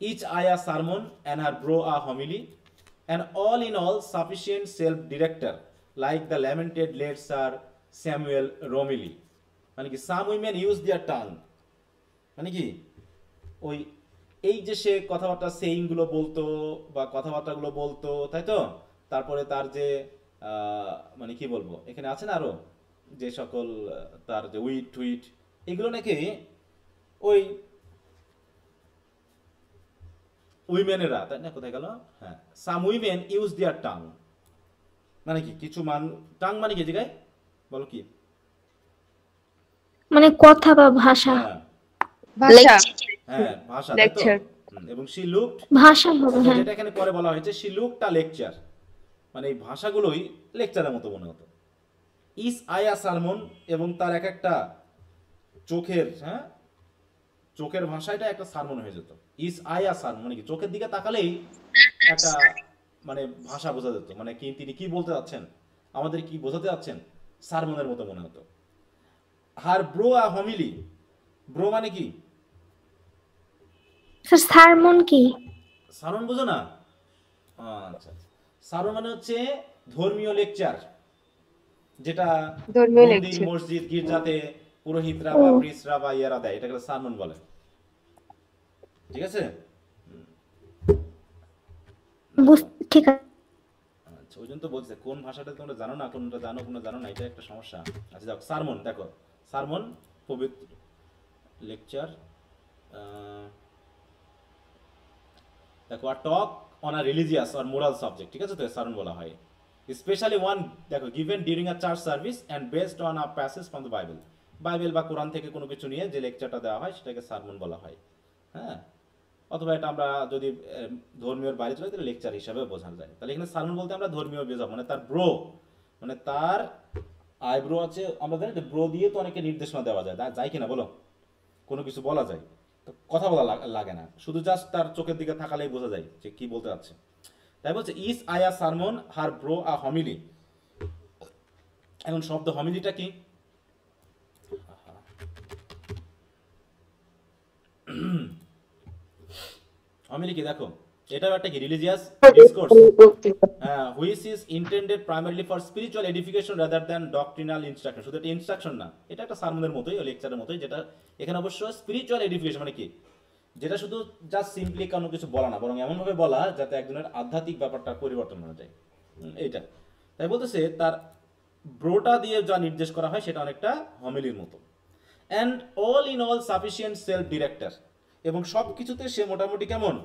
each eye a sermon and her bro a homily, and all in all sufficient self-director like the lamented late Sir Samuel Romilly। মানে কি some women use their tongue, মানে কি ওই এই যে সে কথাবার্তা সেইং গুলো বলতো বা কথাবার্তাগুলো বলতো, তাই তো। তারপরে তার যে মানে কি বলবো, এখানে আছে না আরো যে সকল তার যে উইট টুইট, এগুলো নাকি ওই উইমেনেরা, তাই না, কোথায় গেল, হ্যাঁ, সাম উইমেন ইউজ দেয়ার টাং, মানে কি কিছু টাং মানে কি জায়গায় বলো কি, মানে কথা বা ভাষা। ভাষা, হ্যাঁ ভাষা, তাই তো। এবং শি লুকড, ভাষা হবে, হ্যাঁ। যেটা এখানে পরে বলা হয়েছে শি লুকড আ লেকচার, মানে এই ভাষাগুলোই লেকচারের মতো মনে হতো। ইস আয়া সালমন, এবং তার এক একটা চোখের, হ্যাঁ চোখের ভাষাটা একটা সারমন হয়ে যেত। ইস আয়া সারমন মানে কি চোখের দিকে তাকালেই একটা মানে ভাষা বোঝা যেত, মানে কি তিনি কি বলতে যাচ্ছেন, আমাদের কি বোঝাতে যাচ্ছেন, সারমনের মতো মনে হতো। হার ব্রো আ হমিলি, ব্রো মানে কি স্যার সারমন কি? সারমন বুঝো না? আচ্ছা, সারমন মানে হচ্ছে ধর্মীয় লেকচার, যেটা মন্দির মসজিদ গির্জাতে পুরোহিতরা বা প্রিস্টরা বা ইয়ারা দেয়, এটাকে সারমন বলে, ঠিক আছে। ঠিক আছে, আচ্ছা, ওই জন্য তো বলছে কোন ভাষাটা তোমরা জানো না, কোনটা জানো কোনটা জানো না, এটা একটা সমস্যা। আচ্ছা দেখো সারমন, দেখো সারমন পবিত্র লেকচার, দেখো a talk on a religious or moral subject, ঠিক আছে তো সারমন বলা হয়। স্পেশালি ওয়ান, দেখো given during a church service and based on a passage from the Bible, Bible বা কোরআন থেকে কোনো কিছু নিয়ে যে লেকচারটা দেওয়া হয় সেটাকে সারমন বলা হয়, হ্যাঁ। অথবা এটা আমরা যদি ধর্মীয় বাইরে চলে তাহলে লেকচার হিসাবে বোঝানো যায়। তাহলে এখানে সারমন বলতে আমরা ধর্মীয় বোঝাবো, মানে তার ব্রো, মানে তার আইব্রো আছে, আমরা জানি যে ব্রো দিয়ে তো অনেকে নির্দেশনা দেওয়া যায়, যায় কিনা বলো, কোনো কিছু বলা যায় তো কথা বলা লাগে না, শুধু জাস্ট তার চোখের দিকে তাকালেই বোঝা যায় যে কি বলতে যাচ্ছে। তাই বলছে ইস আয়া সারমন হার ব্রো আ হমিলি। এখন শব্দ হমিলিটা কি? হমিলি কি দেখো, এটাও একটা কি religious discourse, which is intended primarily for spiritual edification rather than doctrinal instruction. শুধু এটা ইনস্ট্রাকশন না, এটা একটা সারমনের মতোই, লেকচারের মতোই, যেটা এখানে অবশ্য স্পিরিচুয়াল এডিফিকেশন মানে কি, যেটা শুধু জাস্ট সিম্পলি কোনো কিছু বলা না, বরং এমনভাবে বলা যাতে একজনের আধ্যাত্মিক ব্যাপারটা পরিবর্তন হয়ে যায়, এইটা। তাই বলতেছে তার ব্রোটা দিয়ে যা নির্দেশ করা হয় সেটা অনেকটা হমিলির মতো। And all in all sufficient self director, এবং সব কিছুতে সে মোটামুটি কেমন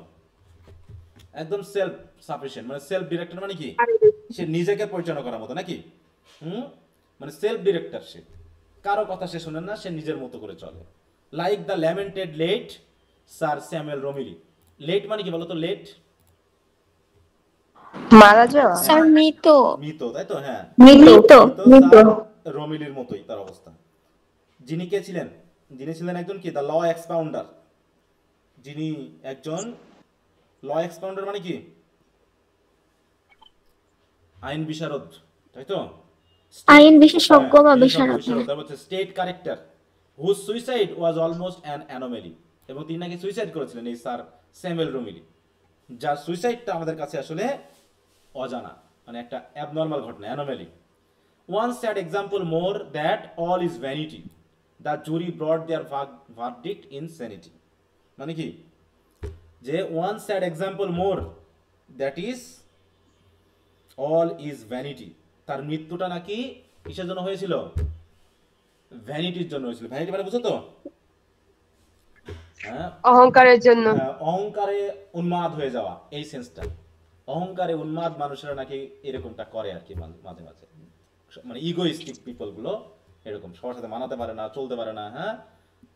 একদম সেলফ সাফিসিয়েন্ট, মানে সেলফ ডিরেক্টর মানে কি সে নিজেকে পরিচালনা করার মতো নাকি, মানে সেলফ ডিরেক্টর, সে কারো কথা সে শোনেন না, সে নিজের মতো করে চলে। Like the lamented late Sir Samuel Romilly. Late মানে কি বলতো, লেট মারা যাওয়া, স্যার মৃত, মৃত, তাই তো, হ্যাঁ মৃত, রমিলির মতোই তার অবস্থা। যিনি কে ছিলেন, যিনি ছিলেন একজন কি দ্য ল এক্সপাউন্ডার, যিনি একজন ল এক্সপাউন্ডার মানে কি আইন বিশারদ, তাই তো, আইন বিশেষজ্ঞ বা বিশারদ। তারপর state character whose suicide was almost an anomaly, এবং তিনি নাকি সুইসাইড করেছিলেন এই স্যার স্যামুয়েল রমিলি, যার সুইসাইডটা আমাদের কাছে আসলে অজানা, মানে একটা অ্যাবনর্মাল ঘটনা, anomaly. One sad example more that all is vanity, the jury brought their verdict insanity, মানে কি যে one sad example more that is all is vanity, তার মৃত্যুটা নাকি কিসের জন্য হয়েছিল, ভ্যানিটির জন্য হয়েছিল। ভ্যানিটি মানে বুঝো তো, হ্যাঁ অহংকারের জন্য, অহংকারে উন্মাদ হয়ে যাওয়া, এই সেন্সটা, অহংকারে উন্মাদ মানুষেরা নাকি এরকমটা করে আর কি মাঝে মাঝে, মানে ইগোইস্টিক পিপল গুলো এরকম সবার সাথে মানাতে পারে না, চলতে পারে না, হ্যাঁ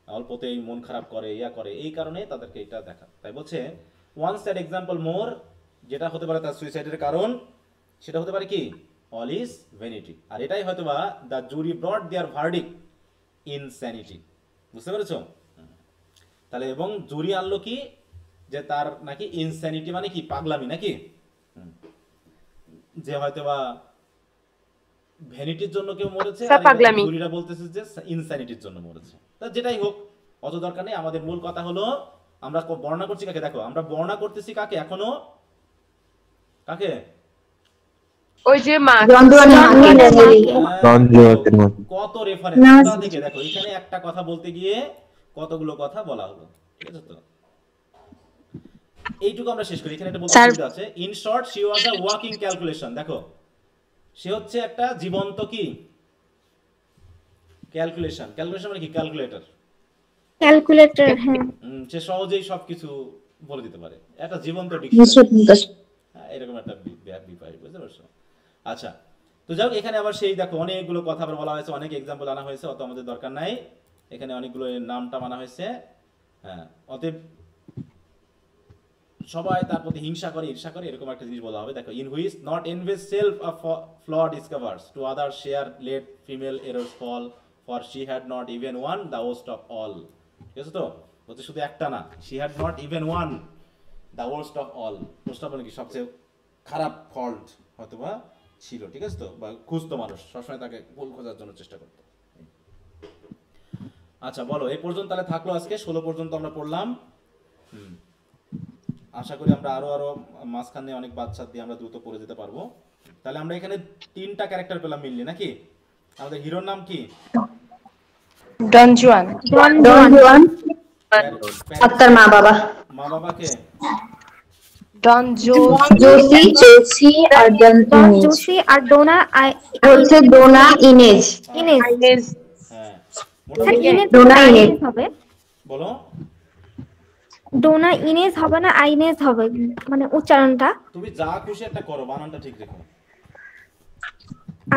অল্পতেই মন খারাপ করে, ইয়া করে, এই কারণে তাদেরকে এটা দেখা। তাই বলছে ওয়ান সাইড এক্সাম্পল মোর, যেটা হতে পারে তার সুইসাইডের কারণ, সেটা হতে পারে কি অল ইজ ভ্যানিটি। আর এটাই হয়তো বা the jury brought their verdict insanity. বুঝতে পেরেছো? তাহলে এবং জুরি আনলো কি যে তার নাকি ইনস্যানিটি মানে কি পাগলামি নাকি, যে হয়তো বা ভ্যানিটির জন্য কেউ মরেছে, আর পাগলামি। জুরিরা বলতেছে যে ইনস্যানিটির জন্য মরেছে। তা যেটাই হোক অত দরকার নেই, আমাদের মূল কথা হলো আমরা বর্ণনা করছি কাকে, দেখো আমরা বর্ণনা করতেছি কাকে, এখনো কাকে, ওই যে মা দ্বন্দ্বের মতো। কত রেফারেন্স থেকে দেখো, এখানে একটা কথা বলতে গিয়ে কতগুলো কথা বলা হলো, ঠিক আছে? তো এইটুকু আমরা শেষ করি। এখানে একটা বলতে আছে, in short she was a walking calculation. দেখো সে হচ্ছে একটা জীবন্ত কি ক্যালকুলেশন। ক্যালকুলেশন মানে কি ক্যালকুলেটর। ক্যালকুলেটর, হ্যাঁ। সে সহজেই সবকিছু বলে দিতে পারে, একটা জীবন্ত ডিকশনারি, এরকম একটা বিপাই, বুঝতে পারছো? আচ্ছা, তো যাও এখানে আবার সেই দেখো অনেকগুলো কথা আবার বলা হয়েছে, অনেক এক্সাম্পল আনা হয়েছে, অত আমাদের দরকার নাই। এখানে অনেকগুলো নামটা মানা হয়েছে। হ্যাঁ, অতএব সবাই তার প্রতি হিংসা করে, ঈর্ষা করে, এরকম একটা জিনিস বলা হবে। দেখো in which not envy's self a flaw discovers to other share let female errors fall for she had not even one the worst of all. ঠিক আছে? তো বলতে শুধু একটা না, she had not even one the worst of all. Worst of মানে কি সবচেয়ে খারাপ ফল্ট হয়তো বা ছিল, ঠিক আছে? তো বা খুঁজতো মানুষ সবসময়, তাকে ভুল খোঁজার জন্য চেষ্টা করতো। আচ্ছা বলো, এই পর্যন্ত তাহলে থাকলো আজকে 16 পর্যন্ত আমরা পড়লাম। আশা করি আমরা আরো মাঝখানে অনেক বাচ্চা দিয়ে আমরা দ্রুত পড়ে যেতে পারবো। তাহলে আমরা এখানে 3টা ক্যারেক্টার পেলাম মিললি নাকি? আমাদের হিরোর নাম কি? ডন জুয়ান। আপনার মা বাবা মা বাবাকে ডন জোসি আর জোসি আর ডোনা হচ্ছে ডোনা ইনেজ। ইনেজ। হ্যাঁ, স্যার ইনেজ ডোনা ইনেজ হবে, বলো। ডোনা ইনেজ হবে না আইনেজ হবে, মানে উচ্চারণটা। তুমি যা খুশি একটা করো, বানানটা ঠিক রেখো।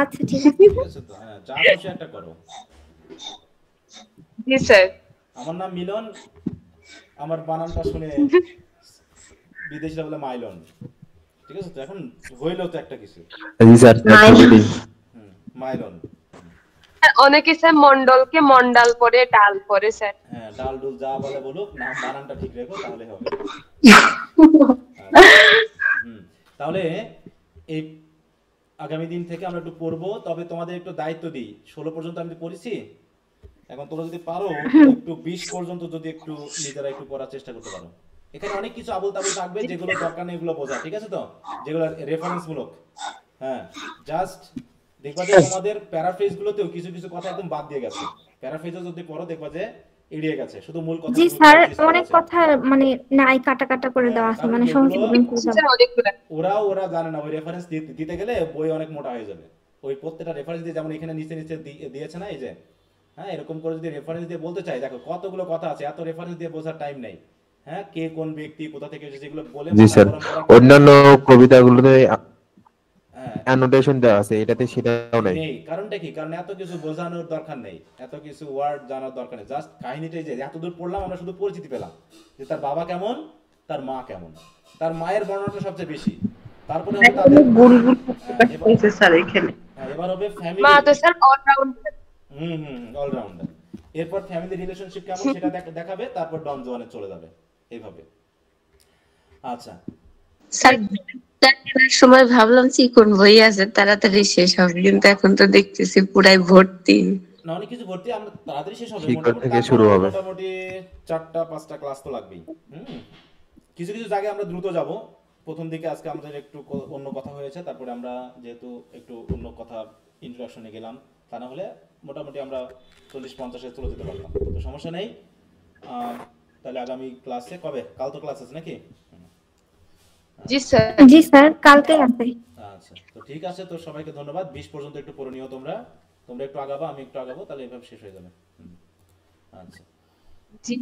আচ্ছা ঠিক আছে। ঠিক আছে তো? হ্যাঁ, যা খুশি একটা করো। জি স্যার। আমার নাম মিলন, আমার বানানটা শুনে বিদেশিরা বলে মাইলন। ঠিক আছে? তো এখন হইলো তো একটা কিছু, জি স্যার। মাইলন। অনেকে স্যার মন্ডলকে মন্ডাল পরে ডাল পরে স্যার। হ্যাঁ, ডাল ডুল যা বলে বলুক, নাম বানানটা ঠিক রেখো, তাহলে হবে। তাহলে এই আগামী দিন থেকে আমরা একটু পড়বো, তবে তোমাদের একটু দায়িত্ব দিই। 16 পর্যন্ত আমি পড়েছি, এখন তোমরা যদি পারো একটু 20 পর্যন্ত যদি একটু নিজেরা একটু পড়ার চেষ্টা করতে পারো। এখানে অনেক কিছু আবল তাবল থাকবে, যেগুলো দরকার নেই এগুলো বোঝা, ঠিক আছে? তো যেগুলো রেফারেন্স মূলক, হ্যাঁ, জাস্ট দেখবা যে তোমাদের প্যারাফ্রেজ গুলোতেও কিছু কিছু কথা একদম বাদ দিয়ে গেছে। প্যারাফ্রেজও যদি পড়ো দেখবা যে এড়িয়ে গেছে, শুধু মূল কথা। জি স্যার, অনেক কথা মানে নাই কাটা কাটা করে দেওয়া আছে, মানে ওরা জানে না, ওই রেফারেন্স দিতে গেলে বই অনেক মোটা হয়ে যাবে। ওই প্রত্যেকটা রেফারেন্স দিয়ে, যেমন এখানে নিচে নিচে দিয়েছে না এই যে, হ্যাঁ, এরকম করে যদি রেফারেন্স দিয়ে বলতে চাই, দেখো কতগুলো কথা আছে, এত রেফারেন্স দিয়ে বোঝার টাইম নেই। হ্যাঁ, কে কোন ব্যক্তি কোথা থেকে এসেছে এগুলো বলে। জি স্যার, অন্যান্য কবিতাগুলোতে অ্যানোটেশন দেওয়া আছে, এটাতে সেটাও নাই। কারণটা কি? কারণ এত কিছু বোঝানোর দরকার নেই, এত কিছু ওয়ার্ড জানার দরকার নেই। জাস্ট কাহিনীটাই যে এতদূর পড়লাম, আমরা শুধু পরিচিতি পেলাম যে তার বাবা কেমন, তার মা কেমন, তার মায়ের বর্ণনাটা সবচেয়ে বেশি। তারপরে হবে তাদের এবার হবে ফ্যামিলি। মা তো স্যার অলরাউন্ডার। অলরাউন্ডার। এরপর ফ্যামিলি রিলেশনশিপ কেমন সেটা দেখাবে, তারপর ডন জোয়ানে চলে যাবে এইভাবে। আচ্ছা স্যার, সময় ভাবলাম চিকন বই আছে তাড়াতাড়ি শেষ হবে, কিন্তু এখন তো দেখতেছি পুরাই ভর্তি। না, অনেক কিছু ভর্তি, আমরা তাড়াতাড়ি শেষ হবে। মোটামুটি 4টা-5টা ক্লাস তো লাগবেই। কিছু কিছু জায়গায় আমরা দ্রুত যাব। প্রথম দিকে আজকে আমাদের একটু অন্য কথা হয়েছে, তারপরে আমরা যেহেতু একটু অন্য কথা ইন্ট্রোডাকশনে গেলাম, তা না হলে মোটামুটি আমরা 40-50-এ চলে যেতে পারতাম, তো সমস্যা নেই। তাহলে আগামী ক্লাসে কবে? কাল তো ক্লাস আছে নাকি? জি স্যার। জি স্যার, কালকে আছে। আচ্ছা, তো ঠিক আছে। তো সবাইকে ধন্যবাদ। 20 পর্যন্ত একটু পড়ে নিও তোমরা একটু আগাবা, আমি একটু আগাবো, তাহলে এভাবে শেষ হয়ে যাবে। আচ্ছা, জি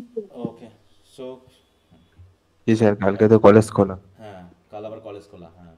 ওকে। সো জি স্যার, কালকে তো কলেজ খোলা। হ্যাঁ, কাল আবার কলেজ খোলা। হ্যাঁ।